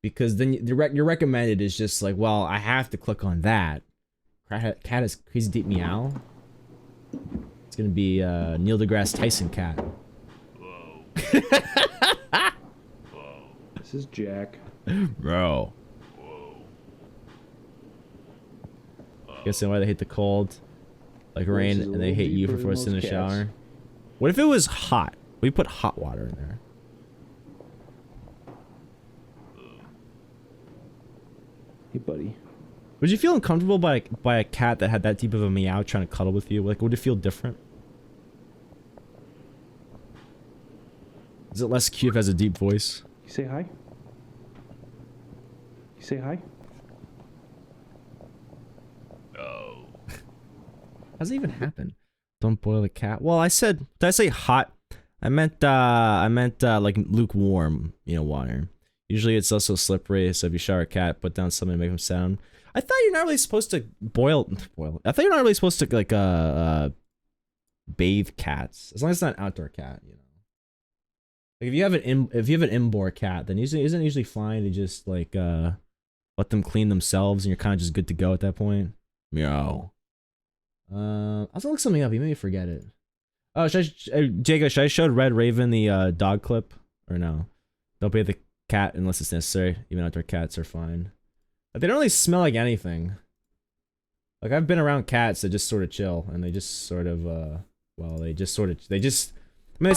because then your recommended is just like, well, I have to click on that. Cat is crazy deep meow. It's gonna be Neil deGrasse Tyson cat. Whoa. Whoa. This is Jack. Bro. Whoa. Guessing why they hate the cold, like rain, is a and they little hate you for deeper than forcing the most shower. cats. What if it was hot? We put hot water in there. Hey, buddy. Would you feel uncomfortable by a cat that had that deep of a meow trying to cuddle with you? Like, would it feel different? Is it less cute if it has a deep voice? You say hi? You say hi? No. How's it even happen? Don't boil a cat. Well, I said, did I say hot? I meant like lukewarm, you know, water. Usually it's also slippery, so if you shower a cat, put down something to make them sound. I thought you're not really supposed to boil. I thought you're not really supposed to like bathe cats, as long as it's not an outdoor cat, you know. Like if you have an indoor cat, then isn't it usually fine to just like let them clean themselves and you're kind of just good to go at that point? Meow. I was gonna look something up. You made me forget it. Oh, Jacob, should I show Red Raven the dog clip or no? Don't bathe the cat unless it's necessary. Even outdoor cats are fine. But they don't really smell like anything. Like I've been around cats that just sort of chill and they just sort of well, they just I mean,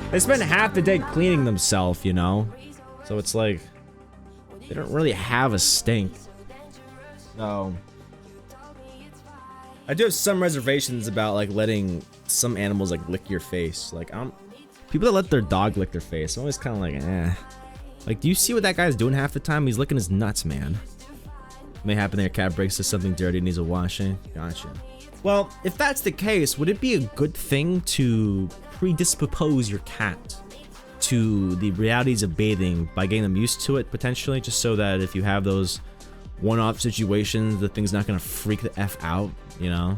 they spend half the day cleaning themselves, you know? So it's like they don't really have a stink. No. I do have some reservations about like letting some animals like lick your face. Like people that let their dog lick their face, I'm always kind of like, eh. Like, do you see what that guy's doing half the time? He's licking his nuts, man. May happen their cat breaks to something dirty and needs a washing. Gotcha. Well, if that's the case, would it be a good thing to predispose your cat to the realities of bathing by getting them used to it potentially, just so that if you have those one-off situations, the thing's not gonna freak the F out, you know?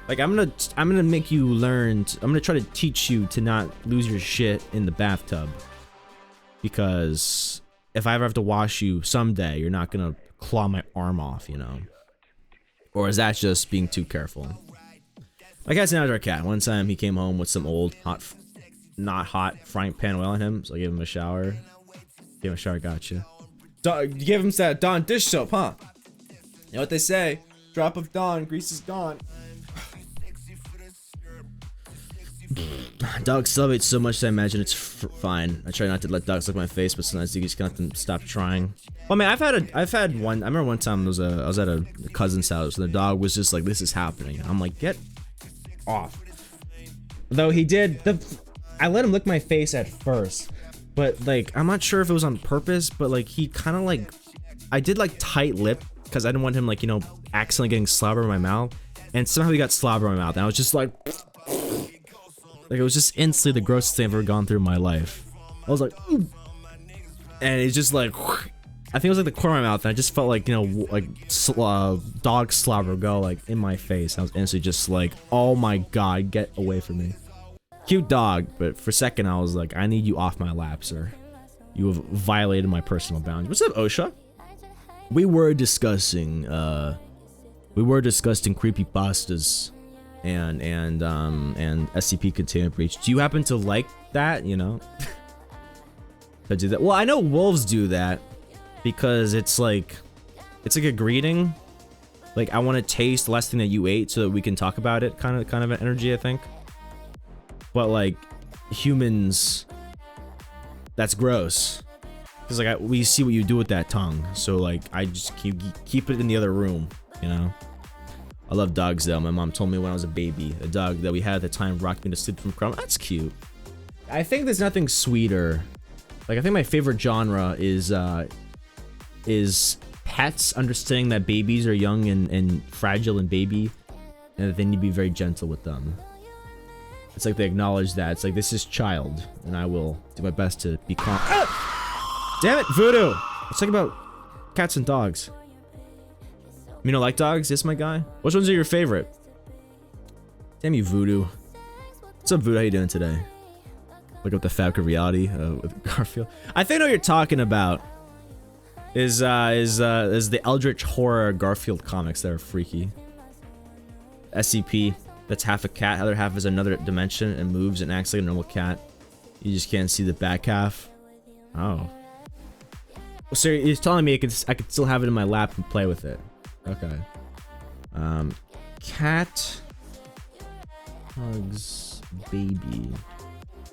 Like I'm gonna make you learn. I'm gonna try to teach you to not lose your shit in the bathtub, because if I ever have to wash you someday, you're not gonna claw my arm off, you know? Or is that just being too careful? My cat's an outdoor cat. One time he came home with some old not hot frying pan oil on him, so I gave him a shower. Gave Give him a shower, gotcha. Give him that Dawn dish soap, huh? You know what they say? Drop of Dawn, grease is gone. Dogs celebrate so much that I imagine it's fine. I try not to let dogs look at my face, but sometimes you just can't let them stop trying. Well, man, I've had one. I remember one time I was at a cousin's house and the dog was just like, "This is happening." And I'm like, "Get off." Though he did I let him lick my face at first, but like I'm not sure if it was on purpose, but like he kind of like I did like tight lip because I didn't want him like, you know, accidentally getting slobber in my mouth, and somehow he got slobber in my mouth, and I was just like it was just instantly the grossest thing I've ever gone through in my life. I was like, ooh. And it's just like, I think it was like the corner of my mouth, and I just felt like, you know, like dog slobber go like in my face. I was instantly just like, oh my god, get away from me. Cute dog, but for a second I was like, I need you off my lap, sir. You have violated my personal boundaries. What's up, Osha? We were discussing creepypastas and SCP Container Breach. Do you happen to like that, you know? I do that. Well, I know wolves do that because it's like a greeting. Like, I want to taste the last thing that you ate so that we can talk about it, kind of an energy, I think. But like humans, that's gross. Cause like we see what you do with that tongue, so like I just keep it in the other room, you know. I love dogs though. My mom told me when I was a baby, a dog that we had at the time rocked me to sleep from crumb. That's cute. I think there's nothing sweeter. Like I think my favorite genre is pets understanding that babies are young and fragile and baby, and that they need to be very gentle with them. It's like they acknowledge that. It's like, this is child, and I will do my best to be calm. Ah! Damn it, Voodoo! Let's talk about cats and dogs. You don't like dogs? Yes, my guy? Which ones are your favorite? Damn you, Voodoo. What's up, Voodoo? How you doing today? Look up the fabric of reality with Garfield. I think I know what you're talking about. Is the Eldritch Horror Garfield comics that are freaky. SCP. That's half a cat, the other half is another dimension and moves and acts like a normal cat. You just can't see the back half. Oh. Well, so you're telling me I could still have it in my lap and play with it. Okay. Cat hugs baby.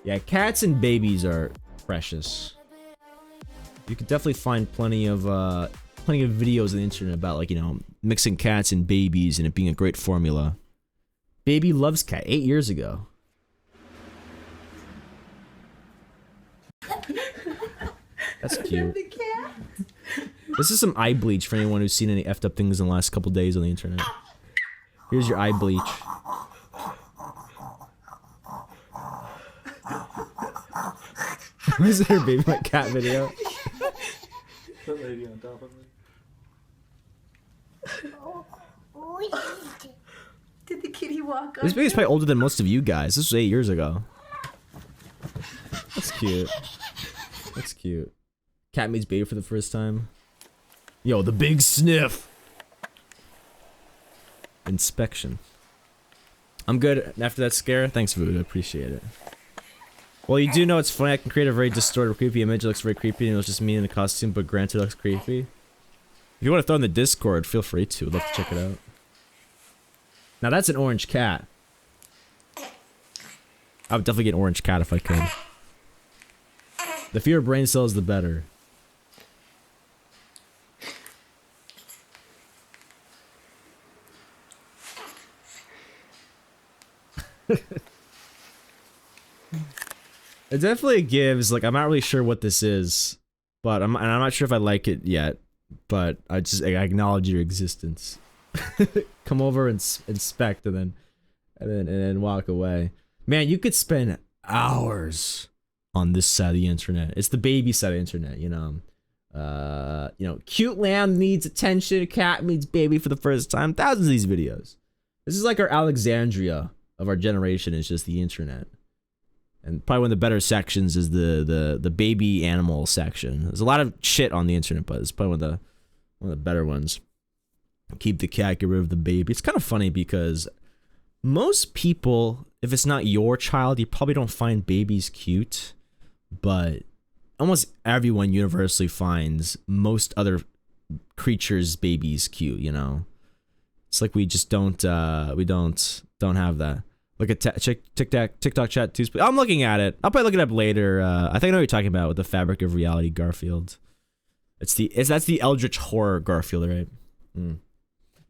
Yeah, cats and babies are precious. You could definitely find plenty of videos on the internet about, like, you know, mixing cats and babies and it being a great formula. Baby loves cat 8 years ago. That's cute. This is some eye bleach for anyone who's seen any effed up things in the last couple days on the internet. Here's your eye bleach. Is there a baby my cat video? That lady on top of me. Did the kitty walk up? This baby's probably older than most of you guys. This was 8 years ago. That's cute. That's cute. Cat meets baby for the first time. Yo, the big sniff. Inspection. I'm good after that scare. Thanks, Voodoo. I appreciate it. Well, you do know it's funny. I can create a very distorted, creepy image. It looks very creepy, and it was just me in a costume, but granted, it looks creepy. If you want to throw in the Discord, feel free to. I'd love to check it out. Now that's an orange cat. I would definitely get an orange cat if I could. The fewer brain cells, the better. It definitely gives, like, I'm not really sure what this is, but I'm not sure if I like it yet, but I acknowledge your existence. Come over and inspect and then walk away. Man, you could spend hours on this side of the internet. It's the baby side of the internet, you know. Cute lamb needs attention, cat meets baby for the first time. Thousands of these videos. This is like our Alexandria of our generation, is just the internet. And probably one of the better sections is the baby animal section. There's a lot of shit on the internet, but it's probably one of the better ones. Keep the cat, get rid of the baby. It's kind of funny because most people, if it's not your child, you probably don't find babies cute. But almost everyone universally finds most other creatures' babies cute, you know? It's like we just don't have that. Look at TikTok chat too. I'm looking at it. I'll probably look it up later. I think I know what you're talking about with the Fabric of Reality Garfield. That's the Eldritch Horror Garfield, right? Do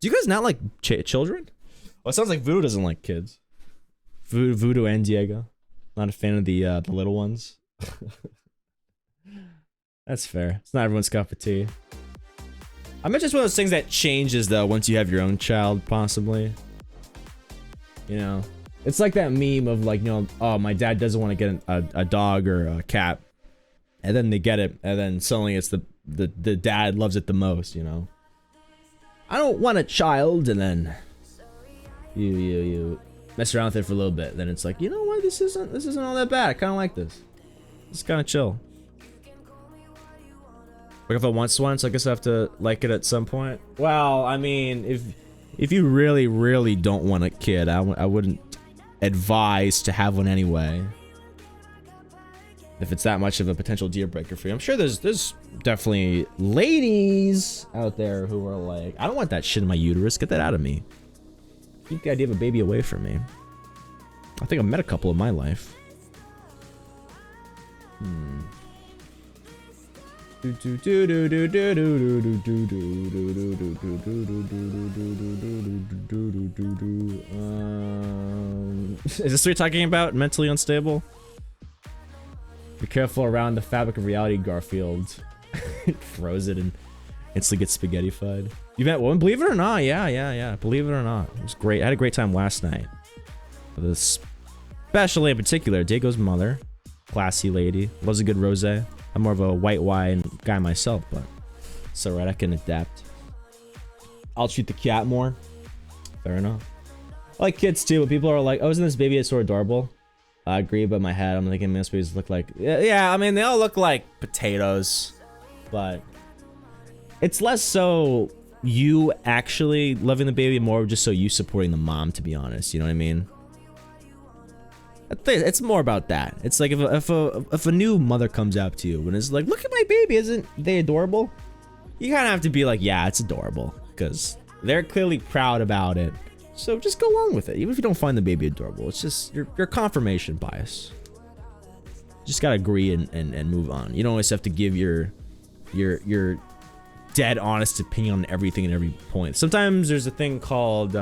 you guys not like children? Well, it sounds like Voodoo doesn't like kids. Voodoo and Diego, not a fan of the little ones. That's fair. It's not everyone's cup of tea. I bet it's one of those things that changes though once you have your own child, possibly. You know, it's like that meme of like, you know, oh, my dad doesn't want to get a dog or a cat, and then they get it, and then suddenly it's the dad loves it the most. You know, I don't want a child, and then you mess around with it for a little bit, then it's like, you know what, this isn't all that bad. I kind of like this. It's kind of chill. Like if I want one, so I guess I have to like it at some point. Well, I mean, if you really don't want a kid, I wouldn't advise to have one anyway. If it's that much of a potential deal breaker for you, I'm sure there's definitely ladies out there who are like, I don't want that shit in my uterus. Get that out of me. Keep the idea of a baby away from me. I think I've met a couple in my life. Is this what you're talking about? Mentally unstable? Be careful around the Fabric of Reality Garfield. Throws it and instantly gets spaghettified. You met one? Believe it or not, yeah. Believe it or not, it was great. I had a great time last night. This, especially in particular, Diego's mother, classy lady, loves a good rosé. I'm more of a white wine guy myself, but it's alright, I can adapt. I'll treat the cat more. Fair enough. I like kids too, but people are like, oh, isn't this baby so adorable? I agree, but in my head, I'm thinking most babies look like... Yeah, I mean, they all look like potatoes, but it's less so you actually loving the baby, more just so you supporting the mom, to be honest, you know what I mean? It's more about that. It's like if a new mother comes up to you and is like, look at my baby, isn't they adorable? You kind of have to be like, yeah, it's adorable, because they're clearly proud about it. So just go along with it, even if you don't find the baby adorable. It's just your confirmation bias. You just gotta agree and move on. You don't always have to give your dead honest opinion on everything and every point. Sometimes there's a thing called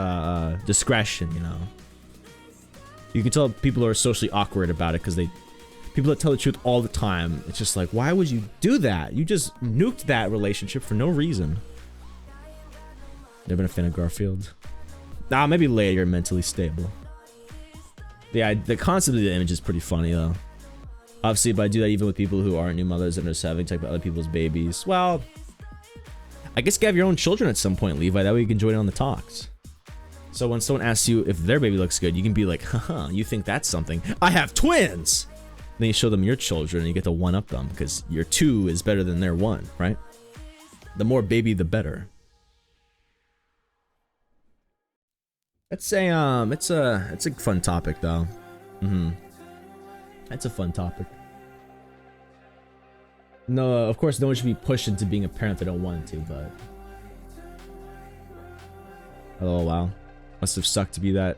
discretion, you know. You can tell people are socially awkward about it because people that tell the truth all the time, it's just like, why would you do that? You just nuked that relationship for no reason. Never been a fan of Garfield. Nah, maybe later, mentally stable. Yeah, the concept of the image is pretty funny though. Obviously, but I do that even with people who aren't new mothers and are just having to talk about other people's babies. Well, I guess you have your own children at some point, Levi. That way you can join in on the talks. So when someone asks you if their baby looks good, you can be like, haha, you think that's something? I have twins! Then you show them your children and you get to one-up them because your 2 is better than their 1, right? The more baby, the better. It's a fun topic though. It's a fun topic. No, of course no one should be pushed into being a parent they don't want to, but... Oh wow. Must have sucked to be that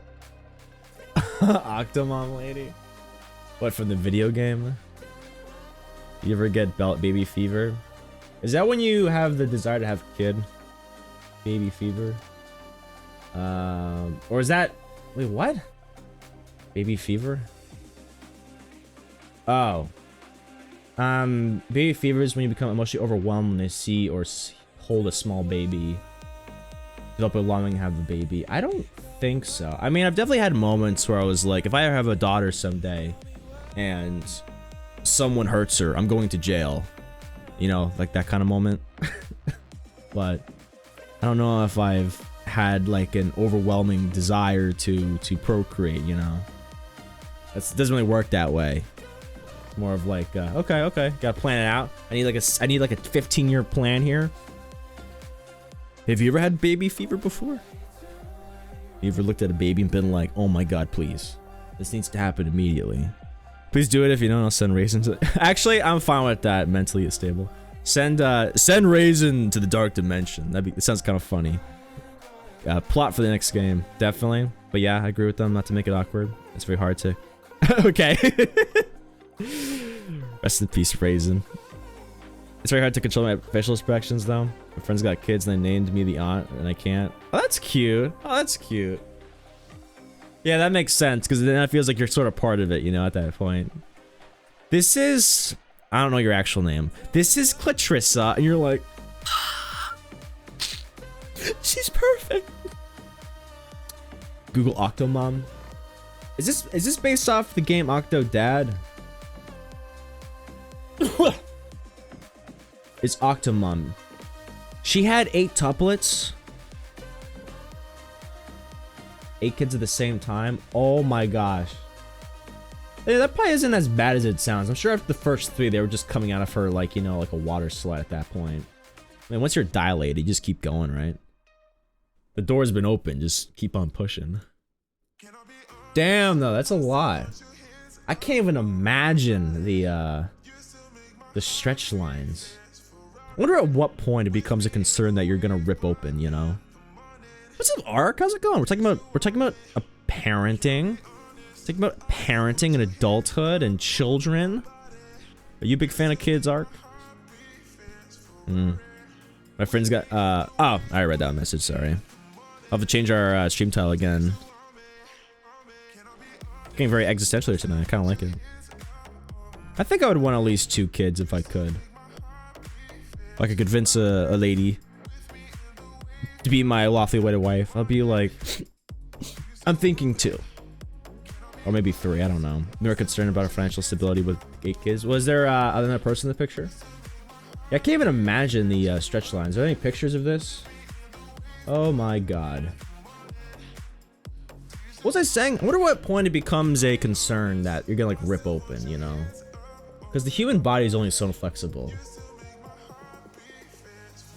Octomom lady. What, from the video game? You ever get baby fever? Is that when you have the desire to have a kid? Baby fever? Or is that... Wait, what? Baby fever? Oh. Baby fever is when you become emotionally overwhelmed when you see or hold a small baby. Develop a longing to have a baby. I don't think so. I mean, I've definitely had moments where I was like, if I ever have a daughter someday and someone hurts her, I'm going to jail. You know, like that kind of moment. But I don't know if I've had like an overwhelming desire to procreate, you know. It doesn't really work that way. It's more of like, okay, gotta plan it out. I need like a 15-year plan here. Have you ever had baby fever before? You ever looked at a baby and been like, oh my god, please, this needs to happen immediately? Please do it if you don't. I'll send Raisin to. Actually, I'm fine with that. Mentally stable. Send Raisin to the dark dimension. It sounds kind of funny. Plot for the next game, definitely. But yeah, I agree with them. Not to make it awkward. It's very hard to. Okay. Rest in peace, Raisin. It's very hard to control my facial expressions, though. My friends got kids and they named me the aunt, and I can't. Oh, that's cute. Oh, that's cute. Yeah, that makes sense, because then it feels like you're sort of part of it, you know, at that point. This is... I don't know your actual name. This is Clatrissa, and you're like... She's perfect. Google Octomom. Is this based off the game Octodad? It's Octomom. She had 8 tuplets. 8 kids at the same time. Oh my gosh. Hey, that probably isn't as bad as it sounds. I'm sure after the first 3, they were just coming out of her like, you know, like a water slide at that point. I mean, once you're dilated, you just keep going, right? The door's been open. Just keep on pushing. Damn, though, that's a lot. I can't even imagine the stretch lines. I wonder at what point it becomes a concern that you're gonna rip open, you know? What's up, Ark? How's it going? We're talking about a parenting. We're talking about parenting and adulthood and children. Are you a big fan of kids, Ark? My friends got oh, I read that message, sorry. I'll have to change our stream title again. Getting very existential tonight. I kinda like it. I think I would want at least 2 kids if I could. If I could convince a lady to be my lawfully wedded wife, I'll be like, I'm thinking 2. Or maybe 3, I don't know. More concerned about our financial stability with 8 kids. Was there another person in the picture? Yeah, I can't even imagine the stretch lines. Are there any pictures of this? Oh my god. What was I saying? I wonder what point it becomes a concern that you're gonna like rip open, you know? Because the human body is only so flexible.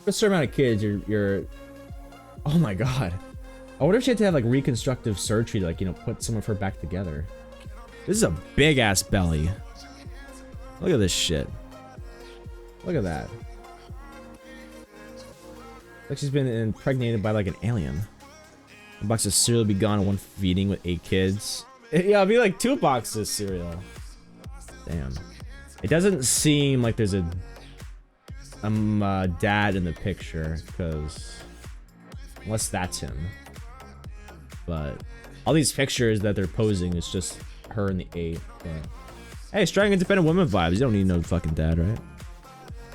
For a certain amount of kids, you're... Oh my god. I wonder if she had to have like reconstructive surgery to like, you know, put some of her back together. This is a big ass belly. Look at this shit. Look at that. Like she's been impregnated by like an alien. A box of cereal will be gone in 1 feeding with 8 kids. Yeah, it'll be like 2 boxes of cereal. Damn. It doesn't seem like there's a dad in the picture, because unless that's him. But all these pictures that they're posing is just her and the 8. But hey, strong independent woman vibes. You don't need no fucking dad, right?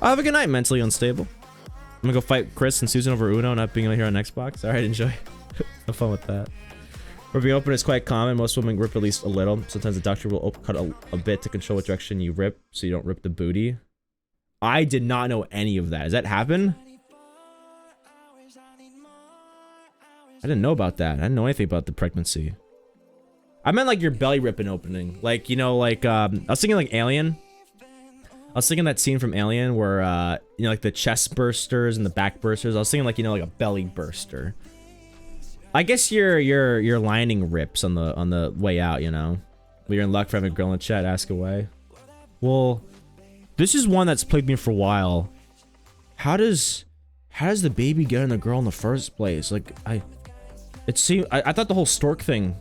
Oh, have a good night, mentally unstable. I'm gonna go fight Chris and Susan over Uno not being here on Xbox. Alright, enjoy. Have fun with that. Ripping open is quite common. Most women rip at least a little. Sometimes the doctor will cut a bit to control what direction you rip, so you don't rip the booty. I did not know any of that. Does that happen? I didn't know about that. I didn't know anything about the pregnancy. I meant like your belly ripping opening. Like, you know, like, I was thinking like Alien. I was thinking that scene from Alien where, you know, like the chest bursters and the back bursters. I was thinking like, you know, like a belly burster. I guess your lining rips on the way out, you know. Well, you're in luck for having a girl in the chat. Ask away. Well, this is one that's plagued me for a while. How does the baby get in the girl in the first place? Like, I thought the whole stork thing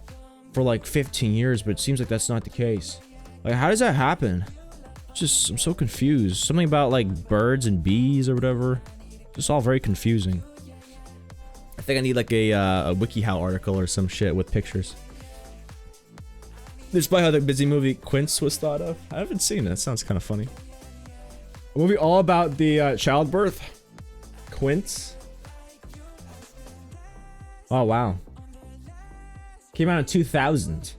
for like 15 years, but it seems like that's not the case. Like, how does that happen? Just, I'm so confused. Something about like birds and bees or whatever. Just all very confusing. I think I need like a WikiHow article or some shit with pictures. This is probably how the busy movie Quince was thought of. I haven't seen it. That sounds kind of funny. A movie all about the childbirth. Quince. Oh wow. Came out in 2000. This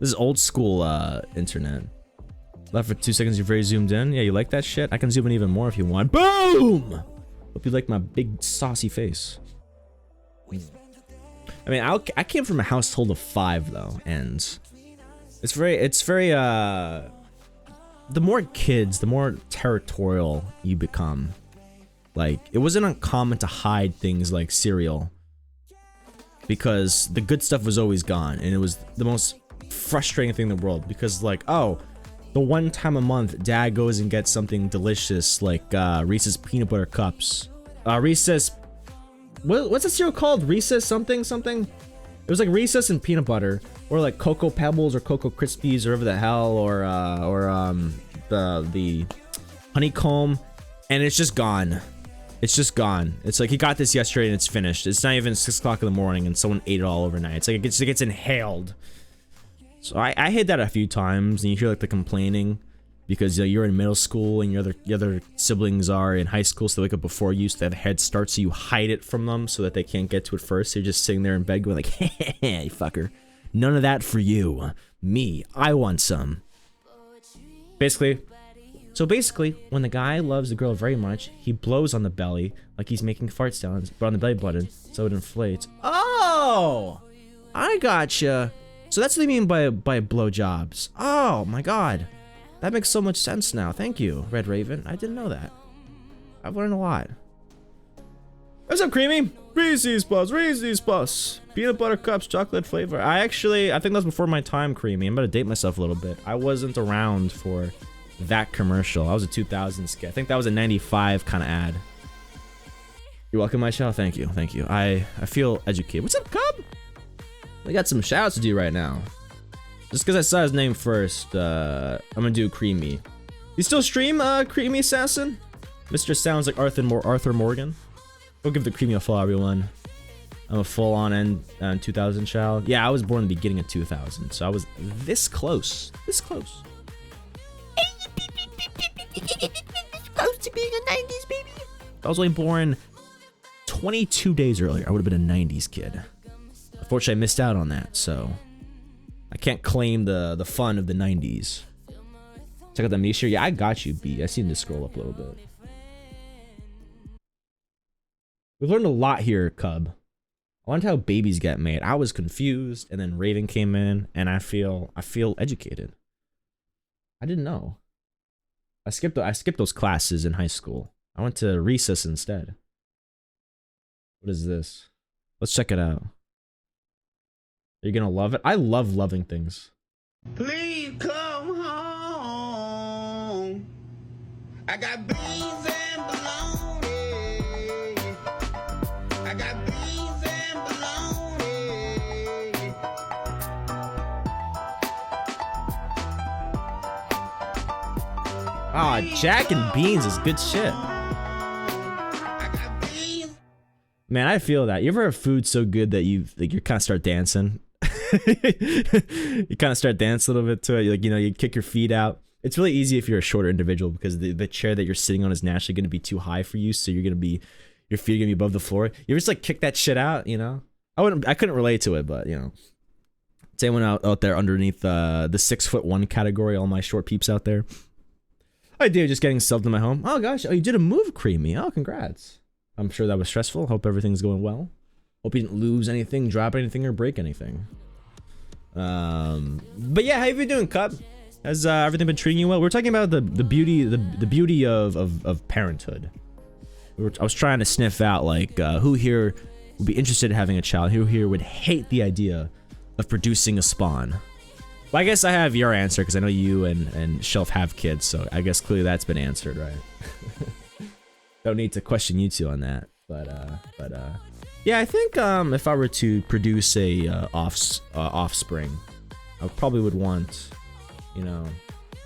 is old school internet. Left for 2 seconds, you're very zoomed in. Yeah, you like that shit? I can zoom in even more if you want. Boom! Hope you like my big saucy face. I mean, I came from a household of 5 though, and it's very the more kids, the more territorial you become. Like, it wasn't uncommon to hide things like cereal because the good stuff was always gone, and it was the most frustrating thing in the world because, like, oh, the one time a month dad goes and gets something delicious like Reese's peanut butter cups. Reese's, what's the cereal called? Reese's something? It was like Reese's and peanut butter, or like Cocoa Pebbles or Cocoa Krispies or whatever the hell, or the honeycomb, and it's just gone. It's just gone. It's like he got this yesterday and it's finished. It's not even 6 o'clock in the morning and someone ate it all overnight. It's like it gets inhaled. So I hit that a few times, and you hear like the complaining because you're in middle school and your other siblings are in high school, so they wake up before you, so they have a head start, so you hide it from them so that they can't get to it first. So you're just sitting there in bed going like, hey, fucker, none of that for you. Me, I want some. Basically, when the guy loves the girl very much, he blows on the belly like he's making fart sounds, but on the belly button, so it inflates. Oh, I gotcha. So that's what they mean by blowjobs. Oh my god, that makes so much sense now. Thank you, Red Raven. I didn't know that. I've learned a lot. What's up, Creamy? Reese's Plus. Peanut butter cups, chocolate flavor. I think that was before my time, Creamy. I'm gonna date myself a little bit. I wasn't around for that commercial. I was a 2000s kid. I think that was a 95 kind of ad. You're welcome, my show. Thank you. I feel educated. What's up, Cub? We got some shouts to do right now. Just because I saw his name first, I'm gonna do Creamy. You still stream, Creamy Assassin? Mr. Sounds like Arthur Morgan. Go give the Creamy a follow, everyone. I'm a full-on end 2000 child. Yeah, I was born in the beginning of 2000, so I was this close. Close to being a 90s baby. If I was only born 22 days earlier, I would have been a 90s kid. Unfortunately, I missed out on that, so I can't claim the fun of the 90s. Check out the Amnesia. Yeah, I got you, B. I seen this scroll up a little bit. We've learned a lot here, Cub. I learned how babies get made. I was confused, and then Raven came in, and I feel educated. I didn't know. I skipped those classes in high school. I went to recess instead. What is this? Let's check it out. Are you gonna love it? I love loving things. Please come home. I got beans and bologna. I got beans and bologna. Ah, Jack and Beans is good shit. I got beans. Man, I feel that. You ever have food so good that you kind of start dancing? You kind of start dancing a little bit to it. You kick your feet out. It's really easy if you're a shorter individual because the chair that you're sitting on is naturally going to be too high for you, so your feet are going to be above the floor. You ever just kick that shit out, I couldn't relate to it, but to anyone out there underneath the 6'1" category, all my short peeps out there. I did just getting subbed in my home. Oh gosh, you did a move, Creamy. Oh, congrats. I'm sure that was stressful. Hope everything's going well. Hope you didn't lose anything, drop anything, or break anything. But yeah, how you been doing, Cup? Has everything been treating you well? We're talking about the beauty of parenthood. I was trying to sniff out who here would be interested in having a child, who here would hate the idea of producing a spawn. Well, I guess I have your answer because I know you and Shelf have kids, so I guess clearly that's been answered, right? Don't need to question you two on that, but yeah, I think if I were to produce a offspring, I probably would want, I'm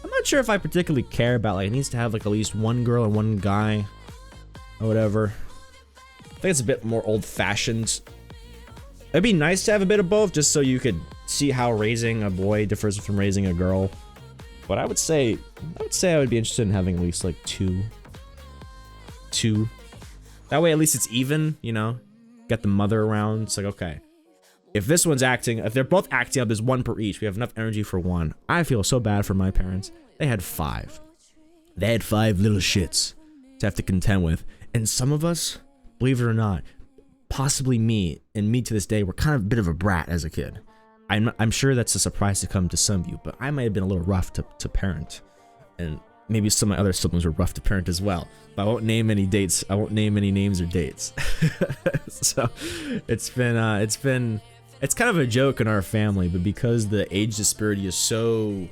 not sure if I particularly care about it needs to have at least one girl and one guy, or whatever. I think it's a bit more old-fashioned. It'd be nice to have a bit of both, just so you could see how raising a boy differs from raising a girl. But I would say I would be interested in having at least two. That way, at least it's even, Get the mother around. It's okay. If this one's if they're both acting up, there's one per each. We have enough energy for one. I feel so bad for my parents. They had 5. They had 5 little shits to have to contend with. And some of us, believe it or not, possibly me, and me to this day, were kind of a bit of a brat as a kid. I'm sure that's a surprise to come to some of you, but I might have been a little rough to parent. And maybe some of my other siblings were rough to parent as well. But I won't name any dates. I won't name any names or dates. So it's kind of a joke in our family, but because the age disparity is so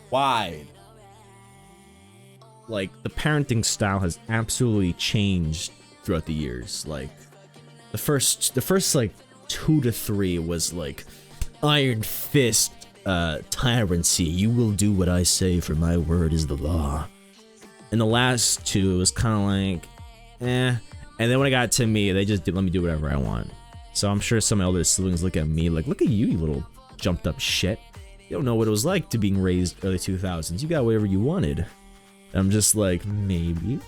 wide. Like, the parenting style has absolutely changed throughout the years. Like, the first like 2 to 3 was like iron fist tyrancy. You will do what I say, for my word is the law. And the last 2 was kind of like, eh. And then when it got to me, they just let me do whatever I want. So I'm sure some elder siblings look at me like, look at you, you little jumped up shit. You don't know what it was like to being raised early 2000s. You got whatever you wanted. And I'm just like, maybe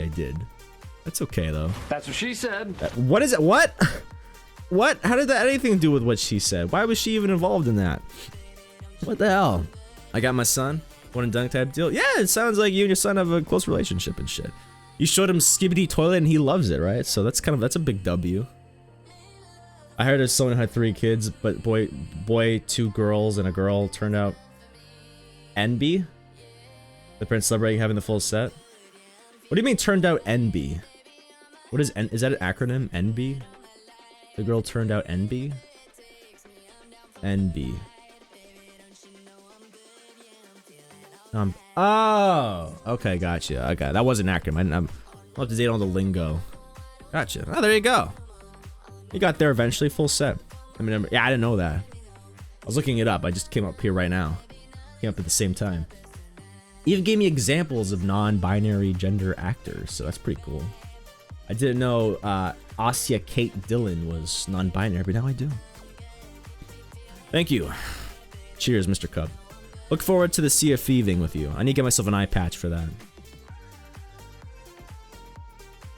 I did. That's okay though. That's what she said. What is it? What? What? How did that have anything to do with what she said? Why was she even involved in that? What the hell? I got my son. One and done type deal. Yeah, it sounds like you and your son have a close relationship and shit. You showed him Skibidi Toilet and he loves it, right? So that's a big W. I heard that someone had 3 kids, but boy, 2 girls and a girl turned out NB. The parents celebrating having the full set. What do you mean turned out NB? What is N? Is that an acronym? NB? The girl turned out NB? NB. Oh, okay, gotcha. Okay, that wasn't an acronym. I'm up to date on the lingo. Gotcha. Oh, there you go. You got there eventually, full set. I mean, yeah, I didn't know that. I was looking it up. I just came up here right now. Came up at the same time. Even gave me examples of non-binary gender actors, so that's pretty cool. I didn't know Asya Kate Dillon was non-binary, but now I do. Thank you. Cheers, Mr. Cub. Look forward to the Sea of Thieving with you. I need to get myself an eye patch for that.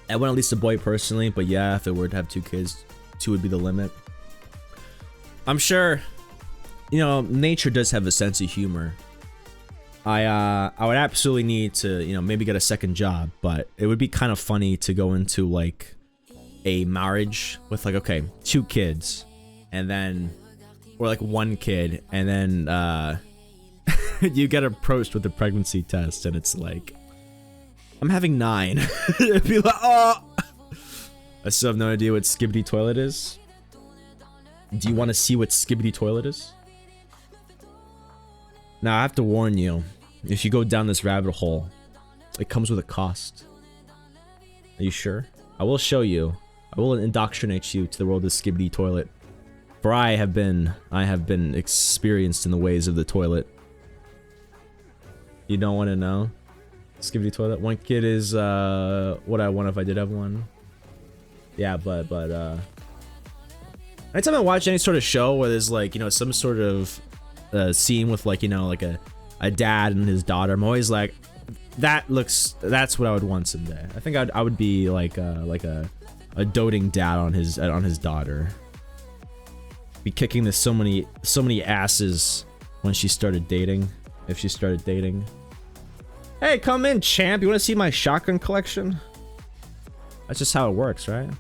I want at least a boy personally, but yeah, if it were to have 2 kids, 2 would be the limit. I'm sure, you know, nature does have a sense of humor. I would absolutely need to, you know, maybe get a second job, but it would be kind of funny to go into like a marriage with like, okay, 2 kids, and then, or like 1 kid, and then you get approached with a pregnancy test, and it's like, I'm having 9. It'd be like, oh, I still have no idea what Skibidi Toilet is. Do you want to see what Skibidi Toilet is? Now I have to warn you, if you go down this rabbit hole, it comes with a cost. Are you sure? I will show you. I will indoctrinate you to the world of Skibidi Toilet. For I have been experienced in the ways of the toilet. You don't want to know? Skibidi Toilet. 1 kid is what I want if I did have 1. Yeah, but anytime I watch any sort of show where there's like, you know, some sort of scene with like, you know, like a dad and his daughter, I'm always like, that's what I would want someday. I think I would be like a doting dad on his daughter. Be kicking this so many asses when she started dating, if she started dating. Hey, come in, champ. You want to see my shotgun collection? That's just how it works, right?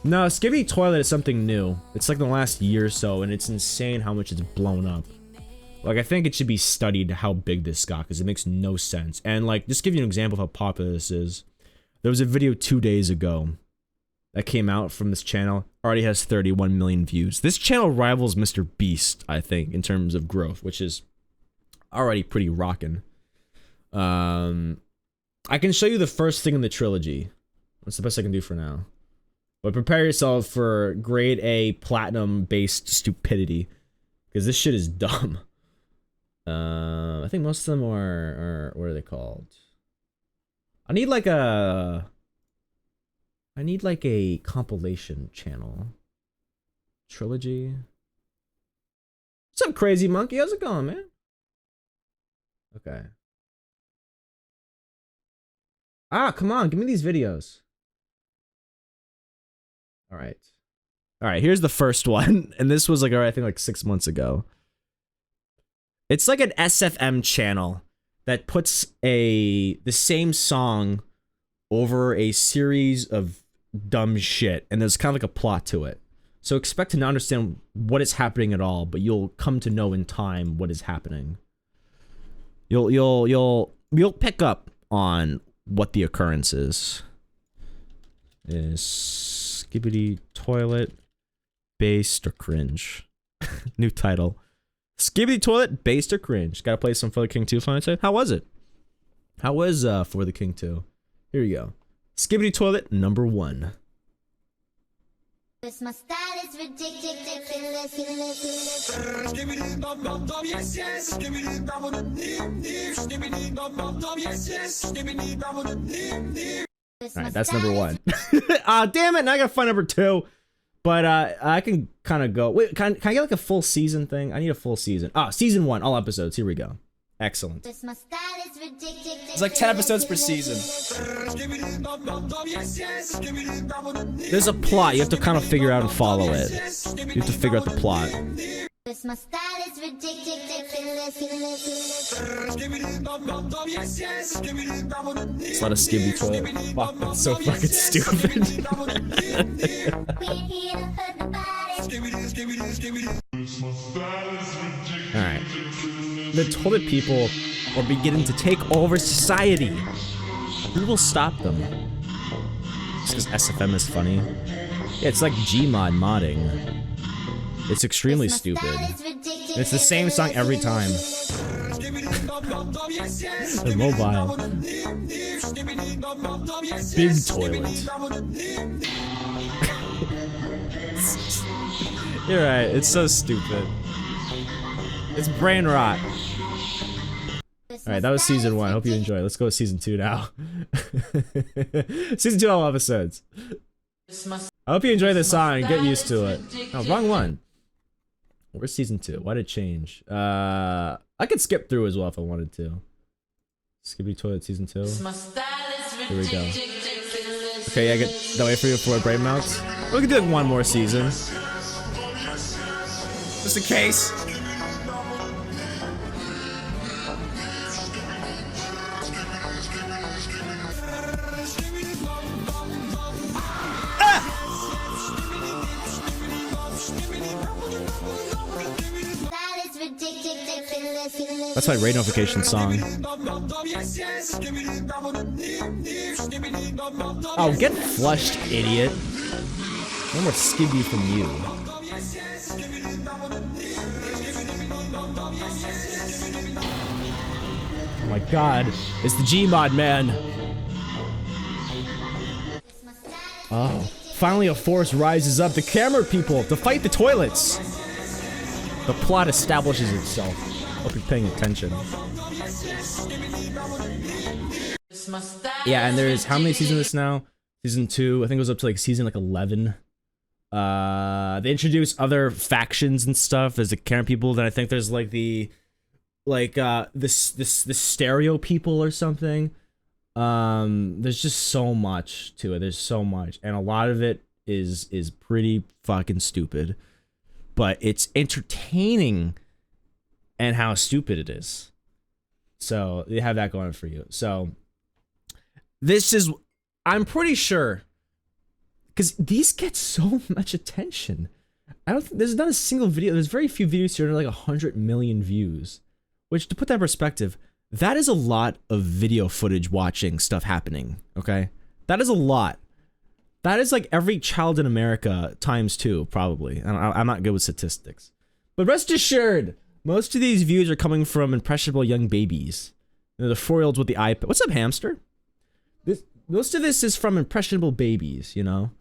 No, Skibidi Toilet is something new. It's like the last year or so, and it's insane how much it's blown up. Like, I think it should be studied how big this got, because it makes no sense. And like, just give you an example of how popular this is. There was a video 2 days ago that came out from this channel. Already has 31 million views. This channel rivals Mr. Beast, I think, in terms of growth, which is already pretty rockin'. I can show you the first thing in the trilogy. That's the best I can do for now. But prepare yourself for grade A platinum-based stupidity, because this shit is dumb. I think most of them are what are they called? I need like a compilation channel. Trilogy. What's up, Crazy Monkey? How's it going, man? Okay. Ah, come on, give me these videos. All right, here's the first one, and this was like, I think like 6 months ago. It's like an SFM channel that puts the same song over a series of dumb shit, and there's kind of like a plot to it. So expect to not understand what is happening at all, but you'll come to know in time what is happening. You'll pick up on what the occurrence is. Skibidi Toilet, based or cringe. New title. Skibidi Toilet, based or cringe? Gotta play some For the King 2 fun too. How was it? How was For the King 2? Here you go. Skibidi Toilet number 1. My style is ridiculous. Alright, that's number 1. Damn it, now I gotta find number 2. But I can kind of go. Wait, can I get like a full season thing? I need a full season. Season 1, all episodes. Here we go. Excellent. It's like 10 episodes per season. There's a plot. You have to kind of figure out and follow it. You have to figure out the plot. My style is ridiculous. It's a lot of Skibidi Toilet. Fuck, that's so fucking stupid. Alright. The toilet people are beginning to take over society. Who will stop them? Just because SFM is funny? Yeah, it's like Gmod modding. It's extremely stupid. It's the same song every time. They're mobile. Big toilet. You're right, it's so stupid. It's brain rot. Alright, that was season 1. I hope you enjoyed. Let's go with season 2 now. Season 2 all episodes. I hope you enjoy this song and get used to it. Oh, wrong one. Where's season 2? Why did it change? I could skip through as well if I wanted to. Skibidi Toilet season 2. Here we go. Okay, I get that way for you for brain melts. We can do like one more season. Just in case. That's my raid notification song. Oh, get flushed, idiot. No more Skibidi from you. Oh my god. It's the Gmod, man. Oh. Finally a force rises up. The camera people to fight the toilets. The plot establishes itself. Hope you're paying attention. Yeah, and there's how many seasons is this now? Season 2. I think it was up to like season like 11. They introduce other factions and stuff. There's the camera people. Then I think there's like the this stereo people or something. There's just so much to it. There's so much, and a lot of it is pretty fucking stupid. But it's entertaining and how stupid it is. So they have that going for you. So this is, I'm pretty sure, because these get so much attention. I don't think, there's not a single video, there's very few videos here that are like 100 million views. Which, to put that in perspective, that is a lot of video footage watching stuff happening, okay? That is a lot. That is like every child in America times 2, probably. I'm not good with statistics. But rest assured, most of these views are coming from impressionable young babies. You know, the 4-year-olds with the iPad. What's up, hamster? Most of this is from impressionable babies, you know?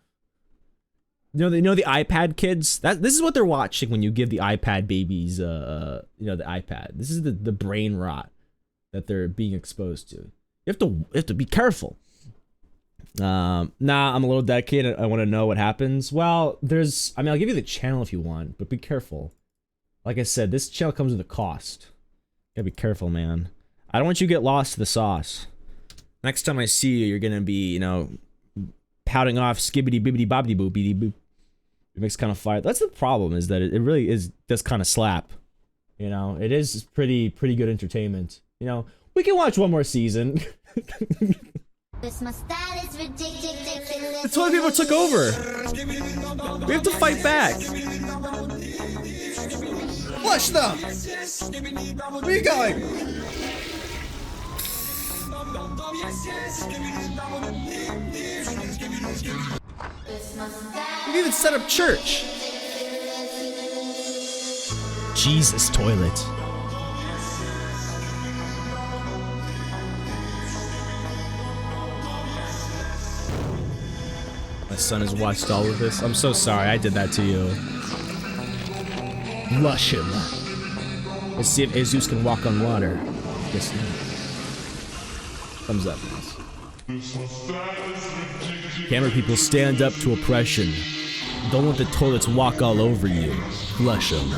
You know the iPad kids? This is what they're watching when you give the iPad babies, you know, the iPad. This is the brain rot that they're being exposed to. You have to be careful. Nah, I'm a little dedicated. I want to know what happens. Well, I'll give you the channel if you want, but be careful. Like I said, this channel comes with a cost. Gotta be careful, man. I don't want you to get lost to the sauce. Next time I see you, you're gonna be, you know, pouting off skibbity bibbity bobbity boopity boop. It makes kind of fire. That's the problem, is that it really does kind of slap. You know, it is pretty good entertainment. You know, we can watch one more season. The toilet people took over. We have to fight back. Flush them. Where are you going? We've even set up church. Jesus toilet. My son has watched all of this. I'm so sorry I did that to you. Flush him. Let's see if Jesus can walk on water. Yes, no. Thumbs up. Camera people, stand up to oppression. Don't let the toilets walk all over you. Flush them.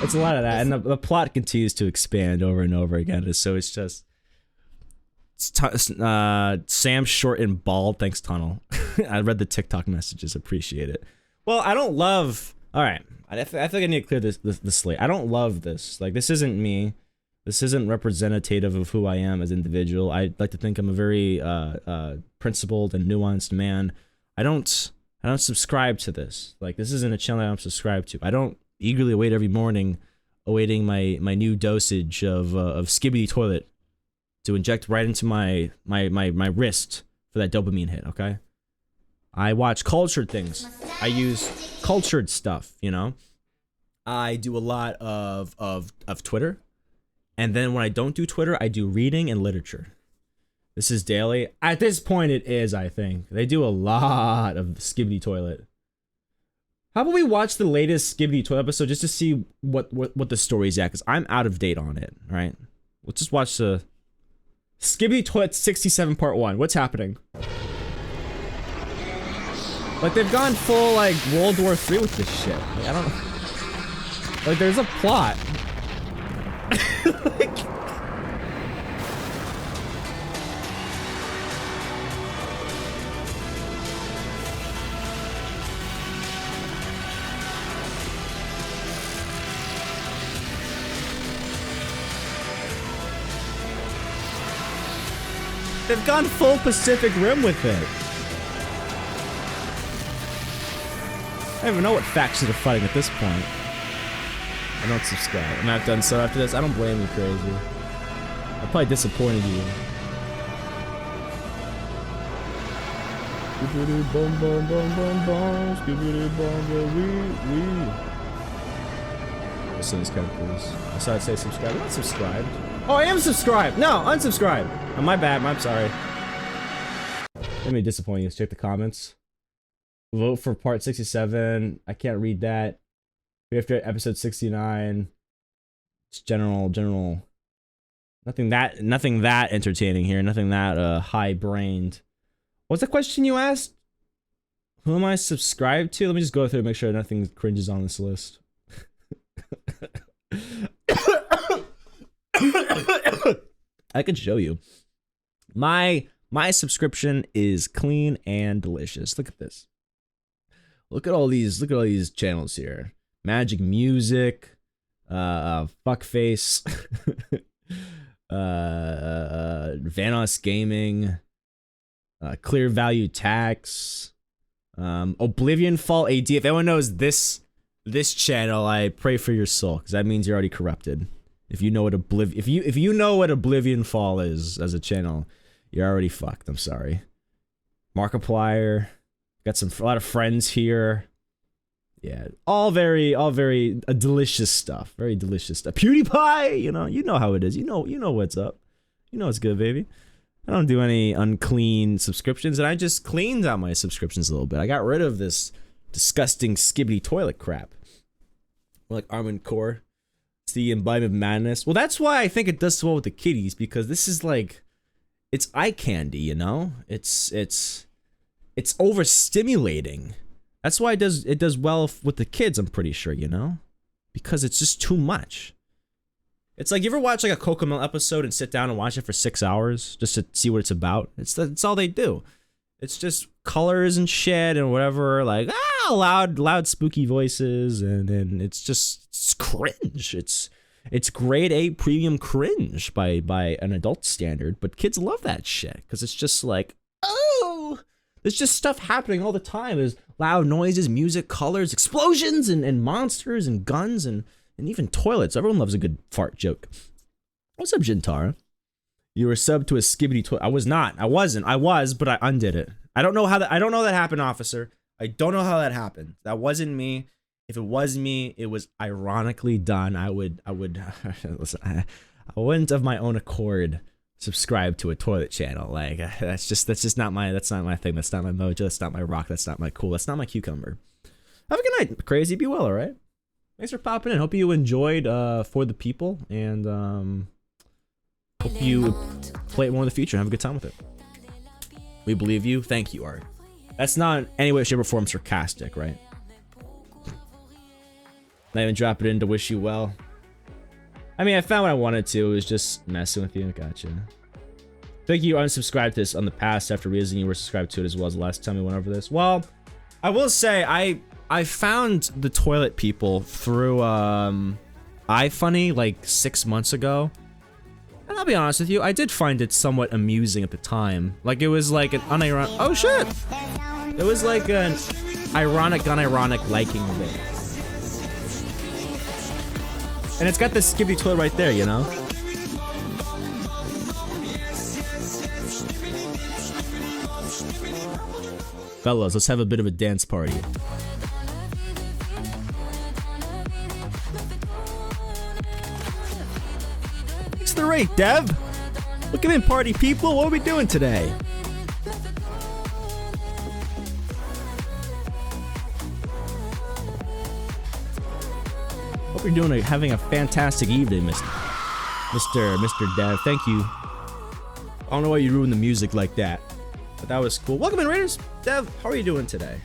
It's a lot of that, and the plot continues to expand over and over again. So it's just Sam short and bald. Thanks, Tunnel. I read the TikTok messages. Appreciate it. Well, I don't love. All right, I feel like I need to clear the slate. I don't love this. Like, this isn't me. This isn't representative of who I am as an individual. I like to think I'm a very principled and nuanced man. I don't subscribe to this. Like, this isn't a channel I don't subscribe to. I don't eagerly wait every morning, awaiting my new dosage of Skibidi Toilet to inject right into my wrist for that dopamine hit. Okay. I watch cultured things. I use cultured stuff. You know. I do a lot of Twitter. And then when I don't do Twitter, I do reading and literature. This is daily. At this point, it is, I think. They do a lot of Skibidi Toilet. How about we watch the latest Skibidi Toilet episode just to see what the story's at? Because I'm out of date on it, right? Let's just watch the Skibidi Toilet 67 Part 1. What's happening? Like, they've gone full, like, World War III with this shit. Like, I don't know. Like, there's a plot. Like, they've gone full Pacific Rim with it. I don't even know what factions are fighting at this point. I don't subscribe. I'm not done so after this. I don't blame you, Crazy. I probably disappointed you. Skibidi bum bum bum bum bum. Skibidi bum bum wee. This is kind of cool. I saw it say subscribe. I'm not subscribed. Oh, I am subscribed. No, unsubscribe. Oh, my bad. I'm sorry. Let me disappoint you. Let's check the comments. Vote for part 67. I can't read that. We have to episode 69. It's general. Nothing that entertaining here. Nothing that high-brained. What's the question you asked? Who am I subscribed to? Let me just go through and make sure nothing cringes on this list. I could show you. My subscription is clean and delicious. Look at this. Look at all these channels here. Magic Music, Fuckface, Vanos Gaming, Clear Value Tax, Oblivion Fall AD. If anyone knows this channel, I pray for your soul, because that means you're already corrupted. If you know what if you know what Oblivion Fall is as a channel, you're already fucked. I'm sorry. Markiplier, got a lot of friends here. Yeah, all very delicious stuff. Very delicious stuff. PewDiePie, you know how it is. You know what's up. You know it's good, baby. I don't do any unclean subscriptions, and I just cleaned out my subscriptions a little bit. I got rid of this disgusting Skibidi Toilet crap. Like Armored Core. It's the embodiment of madness. Well, that's why I think it does so well with the kiddies, because this is like, it's eye candy, you know? It's overstimulating. That's why it does well with the kids, I'm pretty sure, you know? Because it's just too much. It's like, you ever watch like a Cocomelon episode and sit down and watch it for 6 hours just to see what it's about? It's all they do. It's just colors and shit and whatever, like, loud spooky voices, and then it's cringe. It's grade A premium cringe by an adult standard, but kids love that shit because it's just like, oh, there's just stuff happening all the time. There's loud noises, music, colors, explosions, and monsters and guns and even toilets. Everyone loves a good fart joke. What's up, Jintara? You were subbed to a Skibidi Toilet. I was not. I wasn't. I was, but I undid it. I don't know how that. I don't know that happened, officer. I don't know how that happened. That wasn't me. If it was me, it was ironically done. I would listen. I wouldn't of my own accord subscribe to a toilet channel. Like that's just not my thing. That's not my mojo. That's not my rock. That's not my cool. That's not my cucumber. Have a good night, crazy. Be well, all right? Thanks for popping in. Hope you enjoyed For the People, and hope you play it more in the future and have a good time with it. We believe you. Thank you, Art. That's not in any way, shape, or form sarcastic, right? Not even drop it in to wish you well. I mean, I found what I wanted to. It was just messing with you. Gotcha. Thank you unsubscribed to this on the past after realizing you were subscribed to it as well as the last time we went over this. Well, I will say I found the Toilet People through iFunny like 6 months ago. And I'll be honest with you, I did find it somewhat amusing at the time. Like, it was like an unironic— oh shit! It was like an ironic, unironic liking of it. And it's got the Skippy toilet right there, you know? Fellas, let's have a bit of a dance party. Thanks the rate, Dev! Welcome in, party people. What are we doing today? Hope you're having a fantastic evening, Mr. Dev. Thank you. I don't know why you ruined the music like that, but that was cool. Welcome in, Raiders. Dev, how are you doing today?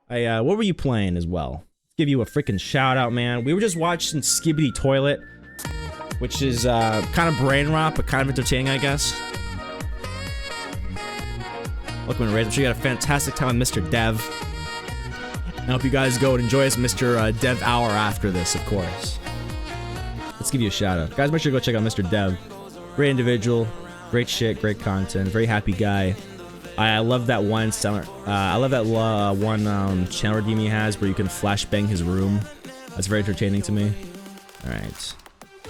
What were you playing as well? Give you a freaking shout out, man. We were just watching Skibidi Toilet, which is kind of brain rot, but kind of entertaining, I guess. Welcome in, Raiders. I'm sure you had a fantastic time with Mr. Dev. I hope you guys go and enjoy us Mr. Dev Hour after this, of course. Let's give you a shout out. Guys, make sure to go check out Mr. Dev. Great individual, great shit, great content, very happy guy. I love that one channel redeem he has where you can flashbang his room. That's very entertaining to me. Alright.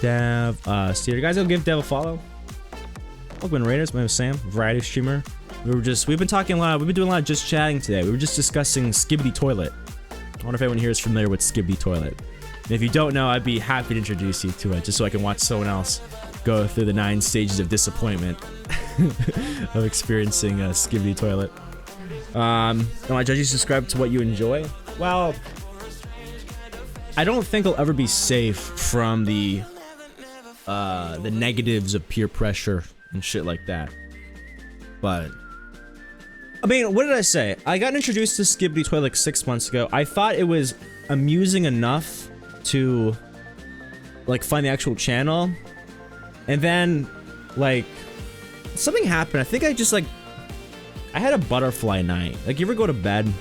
Dev, Steer. Guys, go give Dev a follow. Welcome in, Raiders. My name is Sam, variety streamer. We've been talking a lot, we've been doing a lot of just chatting today. We were just discussing Skibidi Toilet. I wonder if anyone here is familiar with Skibidi Toilet. And if you don't know, I'd be happy to introduce you to it, just so I can watch someone else go through the 9 stages of disappointment of experiencing a Skibidi Toilet. Am I judge you subscribe to what you enjoy? Well, I don't think I'll ever be safe from the negatives of peer pressure and shit like that. But I mean, what did I say? I got introduced to Skibidi Toilet like 6 months ago. I thought it was amusing enough to like find the actual channel, and then like something happened. I think I just like I had a butterfly night. Like, you ever go to bed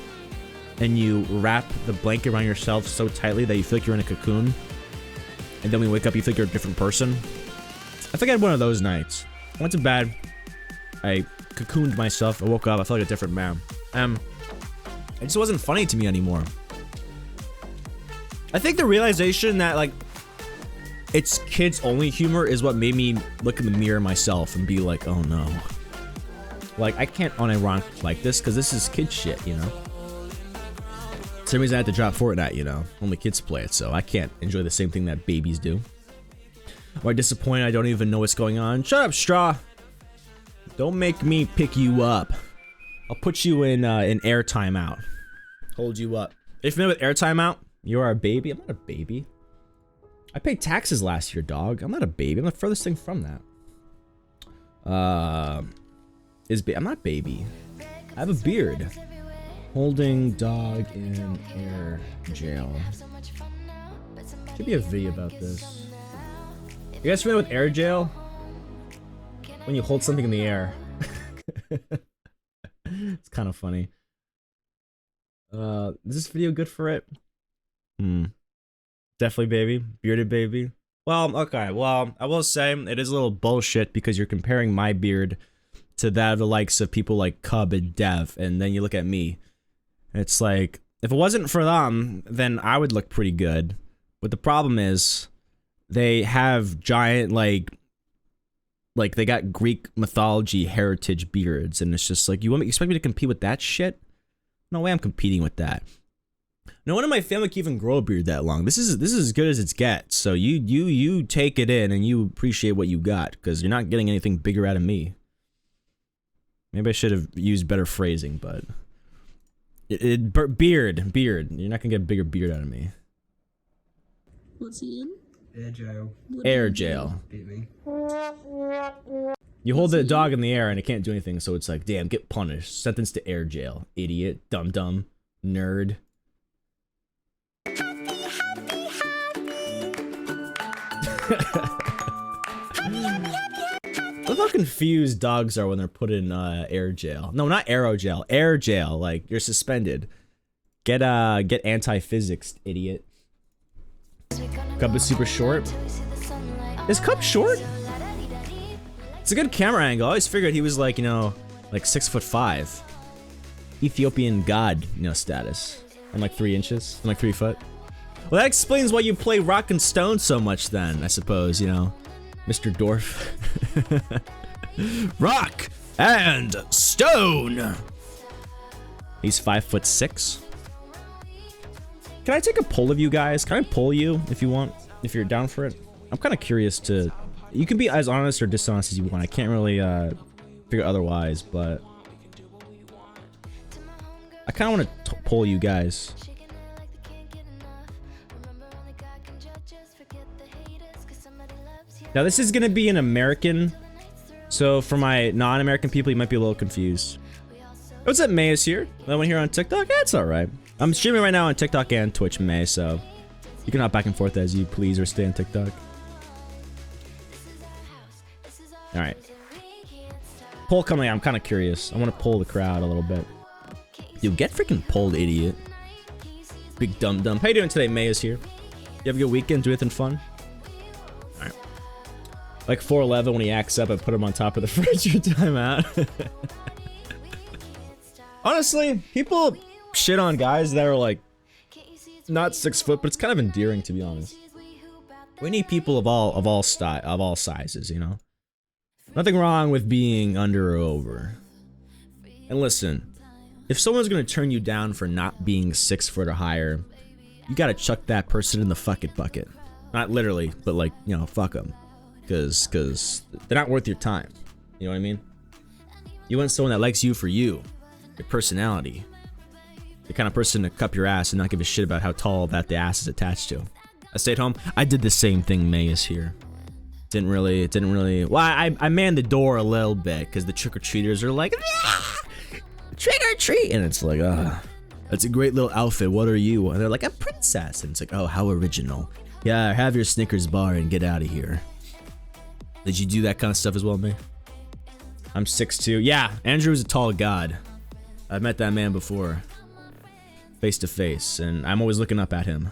and you wrap the blanket around yourself so tightly that you feel like you're in a cocoon, and then when you wake up you think you're a different person? I think I had one of those nights. I went to bed, I cocooned myself, I woke up, I felt like a different man. It just wasn't funny to me anymore. I think the realization that like it's kids only humor is what made me look in the mirror myself and be like, oh no. Like, I can't unironically like this because this is kid shit, you know? Same reason I had to drop Fortnite, you know? Only kids play it, so I can't enjoy the same thing that babies do. Or disappointed I don't even know what's going on. Shut up, Straw! Don't make me pick you up. I'll put you in air timeout. Hold you up. Are you familiar with air timeout? You are a baby? I'm not a baby. I paid taxes last year, dog. I'm not a baby. I'm the furthest thing from that. I'm not baby. I have a beard. Holding dog in air jail. Should be a video about this. You guys familiar with air jail? When you hold something in the air. It's kind of funny. Is this video good for it? Definitely baby. Bearded baby. Well, okay. Well, I will say it is a little bullshit because you're comparing my beard to that of the likes of people like Cub and Dev, and then you look at me. It's like, if it wasn't for them, then I would look pretty good. But the problem is, they have giant, like, like they got Greek mythology heritage beards, and it's just like you expect me to compete with that shit? No way I'm competing with that. No one in my family can even grow a beard that long. This is as good as it's gets. So you take it in and you appreciate what you got, because you're not getting anything bigger out of me. Maybe I should have used better phrasing, but beard. You're not gonna get a bigger beard out of me. What's he in? Air jail. Air jail. Beat me. You hold the dog in the air and it can't do anything, so it's like, damn, get punished. Sentenced to air jail. Idiot. Dum-dum. Nerd. Look how confused dogs are when they're put in air jail. No, not aero jail. Air jail. Like, you're suspended. Get anti-physics, idiot. Cup is super short. Is Cup short? It's a good camera angle. I always figured he was like, you know, like 6'5". Ethiopian god, you know, status. I'm like 3 inches. I'm like 3 foot. Well, that explains why you play Rock and Stone so much then, I suppose, you know. Mr. Dorf. Rock and Stone! He's 5'6". Can I take a poll of you guys? Can I poll you if you want? If you're down for it? I'm kind of curious to... You can be as honest or dishonest as you want. I can't really figure otherwise, but... I kind of want to poll you guys. Now this is gonna be an American, so for my non-American people, you might be a little confused. What's up, May is here? That one here on TikTok? Yeah, it's alright. I'm streaming right now on TikTok and Twitch, May, so you can hop back and forth as you please or stay on TikTok. Alright. Poll coming, I'm kind of curious. I want to poll the crowd a little bit. Dude, get freaking polled, idiot. Big dum-dum. How you doing today, May is here? You have a good weekend? Do anything fun? Alright. Like 411 when he acts up, I put him on top of the fridge your time out. Honestly, people shit on guys that are like not 6 foot, but it's kind of endearing, to be honest. We need people of all sizes, you know. Nothing wrong with being under or over. And listen, if someone's gonna turn you down for not being 6 foot or higher, you gotta chuck that person in the fuck it bucket. Not literally, but like, you know, fuck them. Cause they're not worth your time. You know what I mean? You want someone that likes you for you, your personality. The kind of person to cup your ass and not give a shit about how tall that the ass is attached to. I stayed home. I did the same thing. May is here. It didn't really. Well, I manned the door a little bit because the trick-or-treaters are like, ah, trick or treat, and it's like, that's a great little outfit. What are you? And they're like, a princess, and it's like, oh, how original. Yeah, have your Snickers bar and get out of here. Did you do that kind of stuff as well, May? I'm 6'2". Yeah, Andrew is a tall god. I've met that man before. Face to face, and I'm always looking up at him.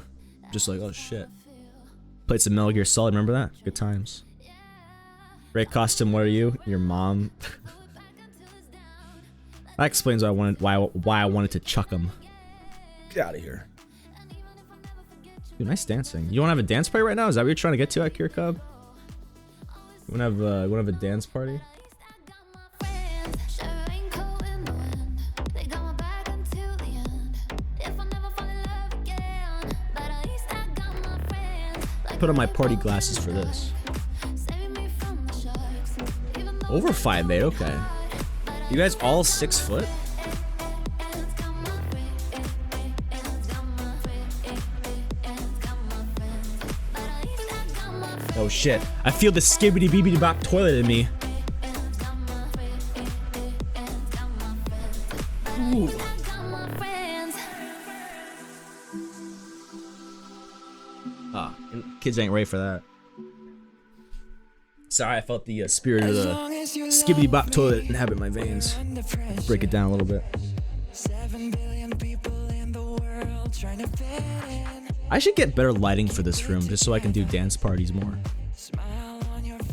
Just like, oh shit. Played some Metal Gear Solid, remember that? Good times. Great costume, what are you? Your mom. That explains why I wanted to chuck him. Get out of here. Dude, nice dancing. You wanna have a dance party right now? Is that what you're trying to get to at Cure Cub? You wanna have a dance party? Put on my party glasses for this. Over 5'8", okay. You guys all 6 foot? Oh shit. I feel the skibbity beebity bop toilet in me. Ooh. Ah, kids ain't ready for that. Sorry, I felt the spirit of the skibbity bop toilet inhabit my veins. Let's break it down a little bit. I should get better lighting for this room just so I can do dance parties more.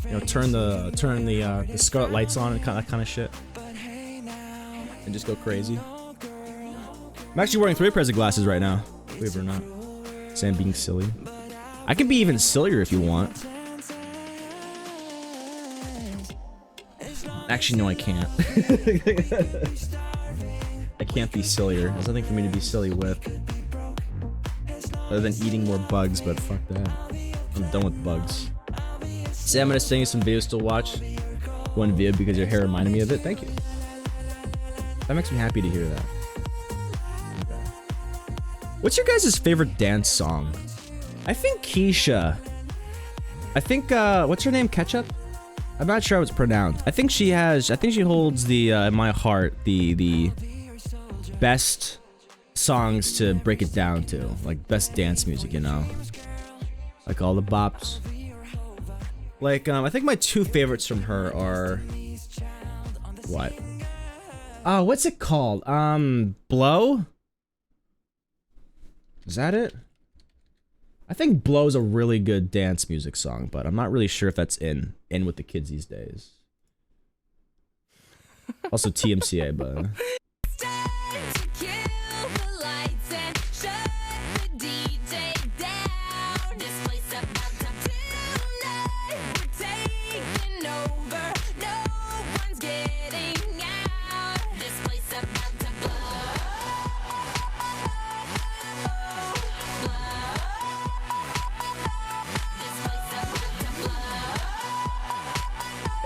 You know, turn the Scarlet lights on and that kind of shit, and just go crazy. I'm actually wearing 3 pairs of glasses right now, believe it or not. Say I'm being silly. I can be even sillier if you want. Actually, no, I can't. I can't be sillier. There's nothing for me to be silly with. Other than eating more bugs, but fuck that. I'm done with bugs. Say I'm gonna send you some videos to watch. One video because your hair reminded me of it. Thank you. That makes me happy to hear that. Okay. What's your guys' favorite dance song? I think Keisha. I think, what's her name? Ketchup? I'm not sure how it's pronounced. I think she holds the, in my heart, the best songs to break it down to. Like, best dance music, you know? Like, all the bops. Like, I think my two favorites from her are... What? What's it called? Blow? Is that it? I think Blow's a really good dance music song, but I'm not really sure if that's in with the kids these days. Also TMCA, but...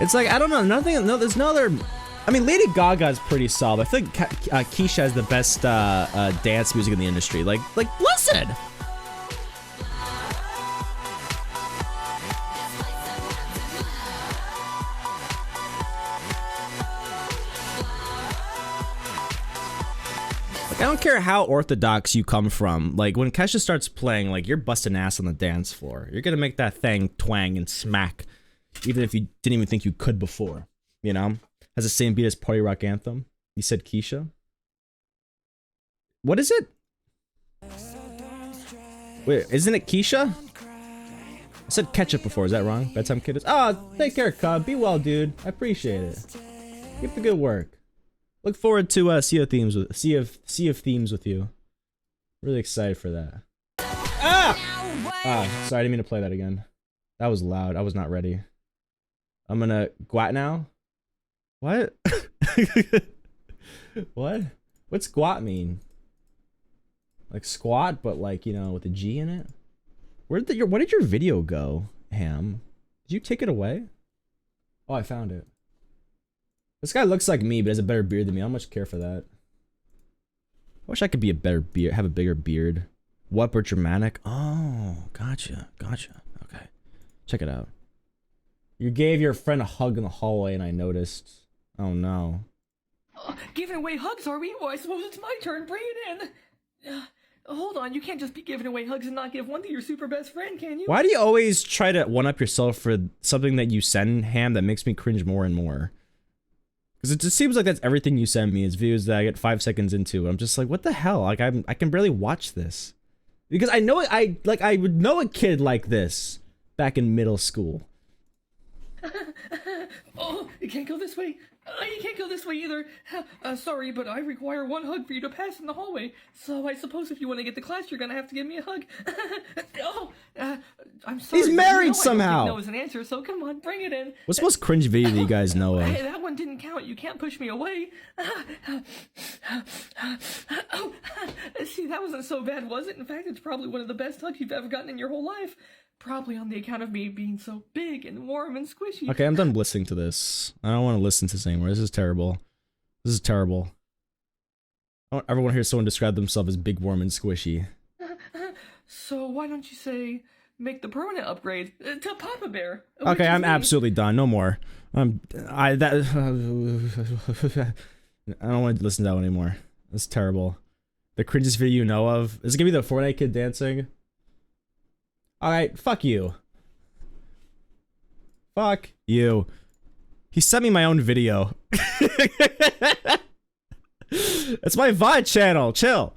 It's like, I don't know, there's no other... I mean, Lady Gaga's pretty solid. I think Keisha has the best dance music in the industry. Like Blessed! Like, I don't care how orthodox you come from. Like, when Kesha starts playing, like, you're busting ass on the dance floor. You're gonna make that thing twang and smack. Even if you didn't even think you could before, you know? Has the same beat as Party Rock Anthem. You said Keisha? What is it? Wait, isn't it Keisha? I said Ketchup before, is that wrong? Bedtime Kid is... Oh, take care, Cub. Be well, dude. I appreciate it. Keep up the good work. Look forward to Sea of Themes with you. Really excited for that. Ah! Sorry, I didn't mean to play that again. That was loud. I was not ready. I'm gonna gwat now. What? What? What's squat mean? Like squat, but like, you know, with a G in it? Where did your video go, Ham? Did you take it away? Oh, I found it. This guy looks like me, but has a better beard than me. I don't much care for that. I wish I could be a better beard, have a bigger beard. What, but dramatic? Oh, gotcha. Okay. Check it out. You gave your friend a hug in the hallway and I noticed. Oh no. Giving away hugs, are we? Well, I suppose it's my turn. Bring it in. Hold on, you can't just be giving away hugs and not give one to your super best friend, can you? Why do you always try to one-up yourself for something that you send, Ham, that makes me cringe more and more? Because it just seems like that's everything you send me is videos that I get 5 seconds into. I'm just like, what the hell? Like, I can barely watch this. Because I know I would know a kid like this back in middle school. Oh, you can't go this way. You can't go this way either. Sorry, but I require one hug for you to pass in the hallway. So I suppose if you want to get to class, you're gonna have to give me a hug. I'm sorry. He's married somehow. I don't think no is an answer, so come on, bring it in. What's the most cringe video that you guys know of? Hey, that one didn't count. You can't push me away. See, that wasn't so bad, was it? In fact, it's probably one of the best hugs you've ever gotten in your whole life. Probably on the account of me being so big and warm and squishy. Okay, I'm done listening to this. I don't want to listen to this anymore. This is terrible. This is terrible. I don't ever want to hear someone describe themselves as big, warm, and squishy. So why don't you say, make the permanent upgrade to Papa Bear? Okay, I'm absolutely done. No more. I don't want to listen to that one anymore. That's terrible. The cringiest video you know of. Is it gonna be the Fortnite kid dancing? Alright, fuck you. Fuck you. He sent me my own video. It's my VOD channel. Chill.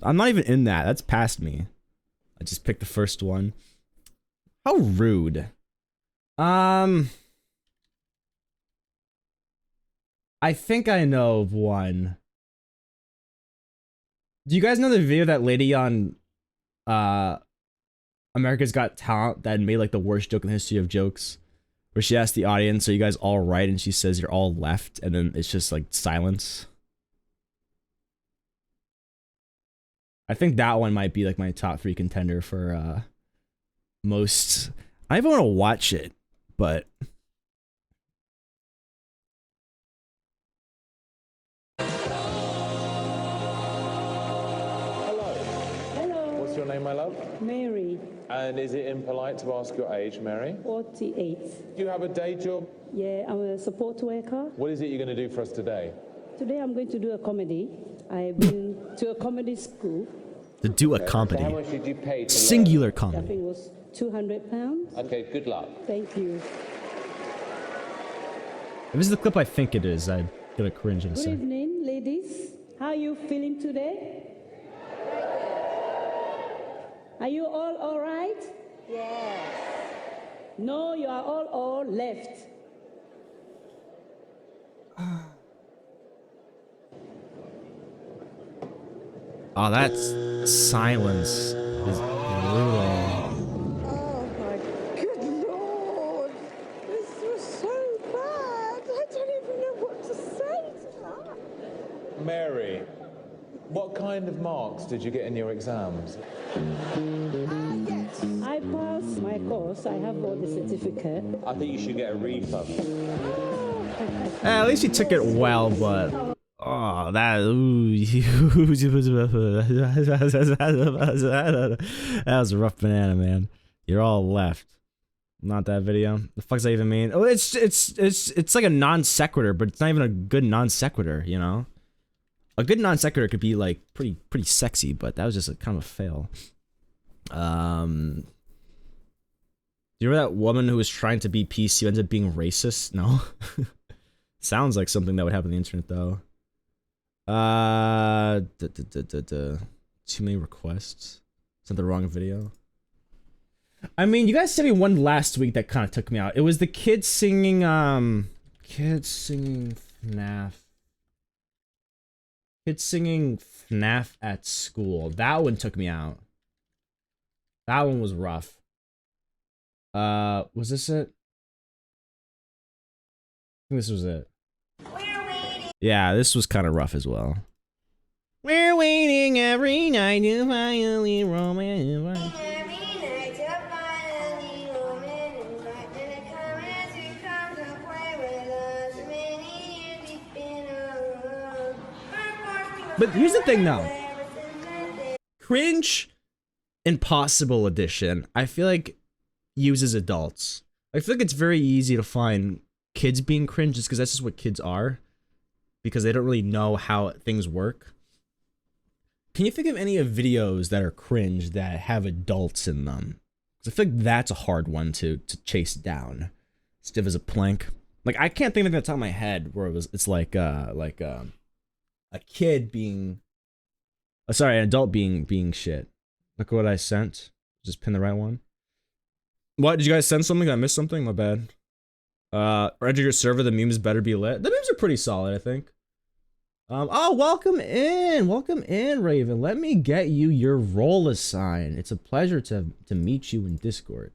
I'm not even in that. That's past me. I just picked the first one. How rude. I think I know of one. Do you guys know the video that lady on America's Got Talent that made like the worst joke in the history of jokes? where she asks the audience, "Are you guys all right?" And she says, "You're all left," and then it's just like silence. I think that one might be like my top 3 contender for most. I even want to watch it, but Hello. What's your name, my love? Mary, And is it impolite to ask your age, Mary? 48. Do you have a day job? Yeah, I'm a support worker. What is it you're going to do for us today? Today I'm going to do a comedy. I've been to a comedy school. to do a So how comedy, much did you pay to singular I comedy. think it was £200. Okay, good luck. Thank you. If this is the clip I think it is, I'm gonna cringe in a Good second. evening, ladies. How are you feeling today? Are you all right? Yes. No, you are all left. Oh, that's silence is brutal. Oh my good lord! This was so bad. I don't even know what to say to that. Mary, what kind of marks did you get in your exams? I passed my course. I have all the certificate. I think you should get a refund. At least you took it well, but oh, that that was a rough banana, man. You're all left. Not that video. The fuck's that even mean? Oh, it's like a non sequitur, but it's not even a good non sequitur. You know, a good non sequitur could be like pretty sexy, but that was just a kind of a fail. Do you remember that woman who was trying to be PC who ended up being racist? No. Sounds like something that would happen on the internet, though. Too many requests. Sent the wrong video. I mean, you guys sent me one last week that kind of took me out. It was the kids singing FNAF. Kids singing FNAF at school. That one took me out. That one was rough. Was this it? I think this was it. Yeah, this was kind of rough as well. We're waiting every night to finally romance. But here's the thing though. Cringe Impossible Edition, I feel like uses adults. I feel like it's very easy to find kids being cringe just because that's just what kids are. Because they don't really know how things work. Can you think of any of videos that are cringe that have adults in them? Because I feel like that's a hard one to chase down. Stiff as a plank. Like I can't think of it off the top of my head where it's like a kid being, sorry, an adult being shit. Look at what I sent. Just pin the right one. What, did you guys send something? Did I miss something? My bad. Enter your server, the memes better be lit. The memes are pretty solid, I think. Oh, welcome in, Raven. Let me get you your role assign. It's a pleasure to meet you in Discord.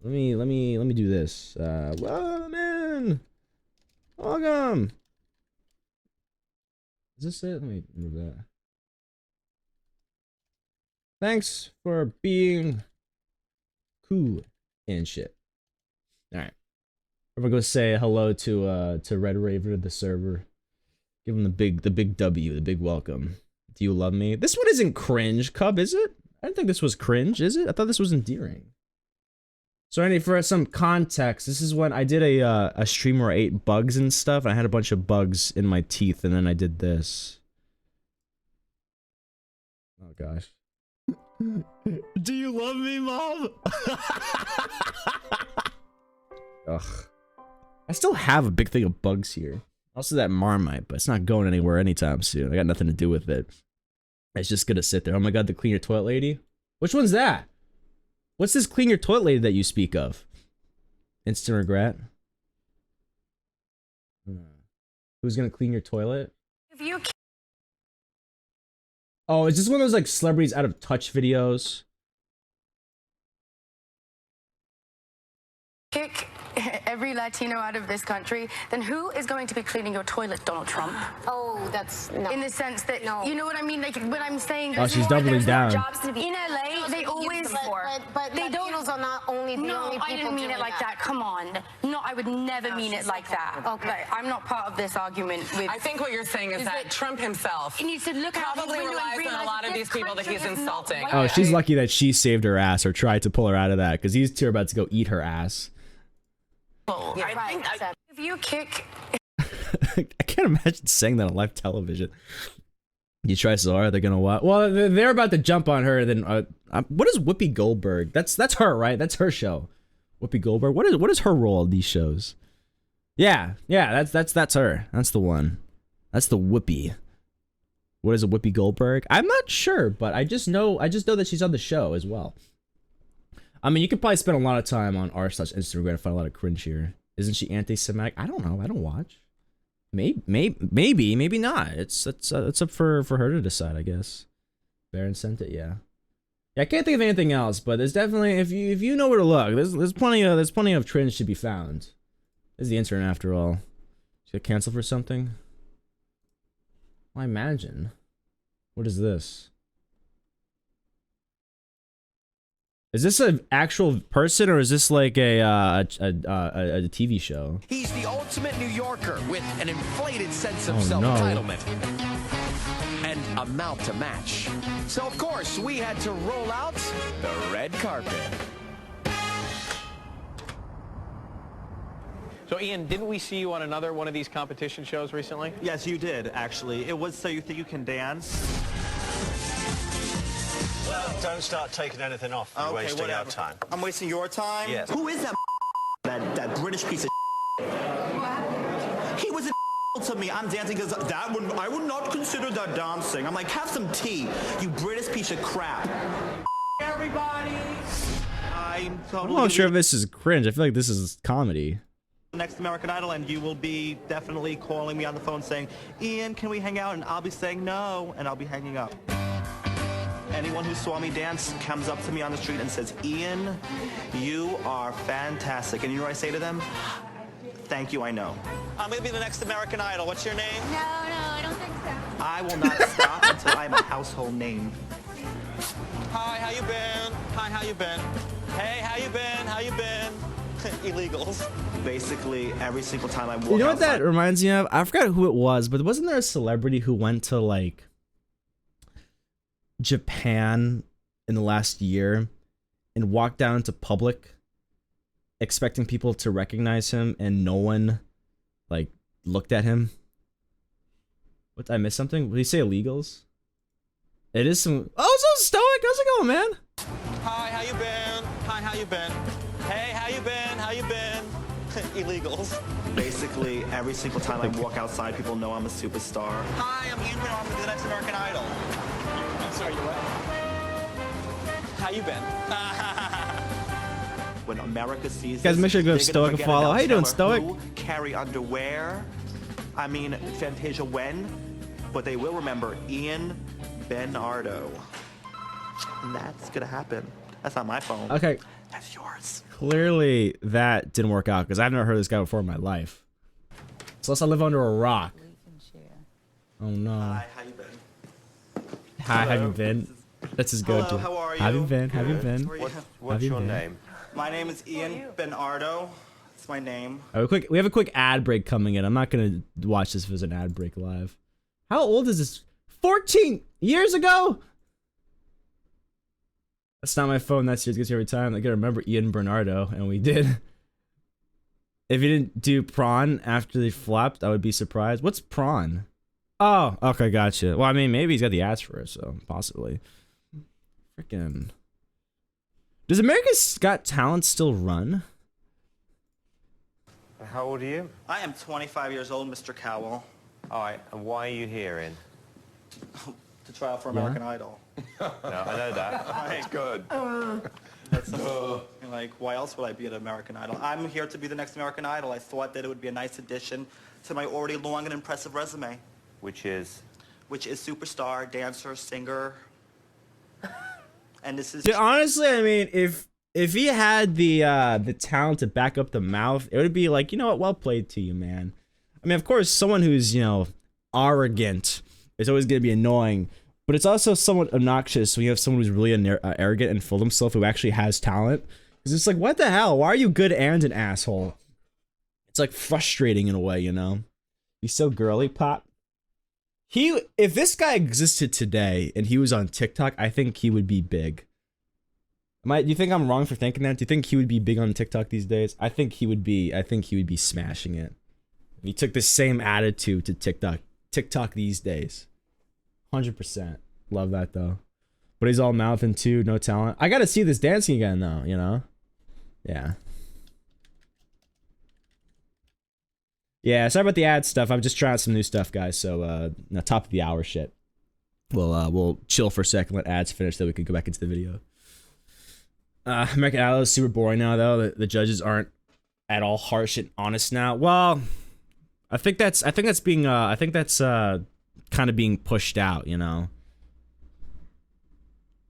Let me do this. Welcome in. Welcome. Is this it? Let me move that. Thanks for being cool and shit. All right. I'm gonna go say hello to Red Raven of the server. Give him the big W, the big welcome. Do you love me? This one isn't cringe, Cub, is it? I didn't think this was cringe, is it? I thought this was endearing. So anyway, for some context, this is when I did a stream where I ate bugs and stuff. And I had a bunch of bugs in my teeth, and then I did this. Oh gosh. Do you love me, Mom? Ugh. I still have a big thing of bugs here. Also that Marmite, but it's not going anywhere anytime soon. I got nothing to do with it. It's just gonna sit there. Oh my god, the clean your toilet lady? Which one's that? What's this clean your toilet lady that you speak of? Instant regret? Who's gonna clean your toilet? If you Oh, is this one of those like celebrities out of touch videos? every Latino out of this country, then who is going to be cleaning your toilet, Donald Trump? Oh, that's no. In the sense that, you know what I mean? Like, when I'm saying Oh, she's doubling down. jobs to be in LA, they always But they don't. Latinos are not only the only people I didn't mean it doing like that. Come on. No, I would never mean it like that. Okay. Like, I'm not part of this argument with. I think what you're saying is that Trump himself he needs to look out his probably window and relies on a realize lot of this these people that he's country is not insulting. white. Oh, she's lucky that she saved her ass or tried to pull her out of that because these two are about to go eat her ass. I think if you kick. I can't imagine saying that on live television. You try so hard, they're gonna what? Well, they're about to jump on her. Then what is Whoopi Goldberg? That's her, right? That's her show. Whoopi Goldberg. What is her role in these shows? Yeah, that's her. That's the one. That's the Whoopi. What is a Whoopi Goldberg? I'm not sure, but I just know that she's on the show as well. I mean, you could probably spend a lot of time on r/Instagram and find a lot of cringe here. Isn't she anti-Semitic? I don't know. I don't watch. Maybe not. It's up for her to decide, I guess. Baron sent it, yeah. I can't think of anything else, but there's definitely if you know where to look, there's plenty of cringe to be found. This is the internet after all. She got canceled for something. Well, I imagine. What is this? Is this an actual person or is this like a TV show? He's the ultimate New Yorker with an inflated sense of Oh, no. self-entitlement and a mouth to match. So of course we had to roll out the red carpet. So Ian, didn't we see you on another one of these competition shows recently? Yes, you did, actually. It was So You Think You Can Dance. Well, don't start taking anything off. You're wasting our time. I'm wasting your time? Yes. Who is that that British piece of He was to me. I'm dancing because I would not consider that dancing. I'm like, have some tea, you British piece of crap. Everybody! I'm totally... I'm not sure if this is cringe. I feel like this is comedy. Next American Idol, and you will be definitely calling me on the phone saying, Ian, can we hang out? And I'll be saying no, and I'll be hanging up. Anyone who saw me dance comes up to me on the street and says, Ian, you are fantastic. And you know what I say to them? Thank you, I know. I'm going to be the next American Idol. What's your name? No, I don't think so. I will not stop until I'm a household name. Hi, how you been? Hi, how you been? Hey, how you been? How you been? Illegals. Basically, every single time I walk You know what outside, that reminds me of? I forgot who it was, but wasn't there a celebrity who went to like Japan in the last year and walked down into public expecting people to recognize him and no one like looked at him? What, did I miss something? Did he say illegals? It is some... Oh, so stoic! How's it going, man? Hi, how you been? Hi, how you been? Hey, how you been? How you been? Illegals. Basically, every single time I walk outside, people know I'm a superstar. Hi, I'm Ian Bernard with the next American Idol. I'm sorry, you what? How you been? When America sees Guys, this, make sure to go they're Stoic gonna a follow. How you doing, forget about Stoic? who carry underwear. I mean, Fantasia when, but they will remember Ian Bernardo. And that's gonna happen. That's not my phone. Okay. That's yours. Clearly, that didn't work out because I've never heard of this guy before in my life. So unless I live under a rock. Oh no. Hi, how you been? Hi, have you been? That's as good. Hello, how are you? Have you been? Have you been? What's your name? My name is Ian Bernardo. That's my name. We have a quick ad break coming in. I'm not gonna watch this as an ad break live. How old is this? 14 years ago? That's not my phone. That's yours. Gets you every time. I gotta remember Ian Bernardo, and we did. If you didn't do prawn after they flopped, I would be surprised. What's prawn? Oh, okay, gotcha. Well, I mean, maybe he's got the ads for it, so possibly. Freaking. Does America's Got Talent still run? How old are you? I am 25 years old, Mr. Cowell. All right, and why are you here, Ian? To try out for American Idol. No, I know that. That's good. That's like, why else would I be at American Idol? I'm here to be the next American Idol. I thought that it would be a nice addition to my already long and impressive resume. Which is? Which is superstar, dancer, singer. And this is... Yeah, honestly, I mean, if if he had the talent to back up the mouth, it would be like, you know what, well played to you, man. I mean, of course, someone who's, you know, arrogant is always going to be annoying, but it's also somewhat obnoxious when you have someone who's really arrogant and full of himself who actually has talent. It's just like, what the hell? Why are you good and an asshole? It's like frustrating in a way, you know? He's so girly pop. If this guy existed today and he was on TikTok, I think he would be big. Do you think I'm wrong for thinking that? Do you think he would be big on TikTok these days? I think he would be smashing it. He took the same attitude to TikTok these days. 100%. Love that though. But he's all mouthing too, no talent. I gotta see this dancing again though, you know? Yeah. Yeah, sorry about the ad stuff. I'm just trying out some new stuff, guys. So, top of the hour shit. We'll chill for a second, let ads finish, so we can go back into the video. American Idol is super boring now, though. The judges aren't at all harsh and honest now. Well, I think that's kind of being pushed out, you know.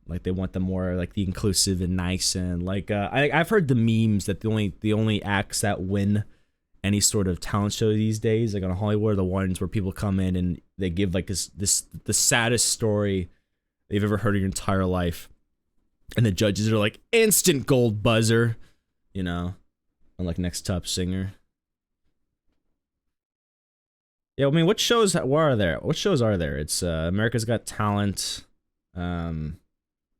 Like they want the more like the inclusive and nice and like I've heard the memes that the only acts that win any sort of talent show these days, like on Hollywood, are the ones where people come in and they give like the saddest story they've ever heard in your entire life. And the judges are like, instant gold buzzer, you know, unlike Next Top Singer. Yeah, I mean, what shows are there? What shows are there? It's America's Got Talent. Do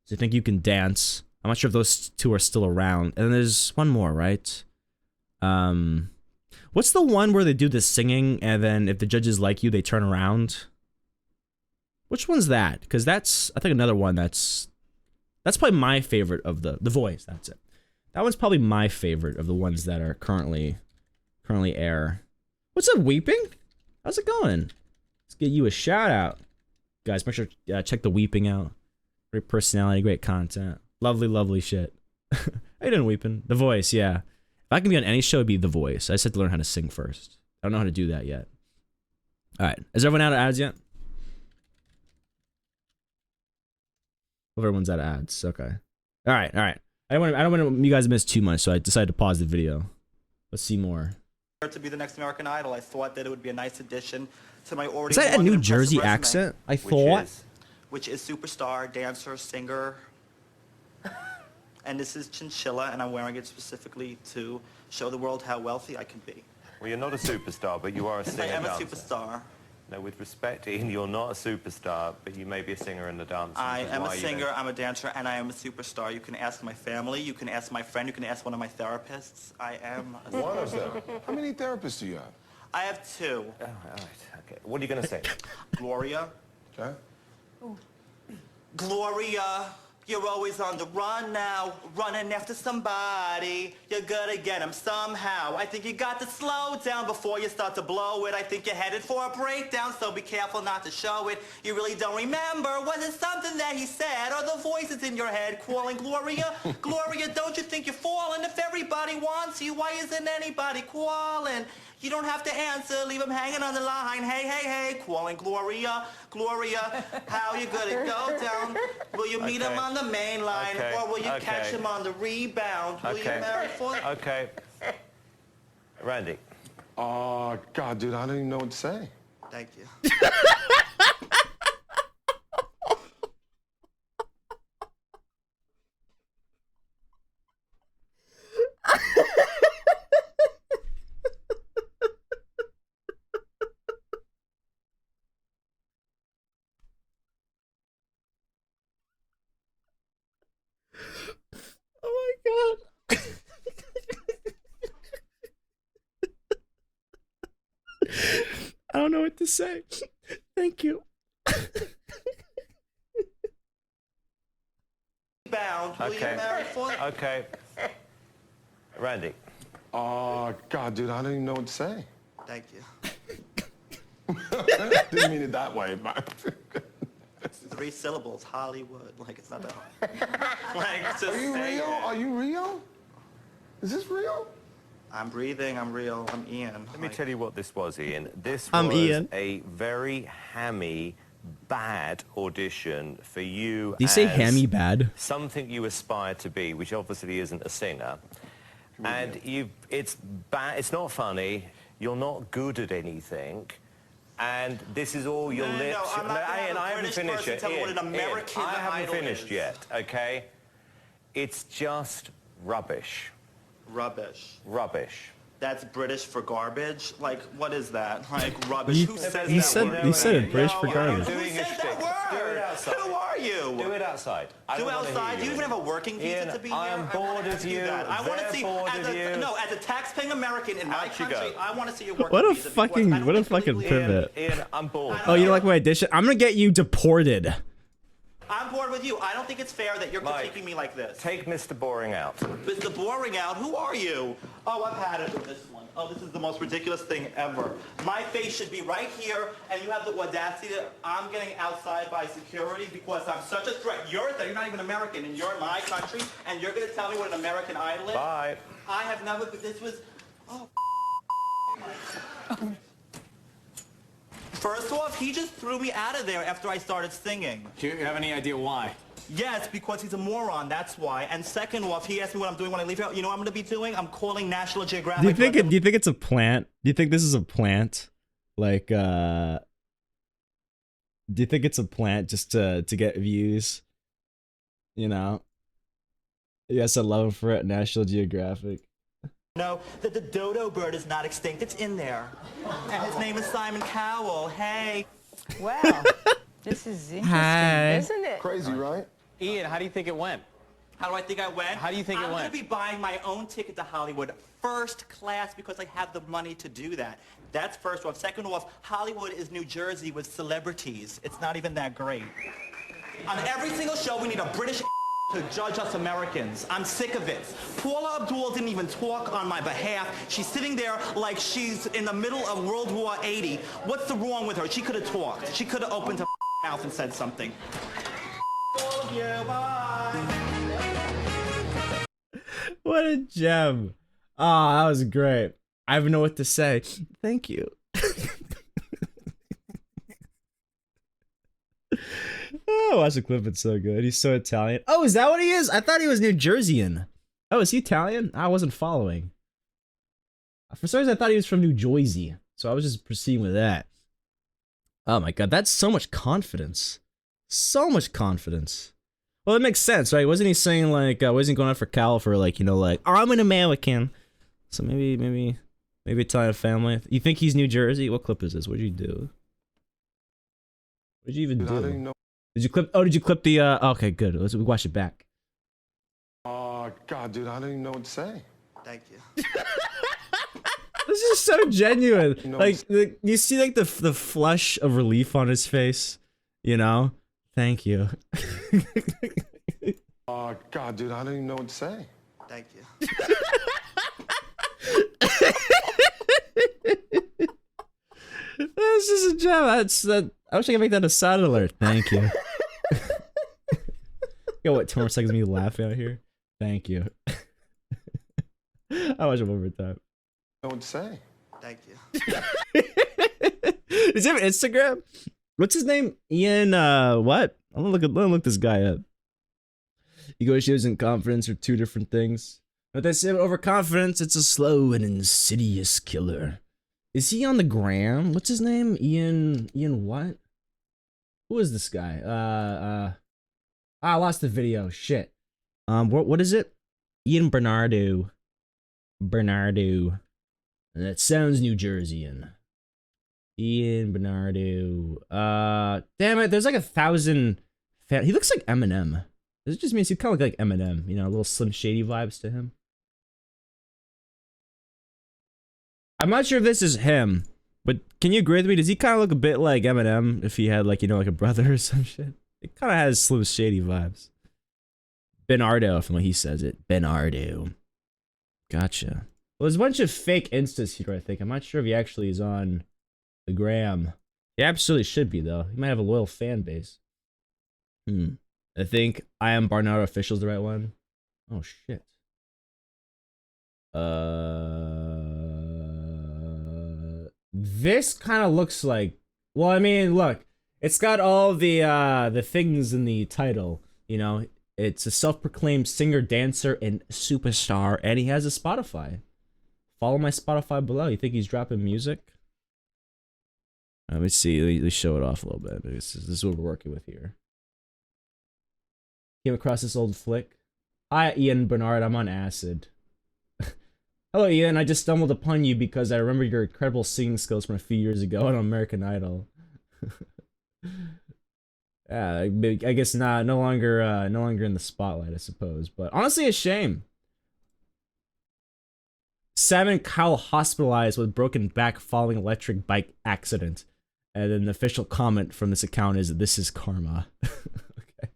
you think you can dance? I'm not sure if those two are still around. And then there's one more, right? What's the one where they do the singing and then if the judges like you, they turn around? Which one's that? Because that's, I think, another one that's probably my favorite of the Voice. That's it. That one's probably my favorite of the ones that are currently air. What's up, Weeping? How's it going? Let's get you a shout out, guys. Make sure check the Weeping out. Great personality, great content, lovely shit. How you doing, Weeping? The Voice, yeah. If I can be on any show, it'd be The Voice. I just have to learn how to sing first. I don't know how to do that yet. All right, is everyone out of ads yet? Everyone's out of ads. Okay. All right. I don't want you guys to miss too much, so I decided to pause the video. Let's see more. To be the next American Idol, I thought that it would be a nice addition to my already. Is that a New Jersey accent? I thought. Which is superstar, dancer, singer. And this is Chinchilla, and I'm wearing it specifically to show the world how wealthy I can be. Well, you're not a superstar, but you are a singer. I am a dancer. superstar. No, with respect, Ian, you're not a superstar, but you may be a singer and a dancer. I am a singer, I'm a dancer, and I am a superstar. You can ask my family, you can ask my friend, you can ask one of my therapists. I am a One of them? How many therapists do you have? I have two. Oh, all right, okay. What are you going to say? Gloria. Okay. Gloria, you're always on the run now, running after somebody. You're gonna get him somehow. I think you got to slow down before you start to blow it. I think you're headed for a breakdown, so be careful not to show it. You really don't remember. Was it something that he said, or the voices in your head calling Gloria? Gloria, don't you think you're falling? If everybody wants you, why isn't anybody calling? You don't have to answer, leave him hanging on the line. Hey, calling Gloria. Gloria, how you gonna go down? Will you meet him on the main line, or will you catch him on the rebound? Will you marry for... Okay. Randy. Oh, God, dude, I don't even know what to say. Thank you. I don't know what to say. Thank you. Bound. Will you marry for... Okay. Randy. Oh, God, dude, I don't even know what to say. Thank you. Didn't mean it that way, but... 3 syllables, Hollywood. Like, it's not that hard. Like, just Are you say real? it. Are you real? Is this real? I'm breathing, I'm real, I'm Ian. Let me tell you what this was, Ian. This I'm was Ian. a very hammy bad audition for you. Did you say as hammy bad? Something you aspire to be, which obviously isn't a singer. And it's bad. It's not funny. You're not good at anything. And this is all your lips. I'm not gonna have a I haven't British finished person yet. tell me what Ian, an American I haven't Idol finished is. yet. Okay. It's just rubbish. Rubbish. Rubbish. That's British for garbage? Like, what is that? Like, rubbish? Who says that word? He said it, British for garbage. Who says that word? Do it outside. Who are you? Do it outside. I Do don't wanna outside? hear Do you you. even have a working visa Ian, to be I here? am bored of you. I want to They're see, bored as of a, you. no, as a tax-paying American in my Out you country, go. I want to see your working What a visa. fucking pivot. Ian, I'm bored. Oh, you don't like my audition? I'm gonna get you deported. I'm bored with you. I don't think it's fair that you're critiquing me like this. Take Mr. Boring out. Mr. Boring out? Who are you? Oh, I've had it with this one. Oh, this is the most ridiculous thing ever. My face should be right here, and you have the audacity that I'm getting outside by security because I'm such a threat. You're not even American, and you're in my country, and you're going to tell me what an American Idol is? Bye. I have never, but this was, oh, First off, he just threw me out of there after I started singing. Do you have any idea why? Yes, because he's a moron, that's why. And second off, he asked me what I'm doing when I leave here. You know what I'm going to be doing? I'm calling National Geographic. Do you think it's a plant? Do you think this is a plant? Like, do you think it's a plant just to get views? You know? Yes, I love him for it. National Geographic. No, that the dodo bird is not extinct. It's in there. And his name is Simon Cowell. Hey. Wow. This is interesting, Hi. isn't it? Crazy, right? Ian, how do you think it went? How do I think I went? How do you think it I'm went? going to be buying my own ticket to Hollywood first class because I have the money to do that. That's first off. Second off, Hollywood is New Jersey with celebrities. It's not even that great. On every single show, we need a British to judge us Americans. I'm sick of it. Paula Abdul didn't even talk on my behalf. She's sitting there like she's in the middle of World War 80. What's the wrong with her? She could have talked. She could have opened her mouth and said something. What a gem. Ah, that was great. I don't know what to say. Thank you. Oh, watch the clip. It's so good. He's so Italian. Oh, is that what he is? I thought he was New Jerseyan. Oh, is he Italian? I wasn't following. For some reason, I thought he was from New Jersey. So I was just proceeding with that. Oh my god, that's so much confidence. So much confidence. Well, it makes sense, right? Wasn't he saying like, wasn't he going out for Cal for like, you know, like, oh, I'm an American. So maybe Italian family. You think he's New Jersey? What clip is this? What'd you do? What'd you even do? I don't know. Did you clip? Oh, did you clip the? Okay, good. Let's watch it back. Oh, God, dude, I don't even know what to say. Thank you. This is so genuine. Like you see, like the flush of relief on his face. You know. Thank you. Oh, God, dude, I don't even know what to say. Thank you. This is a gem. I wish I could make that a sound alert. Thank you. Yo, what? 2 more seconds of me laughing out here. Thank you. I watch it one more time. I don't know what to say. Thank you. Does he have an Instagram? What's his name? Ian. What? I'm gonna look this guy up. Negotiators and confidence are two different things. But they say overconfidence, it's a slow and insidious killer. Is he on the gram? What's his name? Ian what? Who is this guy? I lost the video. Shit. What is it? Ian Bernardo. That sounds New Jerseyan. Ian Bernardo. Damn it, there's like 1,000 he looks like Eminem. This just means he kind of look like Eminem, you know, a little Slim Shady vibes to him. I'm not sure if this is him, but can you agree with me? Does he kind of look a bit like Eminem if he had like, you know, like a brother or some shit? It kind of has Slim Shady vibes. Bernardo, from what he says it. Bernardo. Gotcha. Well, there's a bunch of fake Instas here, I think. I'm not sure if he actually is on the gram. He absolutely should be, though. He might have a loyal fan base. I think I Am Bernardo Official is the right one. Oh, shit. This kind of looks like... Well, I mean, look. It's got all the things in the title, you know. It's a self-proclaimed singer, dancer, and superstar, and he has a Spotify. Follow my Spotify below. You think he's dropping music? Let me see. Let me show it off a little bit. This is what we're working with here. Came across this old flick. Hi, Ian Bernard. I'm on acid. Hello, Ian. I just stumbled upon you because I remember your incredible singing skills from a few years ago on American Idol. Yeah, I guess no longer in the spotlight, I suppose. But honestly, a shame. Simon Cowell hospitalized with broken back following electric bike accident. And then the official comment from this account is, "This is karma." Okay.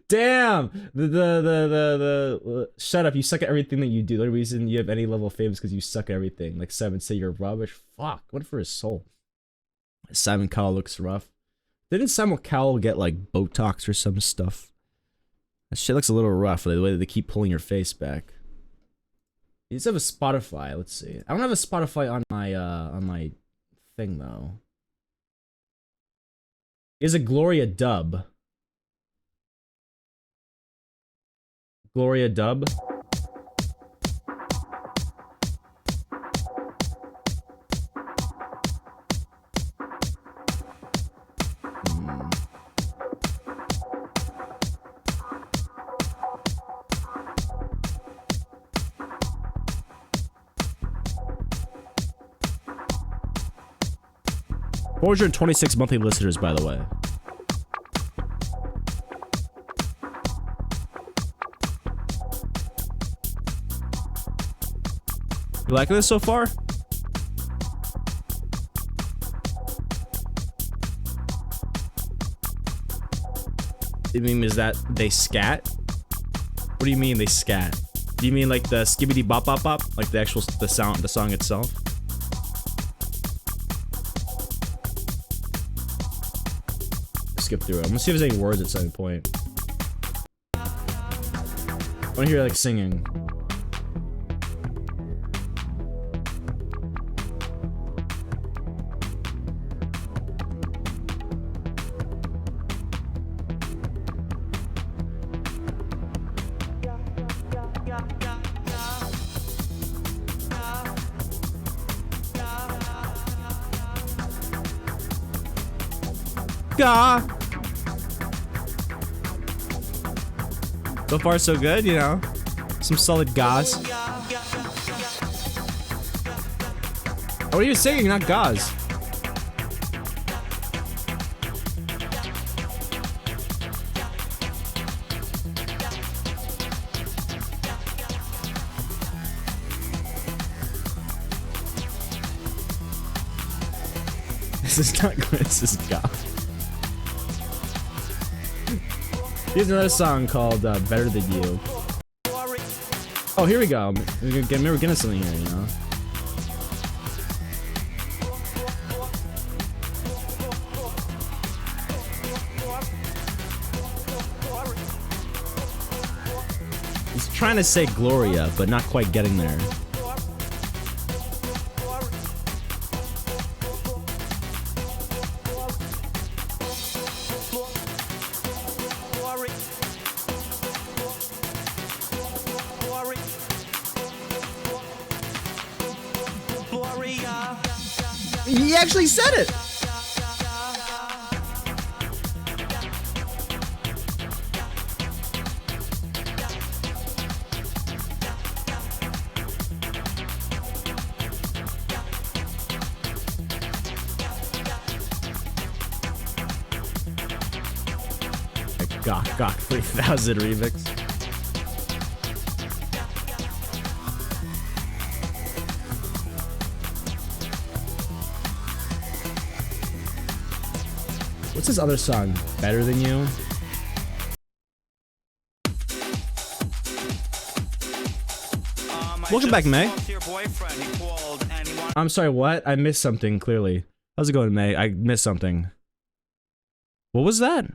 Damn! The shut up, you suck at everything that you do. The only reason you have any level of fame is because you suck at everything. Like Simon say you're rubbish. Fuck, what for his soul? Simon Cowell looks rough. Didn't Simon Cowell get like Botox or some stuff? That shit looks a little rough, the way that they keep pulling your face back. You just have a Spotify, let's see. I don't have a Spotify on my thing though. Is a Gloria dub. Gloria dub. Hmm. 426 monthly listeners, by the way. You liking this so far? You mean is that they scat? What do you mean they scat? Do you mean like the skibbity bop bop bop? Like the actual the song itself? Skip through it. I'm gonna see if there's any words at some point. I wanna hear like singing. Gah. So far so good, you know. Some solid gauze. What are you singing? Not gauze. This is not good. This is gauze. Here's another song called Better Than You. Oh, here we go. We're getting something here, you know? He's trying to say Gloria, but not quite getting there. He actually said it! Gok 3000 remix. What's his other song? Better Than You? Welcome back, May. I'm sorry, what? I missed something, clearly. How's it going, May? I missed something. What was that?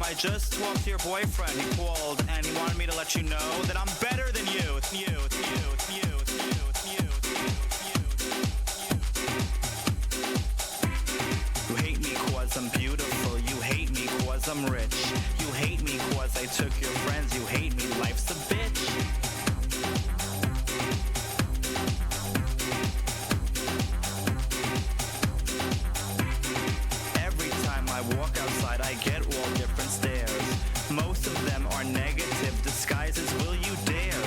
I just talked to your boyfriend. He called and he wanted me to let you know that I'm better than you. It's you, it's you, it's you, it's you, it's you, it's you, it's you, it's you. cause I'm beautiful. You hate me cause I'm rich. You hate me cause I took your friends. You hate me, life's a bitch. Every time I walk outside, I get all different stares. Most of them are negative disguises. Will you dare?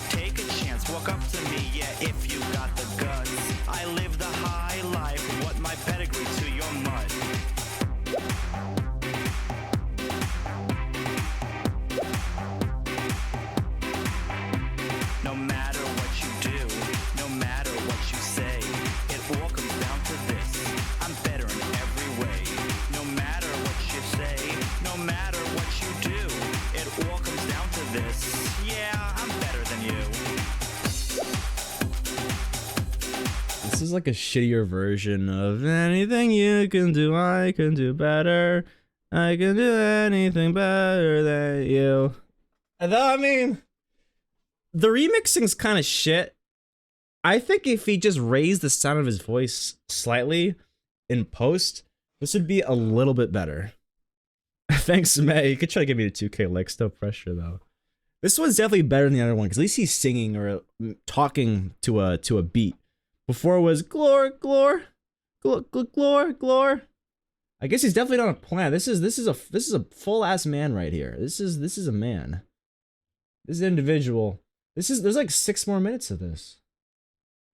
Take a chance, walk up to me, yeah, if you got the guts. I live the high life, what my pedigree to your mud. No matter what you do, no matter what you say, it all comes down to this. I'm better in every way. No matter what you say, no matter what you do, it all comes down to this. Yeah, I'm better than you. This is like a shittier version of anything you can do, I can do better. I can do anything better than you. Although, I mean, the remixing's kind of shit. I think if he just raised the sound of his voice slightly in post, this would be a little bit better. Thanks, May. You could try to give me the 2K likes, no pressure though. This one's definitely better than the other one, because at least he's singing or talking to a beat. Before it was glor, glor, glor, glor, glor. I guess he's definitely not a plant. This is a full ass man right here. This is a man. This is an individual. There's like 6 more minutes of this.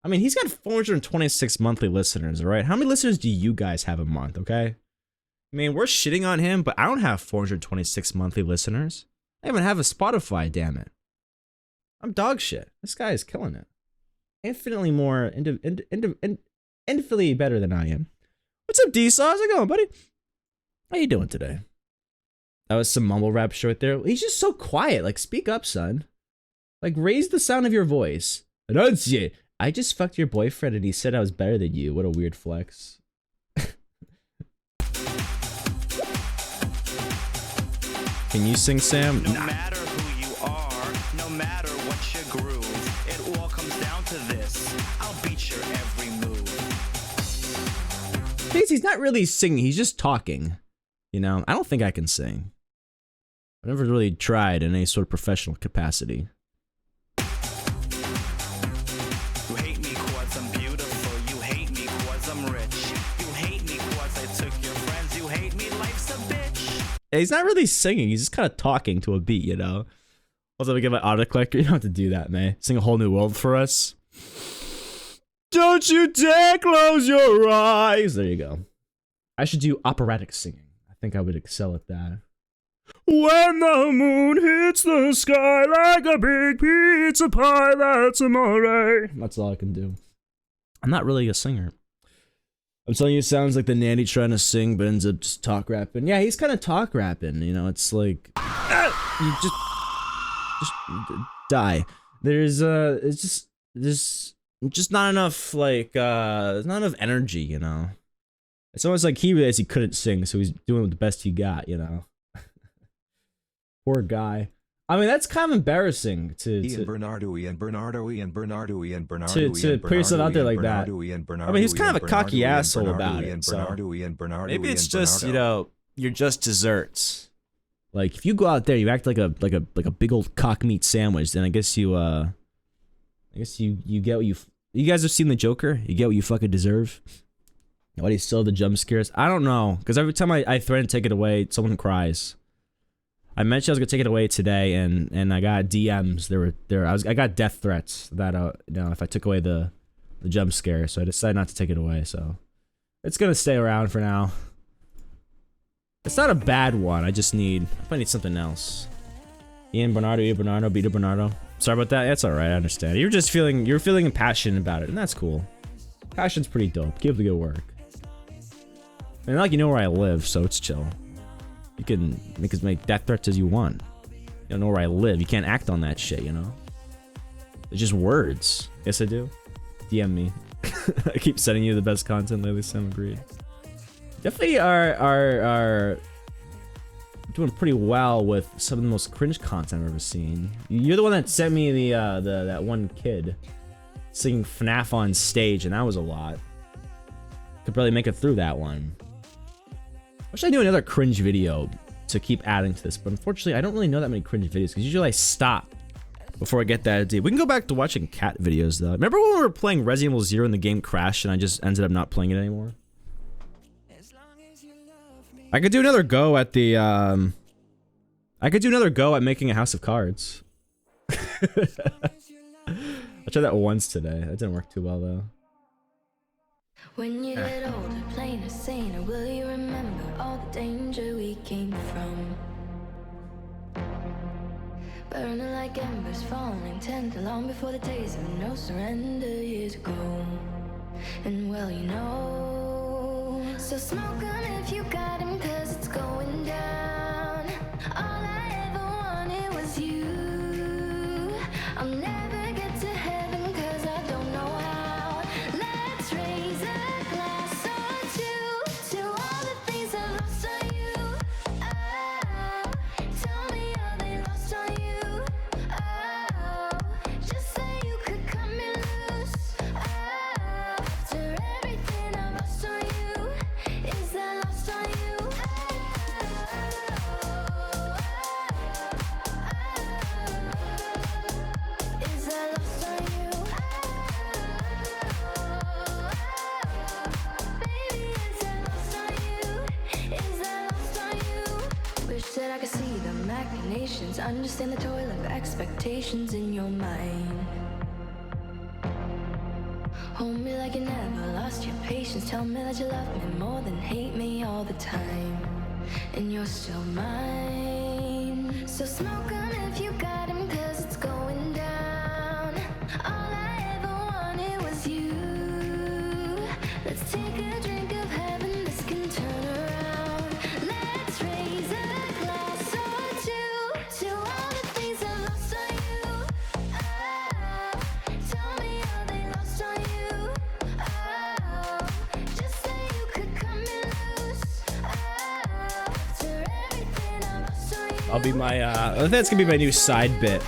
I mean, he's got 426 monthly listeners, all right? How many listeners do you guys have a month, okay? I mean, we're shitting on him, but I don't have 426 monthly listeners. I even have a Spotify, damn it. I'm dog shit. This guy is killing it. Infinitely more, infinitely better than I am. What's up, D-Saw? How's it going, buddy? How you doing today? That was some mumble rap shit right there. He's just so quiet. Like, speak up, son. Like, raise the sound of your voice. Enunciate. I just fucked your boyfriend and he said I was better than you. What a weird flex. Can you sing, Sam? No matter who you are, no matter what your groove, it all comes down to this. I'll beat your every move. He's not really singing, he's just talking. You know, I don't think I can sing. I've never really tried in any sort of professional capacity. You hate me cause I'm beautiful. You hate me cause I'm rich. You hate me cause I took your friends. You hate me, life's a bitch. Yeah, he's not really singing, he's just kind of talking to a beat, you know? Also, we get my auto collector. You don't have to do that, man. Sing A Whole New World for us. Don't you dare close your eyes. There you go. I should do operatic singing. I think I would excel at that. When the moon hits the sky like a big pizza pie, that's amore. That's all I can do. I'm not really a singer. I'm telling you, it sounds like the nanny trying to sing, but ends up just talk rapping. Yeah, he's kind of talk rapping, you know, it's like... you just die. There's just not enough, like, there's not enough energy, you know? It's almost like he realized he couldn't sing, so he's doing the best he got, you know? Poor guy. I mean, that's kind of embarrassing to Bernardo to put yourself out there like that. I mean, he's kind of a cocky asshole about it. So. Maybe it's just, you know, you're just desserts. Like, if you go out there, you act like a big old cock meat sandwich, then I guess you get what you guys have seen the Joker? You get what you fucking deserve. Why do you still have the jump scares? I don't know, because every time I threaten to take it away, someone cries. I mentioned I was gonna take it away today, and I got DMs. I got death threats that you know, if I took away the jump scare, so I decided not to take it away. So it's gonna stay around for now. It's not a bad one. I probably need something else. Ian Bernardo, Peter Bernardo. Sorry about that. That's all right. I understand. You're feeling passionate about it, and that's cool. Passion's pretty dope. Keep up the good work. And like, you know where I live, so it's chill. You can make as many death threats as you want. You don't know where I live. You can't act on that shit, you know? It's just words. Yes, I do. DM me. I keep sending you the best content lately, Sam agreed. Definitely are doing pretty well with some of the most cringe content I've ever seen. You're the one that sent me the that one kid singing FNAF on stage, and that was a lot. Could barely make it through that one. Wish I knew another cringe video to keep adding to this, but unfortunately I don't really know that many cringe videos because usually I stop before I get that deep. We can go back to watching cat videos though. Remember when we were playing Resident Evil 0 and the game crashed and I just ended up not playing it anymore? I could do another go at the I could do another go at making a house of cards. I tried that once today. That didn't work too well though. When you get older, plainer, saner, will you remember all the danger we came from? Burning like embers, falling tender, long before the days of no surrender years ago. And well, you know, so smoke on if you got him, cause it's going down. All I ever wanted was you. I'll never get to heaven cause I don't know how. Let's raise a glass or two to all the things I lost on you. Oh, tell me how they lost on you. Oh, just say you could cut me loose. Oh, after everything I lost on you, is that lost on you? Is that lost on you? Baby, is that lost on you? Is that lost on you? Wish that I could see the machinations, understand the toil of expectations in your mind. Hold me like you never lost your patience. Tell me that you love me more than hate me all the time. And you're still mine. So smoke on if you got him, cause it's going down. All I ever wanted was you. Let's take a drink of heaven, this can turn around. Let's raise a glass or two to all the things I lost on you. Oh, tell me how they lost on you. Oh, just say you could cut me loose. Oh, after everything I lost on you. I'll be my I think that's gonna be my new side bit.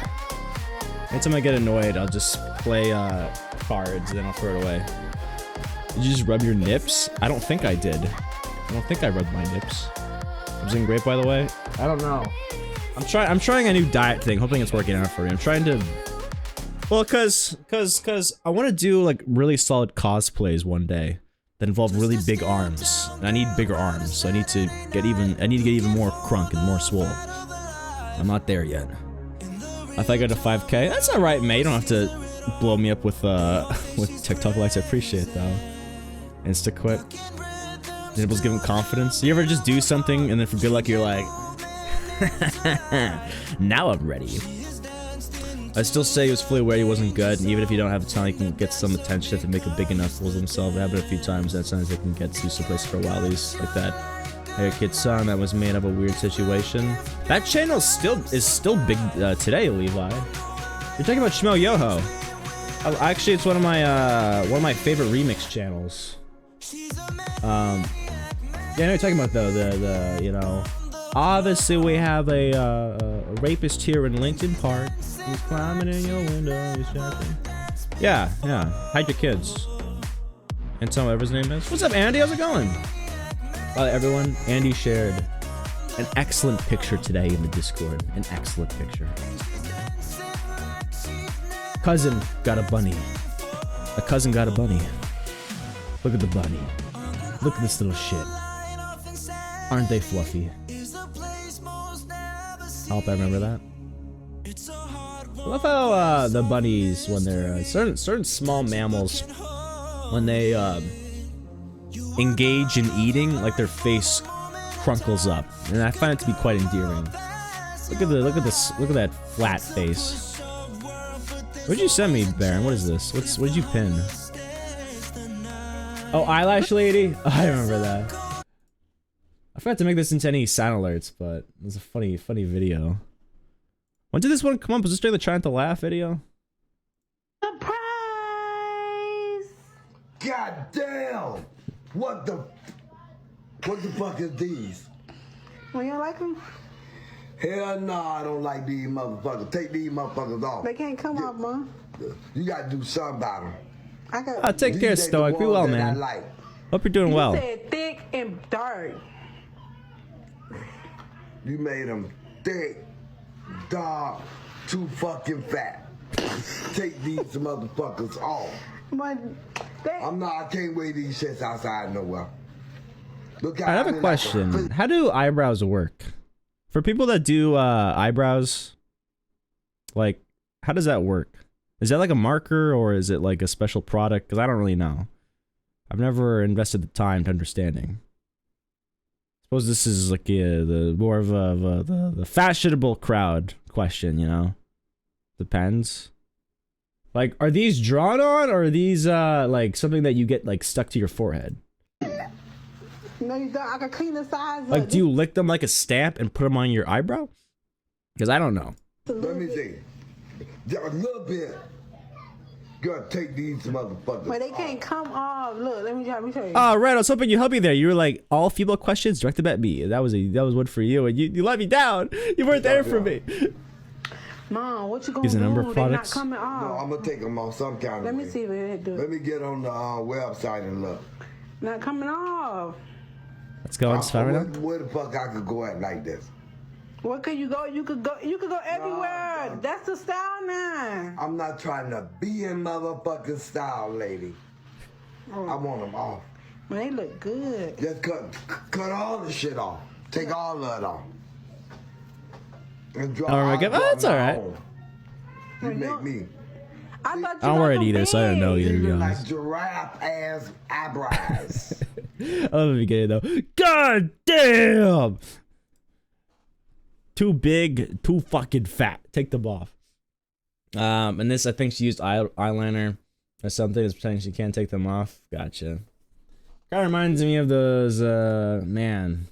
Anytime I get annoyed, I'll just play cards and then I'll throw it away. Did you just rub your nips? I don't think I did. I don't think I rubbed my nips. I'm doing great, by the way. I don't know. I'm trying a new diet thing, hoping it's working out for me. I'm trying to, well, cause I want to do like really solid cosplays one day that involve really big arms. And I need bigger arms, so I need to get even more crunk and more swole. I'm not there yet. If I go to 5K, that's all right, mate. You don't have to blow me up with TikTok likes. I appreciate it though. Insta quit. Nipples give him confidence. You ever just do something and then for good luck you're like, now I'm ready. I still say he was fully aware he wasn't good, and even if you don't have the talent, you can get some attention to make a big enough fool of himself. It happened a few times. That sometimes they can get to some place for a while. He's like that Hey Kid Son that was made of a weird situation. That channel is still big today, Levi. You're talking about Shmel Yoho. Actually, it's one of my favorite remix channels. Yeah, I know you're talking about though the you know, obviously we have a rapist here in Lincoln Park. He's climbing in your window. He's shouting. Yeah. Hide your kids. And tell whatever his name is. What's up, Andy? How's it going? Everyone, Andy shared an excellent picture today in the Discord. An excellent picture. Cousin got a bunny. A cousin got a bunny. Look at the bunny. Look at this little shit. Aren't they fluffy? I hope I remember that. I love how the bunnies, when they're certain small mammals, when they engage in eating, like their face crunkles up, and I find it to be quite endearing. Look at that flat face. What'd you send me, Baron? What is this? What did you pin? Oh, eyelash lady. Oh, I remember that. I forgot to make this into any sound alerts, but it was a funny video. When did this one come up? Was this during the Trying to Laugh video? Surprise! God damn! What the fuck is these? Well, you don't like them? Hell no, I don't like these motherfuckers. Take these motherfuckers off. They can't come off, Mom. You gotta do something about them. Take care, Stoic. Be well, man. Hope you're doing well. You said thick and dark. You made them thick, dark, too fucking fat. Take these motherfuckers off. But I can't wear these shits outside nowhere. Look I have a question. How do eyebrows work? For people that do eyebrows, like, how does that work? Is that like a marker or is it like a special product? Because I don't really know. I've never invested the time to understanding. Suppose this is like the more of the fashionable crowd question, you know? Depends. Like, are these drawn on or are these like something that you get like stuck to your forehead? No, you don't. I can clean the sides. Like, do you lick them like a stamp and put them on your eyebrow? Because I don't know. Let me see. A little bit. Gotta take these motherfuckers. But they can't come off. Look, let me show you. Oh, right. I was hoping you'd help me there. You were like, all female questions directed at me. That was one for you, and you let me down. You weren't there for me. Mom, what you gonna Use a number do? of They're not products? coming off. No, I'm gonna take them off some kind of Let me way. see if they do it. Let me get on the website and look. Not coming off. Let's go on Spotify now. Where the fuck I could go at like this? Where could you go? You could go everywhere. No. That's the style now. I'm not trying to be in motherfucking style, lady. I want them off. Man, they look good. Just cut all the shit off. Take all of it off. And draw Oh my god, that's all right. You make me. I thought I don't wear it either, so I don't know either, to be Like honest. giraffe ass eyebrows. I love the beginning though. God damn! Too big, too fucking fat. Take them off. And this, I think she used eyeliner or something. It's pretending she can't take them off. Gotcha. Kind of reminds me of those, man.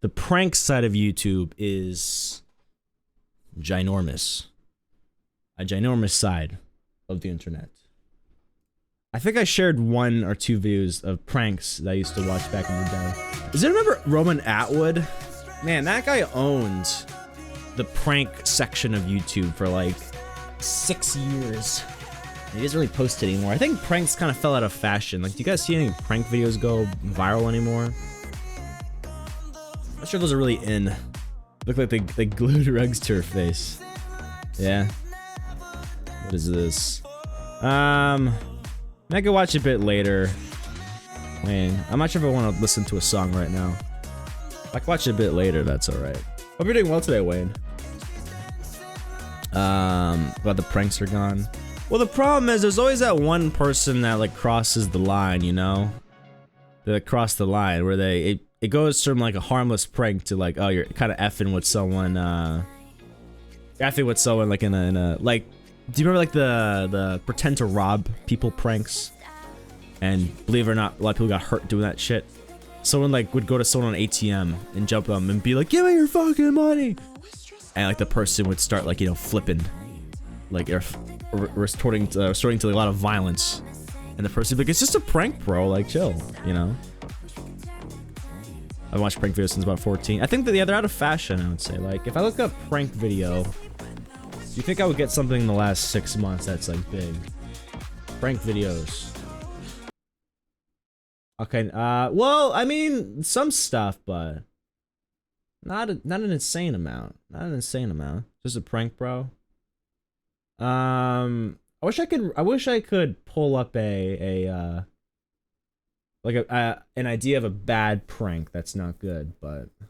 The prank side of YouTube is ginormous. A ginormous side of the internet. I think I shared 1 or 2 videos of pranks that I used to watch back in the day. Does anyone remember Roman Atwood? Man, that guy owned the prank section of YouTube for like 6 years. He doesn't really post it anymore. I think pranks kind of fell out of fashion. Like, do you guys see any prank videos go viral anymore? I'm not sure those are really in. Look like they glued rugs to her face. Yeah. What is this? I could watch a bit later. Wayne, I'm not sure if I want to listen to a song right now. If I can watch it a bit later, that's alright. Hope you're doing well today, Wayne. But the pranks are gone. Well, the problem is there's always that one person that like crosses the line, you know? That cross the line where it goes from like a harmless prank to like, oh, you're kind of effing with someone, like in a like, do you remember like the pretend to rob people pranks? And believe it or not, a lot of people got hurt doing that shit. Someone like would go to someone on ATM and jump them and be like, give me your fucking money. And like the person would start like, you know, flipping, like resorting to like, a lot of violence. And the person would be like, it's just a prank, bro, like chill, you know? I've watched prank videos since about 14. I think that they're out of fashion, I would say. Like, if I look up prank video, do you think I would get something in the last 6 months that's like big? Prank videos. Okay, well, I mean, some stuff, but not an insane amount. Not an insane amount. Just a prank, bro. I wish I could pull up an idea of a bad prank that's not good, but I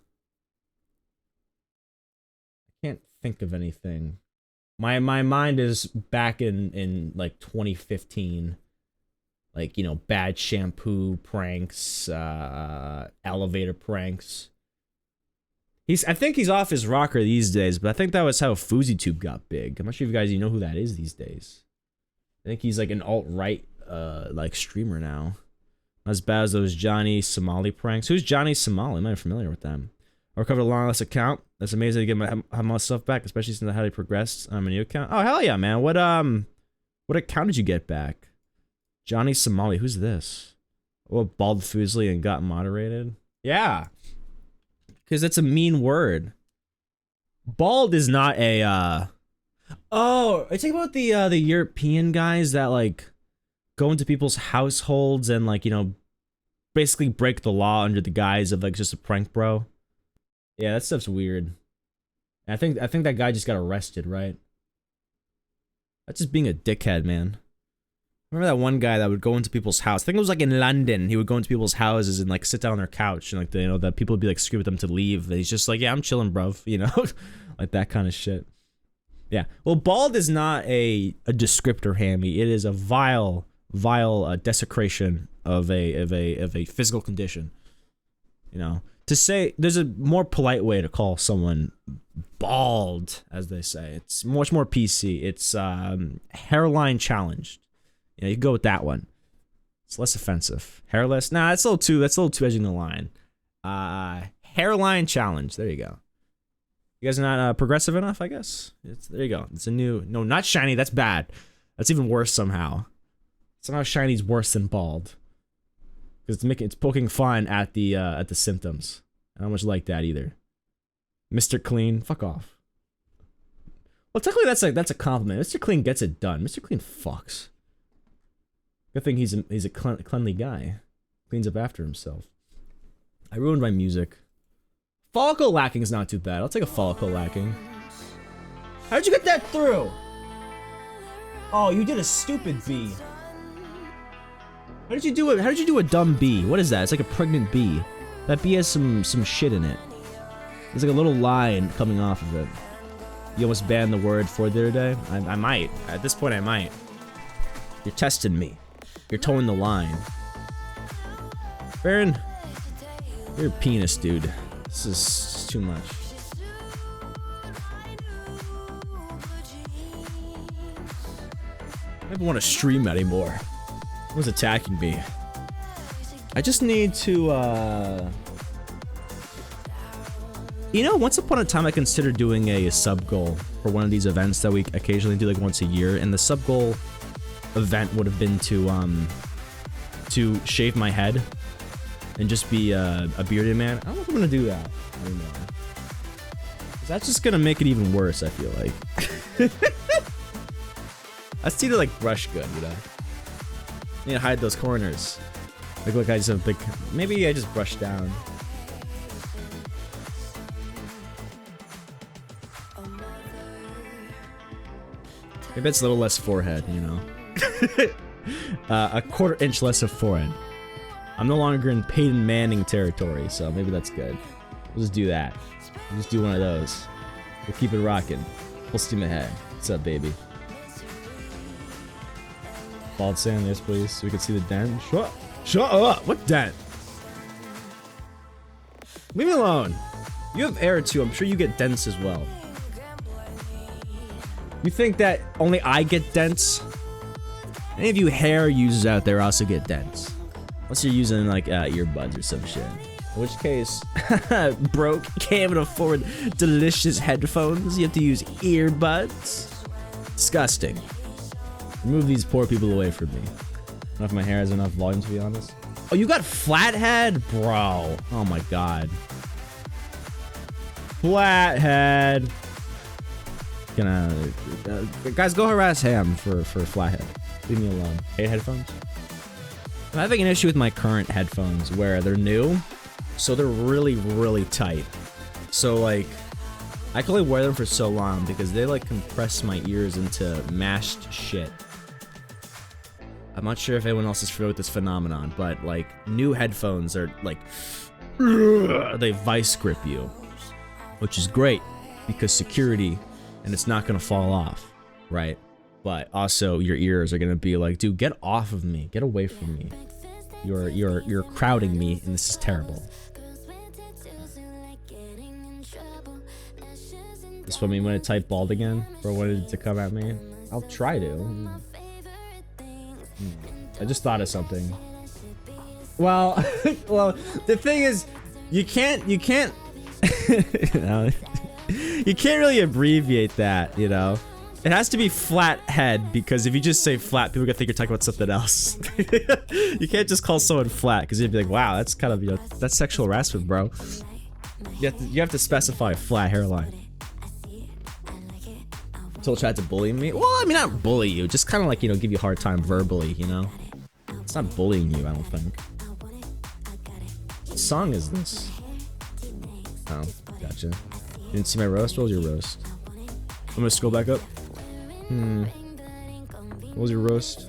can't think of anything. My mind is back in like 2015. Like, you know, bad shampoo pranks, elevator pranks. I think he's off his rocker these days, but I think that was how FouseyTube got big. I'm not sure if you guys know who that is these days. I think he's like an alt-right like streamer now. Not as bad as those Johnny Somali pranks. Who's Johnny Somali? I'm not familiar with them. I recovered a long-list account. That's amazing to get my stuff back, especially since I had it progressed on my new account. Oh hell yeah, man! What account did you get back? Johnny Somali, who's this? Oh, Bald Foosley and got moderated? Yeah. Because it's a mean word. Bald is not a, Oh, are you talking about the European guys that, like, go into people's households and, like, you know, basically break the law under the guise of, like, just a prank, bro? Yeah, that stuff's weird. I think that guy just got arrested, right? That's just being a dickhead, man. Remember that one guy that would go into people's house? I think it was like in London. He would go into people's houses and like sit down on their couch and like you know that people would be like screaming at them to leave. And he's just like, yeah, I'm chilling, bruv. You know, like that kind of shit. Yeah. Well, bald is not a descriptor, Hammy. It is a vile desecration of a physical condition. You know, to say there's a more polite way to call someone bald, as they say. It's much more PC. It's hairline challenged. You know, you can go with that one. It's less offensive. Hairless? Nah, that's a little too edging the line. Hairline challenge. There you go. You guys are not progressive enough, I guess. There you go. It's a new. No, not shiny. That's bad. That's even worse somehow. Somehow shiny's worse than bald. Because it's poking fun at the symptoms. I don't much like that either. Mr. Clean, fuck off. Well, technically that's a compliment. Mr. Clean gets it done. Mr. Clean fucks. Good thing he's a cleanly guy. Cleans up after himself. I ruined my music. Follicle lacking is not too bad. I'll take a follicle lacking. How'd you get that through? Oh, you did a stupid bee. How did you do a dumb bee? What is that? It's like a pregnant bee. That bee has some shit in it. There's like a little line coming off of it. You almost banned the word for the other day? I might. At this point, I might. You're testing me. You're towing the line. Baron, you're a penis, dude. This is too much. I don't want to stream anymore. Who's attacking me? I just need to, you know, once upon a time I considered doing a sub goal for one of these events that we occasionally do like once a year, and the sub goal event would have been to shave my head and just be a bearded man. I don't know if I'm gonna do that anymore. That's just gonna make it even worse, I feel like. I just need to like brush good, you know? I need to hide those corners. Like I just have big. Maybe I just brush down. Maybe it's a little less forehead, you know? A quarter-inch less of forehead. I'm no longer in Peyton Manning territory, so maybe that's good. We'll just do that. We'll just do one of those. We'll keep it rocking. Full steam ahead. What's up, baby? Bald sand, yes, please. So we can see the dent. Shut up! What dent? Leave me alone. You have hair too. I'm sure you get dents as well. You think that only I get dents? Any of you hair users out there also get dents? Unless you're using like earbuds or some shit. In which case, broke, can't even afford delicious headphones. You have to use earbuds. Disgusting. Remove these poor people away from me. I don't know if my hair has enough volume, to be honest. Oh, you got flathead? Bro. Oh my god. Flathead. Guys, go harass Ham for flathead. Leave me alone. Hate headphones? I'm having an issue with my current headphones where they're new, so they're really, really tight. So like, I can only wear them for so long because they like compress my ears into mashed shit. I'm not sure if anyone else is familiar with this phenomenon, but like new headphones are like, they vice grip you, which is great because security, and it's not gonna fall off, right? But also your ears are gonna be like, dude, get off of me, get away from me. You're crowding me, and this is terrible. This what me when I type bald again, or wanted it to come at me. I'll try to. I just thought of something. Well, well, the thing is, you can't you can't really abbreviate that, you know. It has to be flat head, because if you just say flat, people are gonna think you're talking about something else. You can't just call someone flat, because you'd be like, wow, that's kind of, you know, that's sexual harassment, bro. You have to specify flat hairline. Told Chad to bully me? Well, I mean, not bully you, just kind of like, you know, give you a hard time verbally, you know? It's not bullying you, I don't think. What song is this? Oh. Gotcha. You didn't see my roast? What was your roast? I'm gonna scroll back up. What was your roast?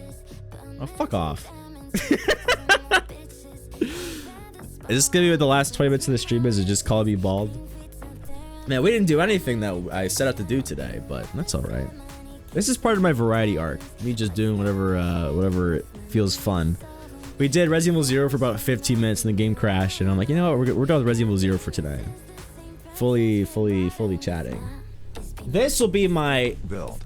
Oh, fuck off. Is this gonna be what the last 20 minutes of the stream is? Or just call me bald? Man, we didn't do anything that I set out to do today, but that's alright. This is part of my variety arc. Me just doing whatever feels fun. We did Resident Evil 0 for about 15 minutes and the game crashed, and I'm like, you know what, we're done with Resident Evil 0 for today. Fully chatting. This will be my Bill?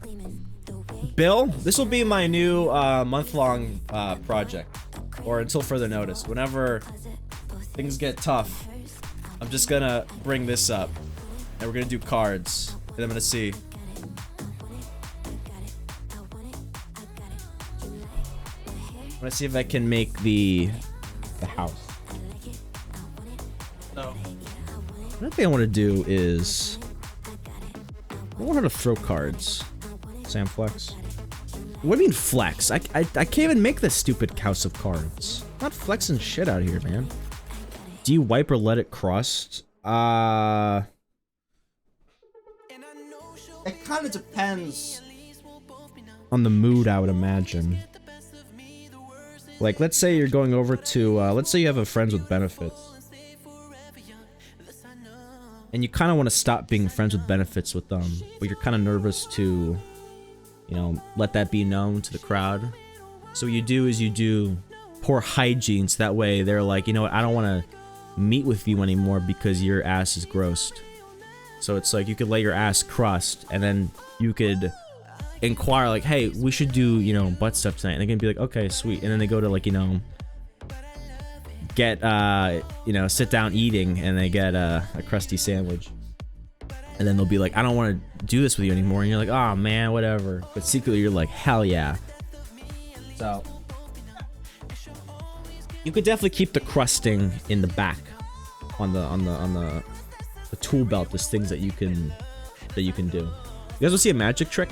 This will be my new month-long project. Or until further notice. Whenever things get tough, I'm just gonna bring this up. And we're gonna do cards. And I'm gonna see. I'm gonna see if I can make the house. No. Another thing I want to do is I want her to throw cards. Sam Flex. What do you mean flex? I can't even make this stupid house of cards. I'm not flexing shit out here, man. Do you wipe or let it crust? It kind of depends on the mood, I would imagine. Like, let's say you're going over to, let's say you have a friends with benefits. And you kind of want to stop being friends with benefits with them, but you're kind of nervous to, you know, let that be known to the crowd. So what you do is you do poor hygiene, so that way they're like, you know what, I don't want to meet with you anymore because your ass is grossed. So it's like you could let your ass crust, and then you could inquire like, hey, we should do, you know, butt stuff tonight. And they're gonna be like, okay, sweet. And then they go to, like, you know, get you know, sit down eating, and they get a crusty sandwich. And then they'll be like, I don't want to do this with you anymore. And you're like, oh man, whatever. But secretly you're like, hell yeah. So you could definitely keep the crusting in the back on the tool belt. There's things that you can do. You guys want to see a magic trick?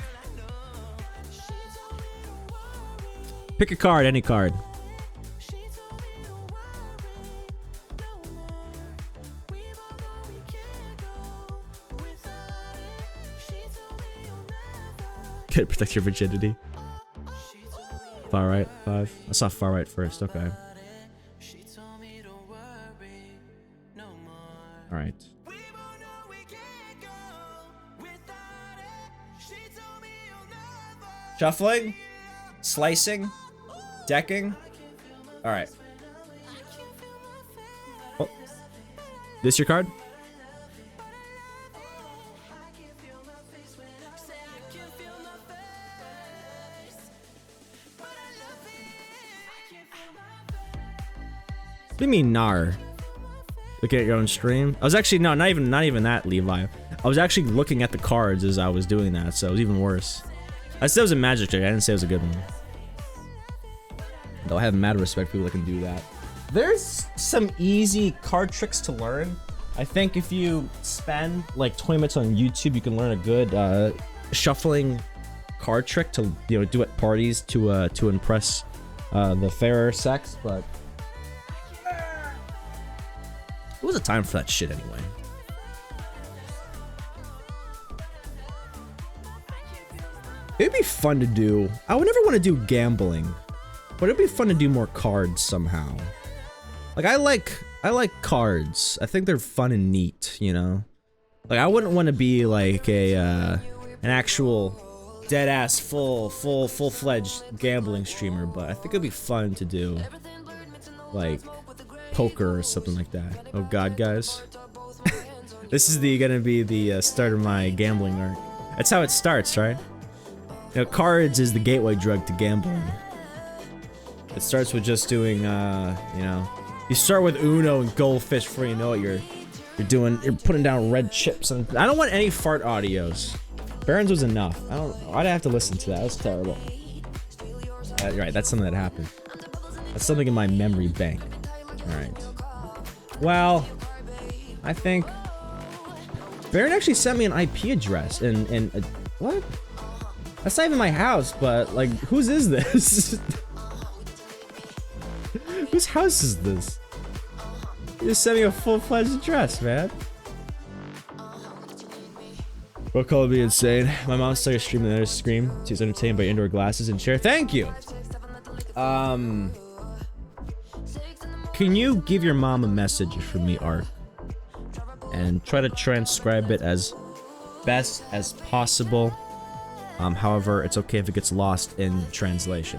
Pick a card, any card. Can't protect your virginity. Far right, 5. I saw far right first, okay. Alright. Shuffling? Slicing? Decking? Alright. Oh. This your card? What do you mean, nar? Looking at your own stream? I was actually, no, not even that, Levi. I was actually looking at the cards as I was doing that, so it was even worse. I said it was a magic trick, I didn't say it was a good one. Though I have mad respect for people that can do that. There's some easy card tricks to learn. I think if you spend like 20 minutes on YouTube, you can learn a good shuffling card trick to, you know, do at parties to impress the fairer sex, but it was a time for that shit anyway. It'd be fun to do. I would never want to do gambling, but it'd be fun to do more cards somehow. Like I like cards. I think they're fun and neat, you know. Like I wouldn't want to be like an actual dead ass full-fledged gambling streamer, but I think it'd be fun to do like poker or something like that. Oh god, guys. This is gonna be the start of my gambling arc. That's how it starts, right? You know, cards is the gateway drug to gambling. It starts with just doing, you know, you start with Uno and Goldfish before you know it. You're putting down red chips, and I don't want any fart audios. Barons was enough. I'd have to listen to that. That's terrible. Right, that's something that happened. That's something in my memory bank. All right. Well, I think Baron actually sent me an IP address and what? That's not even my house, but like, whose is this? Whose house is this? You just sent me a full-fledged address, man. What called me insane? My mom started streaming the other scream. She's entertained by indoor glasses and chair. Thank you. Can you give your mom a message from me, Art? And try to transcribe it as best as possible. However, it's okay if it gets lost in translation.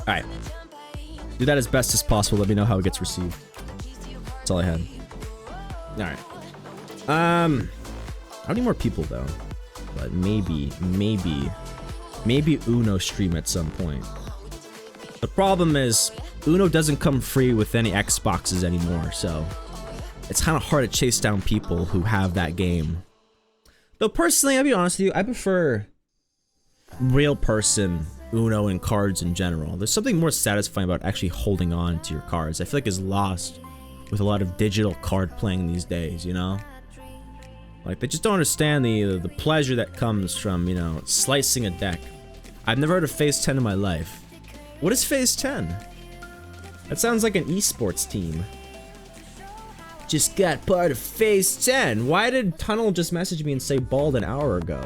Alright. Do that as best as possible. Let me know how it gets received. That's all I had. Alright. I don't need more people though. But maybe Uno stream at some point. The problem is Uno doesn't come free with any Xboxes anymore, so it's kind of hard to chase down people who have that game. Though personally, I'll be honest with you, I prefer real person Uno and cards in general. There's something more satisfying about actually holding on to your cards. I feel like it's lost with a lot of digital card playing these days, you know? Like, they just don't understand the pleasure that comes from, you know, slicing a deck. I've never heard of Phase 10 in my life. What is Phase 10? That sounds like an esports team. Just got part of Phase 10. Why did Tunnel just message me and say bald an hour ago?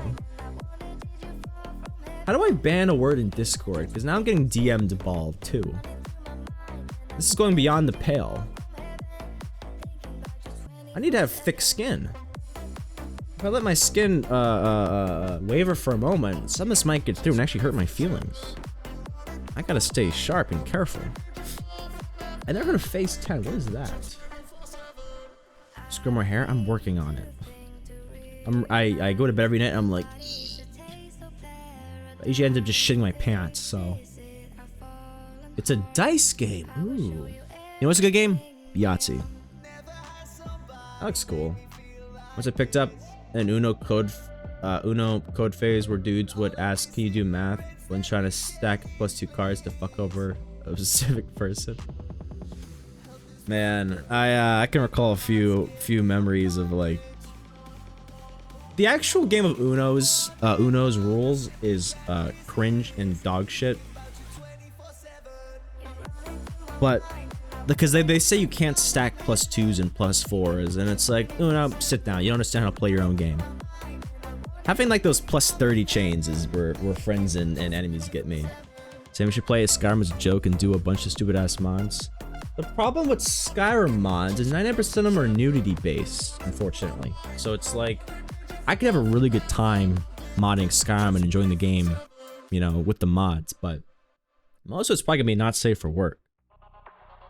How do I ban a word in Discord? Because now I'm getting DM'd bald too. This is going beyond the pale. I need to have thick skin. If I let my skin waver for a moment, some of this might get through and actually hurt my feelings. I gotta stay sharp and careful. I never heard of Phase 10. What is that? Just grow more hair? I'm working on it. I go to bed every night and I'm like, I usually end up just shitting my pants, so. It's a dice game. Ooh. You know what's a good game? Yahtzee. That looks cool. Once I picked up an Uno code phase where dudes would ask, can you do math when trying to stack +2 cards to fuck over a specific person. Man, I can recall a few memories of like the actual game of Uno's rules is cringe and dog shit. But because they say you can't stack +2s and +4s, and it's like, Uno, sit down. You don't understand how to play your own game. Having like those +30 chains is where friends and enemies get made. Saying we should play Skyrim as a joke and do a bunch of stupid ass mods. The problem with Skyrim mods is 99% of them are nudity based, unfortunately. So it's like, I could have a really good time modding Skyrim and enjoying the game, you know, with the mods, but most of it's probably gonna be not safe for work.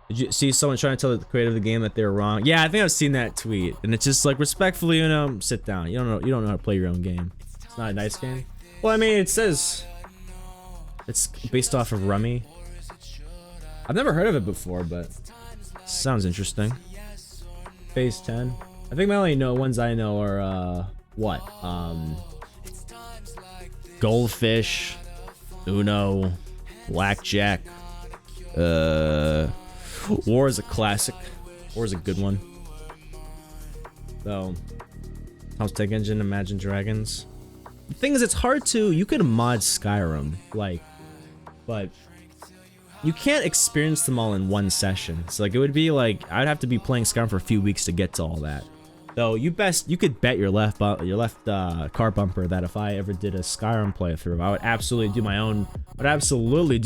Did you see someone trying to tell the creator of the game that they're wrong? Yeah, I think I've seen that tweet, and it's just like, respectfully, you know, sit down. You don't know how to play your own game. It's not a nice game. Well, I mean, it says it's based off of Rummy. I've never heard of it before, but sounds interesting. Phase 10. I think my only ones I know are what? Goldfish, Uno, Blackjack. War is a classic. War is a good one. So, Tom's Tech Engine, Imagine Dragons. The thing is, it's hard to. You could mod Skyrim, like, but you can't experience them all in one session. So, like, it would be like I'd have to be playing Skyrim for a few weeks to get to all that. Though you could bet your left car bumper that if I ever did a Skyrim playthrough, I would absolutely do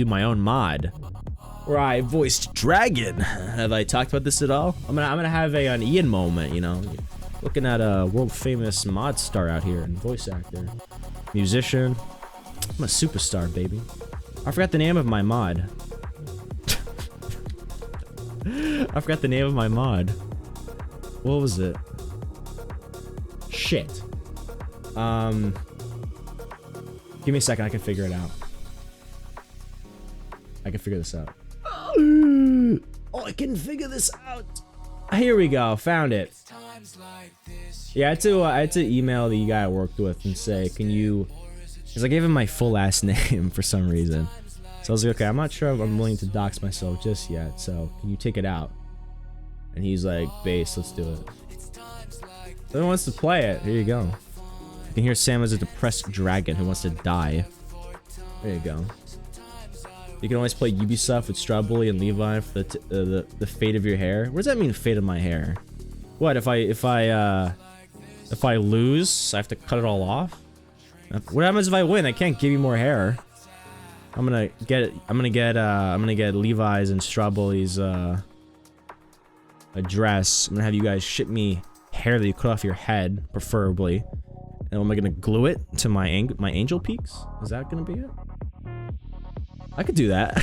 my own mod. Where I voiced Dragon. Have I talked about this at all? I'm gonna have an Ian moment, you know, looking at a world famous mod star out here and voice actor, musician. I'm a superstar, baby. I forgot the name of my mod. What was it? Shit. Give me a second. I can figure it out. I can figure this out. Oh, I can figure this out. Here we go. Found it. Yeah, I had to email the guy I worked with and say, can you... Because I gave him my full last name for some reason. So I was like, okay, I'm not sure if I'm willing to dox myself just yet, so can you take it out? And he's like, base, let's do it. Who wants to play it? Here you go. You can hear Sam as a depressed dragon who wants to die. There you go. You can always play Ubisoft with Strawbully and Levi for the fate of your hair. What does that mean, fate of my hair? What if I lose? I have to cut it all off. What happens if I win? I can't give you more hair. I'm gonna get Levi's and Strawbully's address. I'm gonna have you guys ship me hair that you cut off your head, preferably. And am I gonna glue it to my angel peaks? Is that gonna be it? I could do that.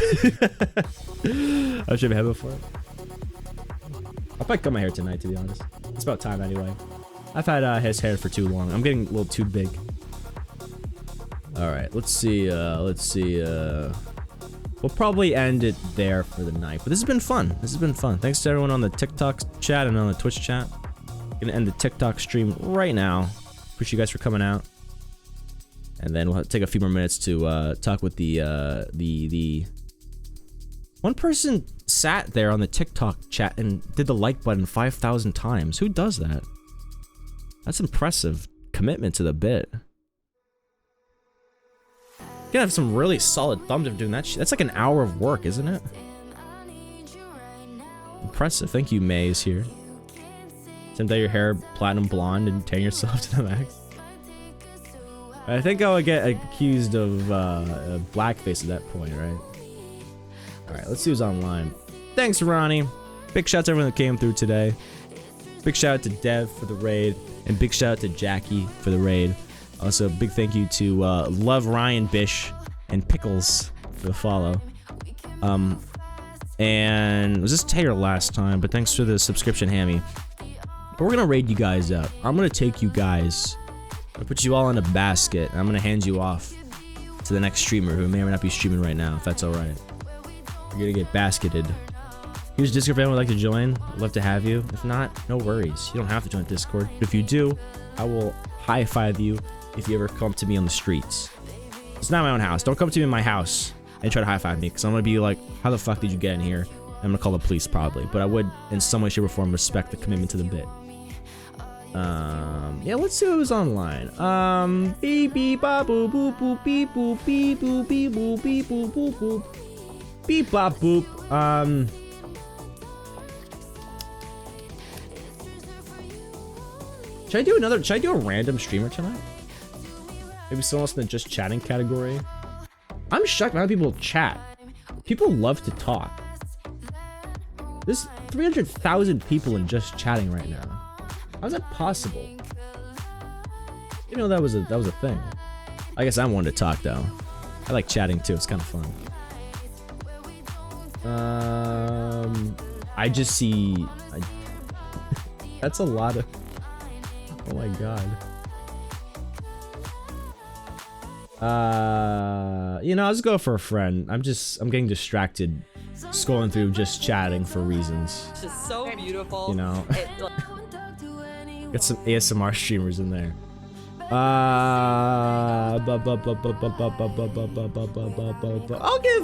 I should have had before. I'll probably cut my hair tonight, to be honest. It's about time anyway. I've had his hair for too long. I'm getting a little too big. Alright, let's see. We'll probably end it there for the night. But this has been fun. Thanks to everyone on the TikTok chat and on the Twitch chat. Gonna end the TikTok stream right now. Appreciate you guys for coming out. And then we'll take a few more minutes to talk with the one person sat there on the TikTok chat and did the like button 5,000 times. Who does that? That's impressive commitment to the bit. You gotta have some really solid thumbs if doing that shit. That's like an hour of work, isn't it? Impressive. Thank you, Maze here. Same dye your hair platinum blonde and tan yourself to the max. I think I would get accused of blackface at that point, right? Alright, let's see who's online. Thanks, Ronnie. Big shout out to everyone that came through today. Big shout out to Dev for the raid. And big shout out to Jackie for the raid. Also, big thank you to Love Ryan Bish and Pickles for the follow. And was this Taylor last time, but thanks for the subscription, Hammy. But we're gonna raid you guys up. I'm gonna take you guys, I'll put you all in a basket, and I'm gonna hand you off to the next streamer who may or may not be streaming right now, if that's alright. You're gonna get basketed. Here's Discord if anyone would like to join. I'd love to have you. If not, no worries. You don't have to join Discord. But if you do, I will high-five you if you ever come to me on the streets. It's not my own house. Don't come to me in my house and try to high-five me, because I'm gonna be like, how the fuck did you get in here? I'm gonna call the police probably. But I would, in some way, shape, or form, respect the commitment to the bit. Yeah, let's see who's online. Beep beep ba boop boop boop beep boop beep boop beep boop beep boop boop boop beep bop boop. Should I do a random streamer tonight? Maybe someone else in the just chatting category? I'm shocked by how people chat. People love to talk. There's 300,000 people in just chatting right now. How's that possible? You know that was a thing. I guess I'm one to talk though. I like chatting too, it's kind of fun. I just see that's a lot of, oh my god. You know, I'll just go for a friend. I'm getting distracted scrolling through just chatting for reasons. It's just so beautiful. You know. Got some ASMR streamers in there. I'll give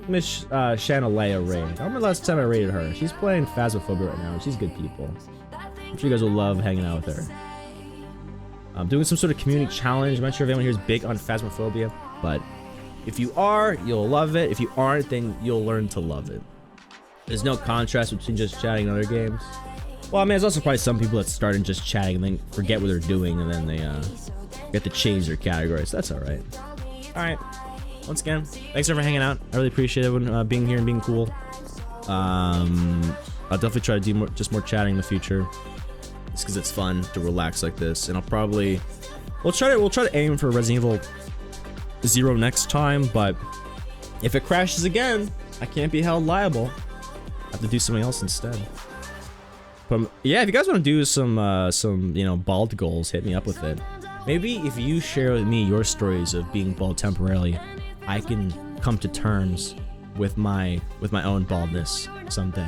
Miss Shanalea a raid. I remember last time I raided her. She's playing Phasmophobia right now. She's good people. I'm sure you guys will love hanging out with her. I'm doing some sort of community challenge. I'm not sure if anyone here is big on Phasmophobia, but if you are, you'll love it. If you aren't, then you'll learn to love it. There's no contrast between just chatting and other games. Well, I mean, there's also probably some people that start in just chatting and then forget what they're doing, and then they get to change their categories. So that's all right. All right. Once again, thanks for hanging out. I really appreciate everyone being here and being cool. I'll definitely try to do more chatting in the future, just because it's fun to relax like this. And I'll probably we'll try to aim for Resident Evil 0 next time. But if it crashes again, I can't be held liable. I have to do something else instead. But yeah, if you guys want to do some you know, bald goals, hit me up with it. Maybe if you share with me your stories of being bald temporarily, I can come to terms with my own baldness someday.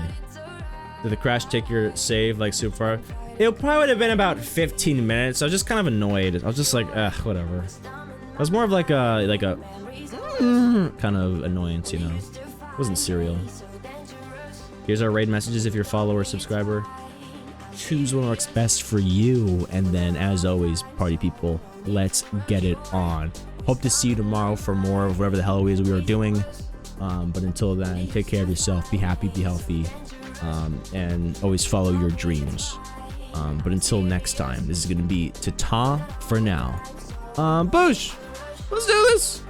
Did the crash take your save like super far? It probably would have been about 15 minutes. I was just kind of annoyed. I was just like, ugh, whatever. It was more of like a kind of annoyance, you know. It wasn't serial. Here's our raid messages if you're a follower or subscriber. choose what works best for you. And then, as always, party people, let's get it on. Hope to see you tomorrow for more of whatever the hell it is we are doing. But until then, take care of yourself, be happy, be healthy, and always follow your dreams. But until next time, this is going to be ta-ta for now. Boosh, let's do this.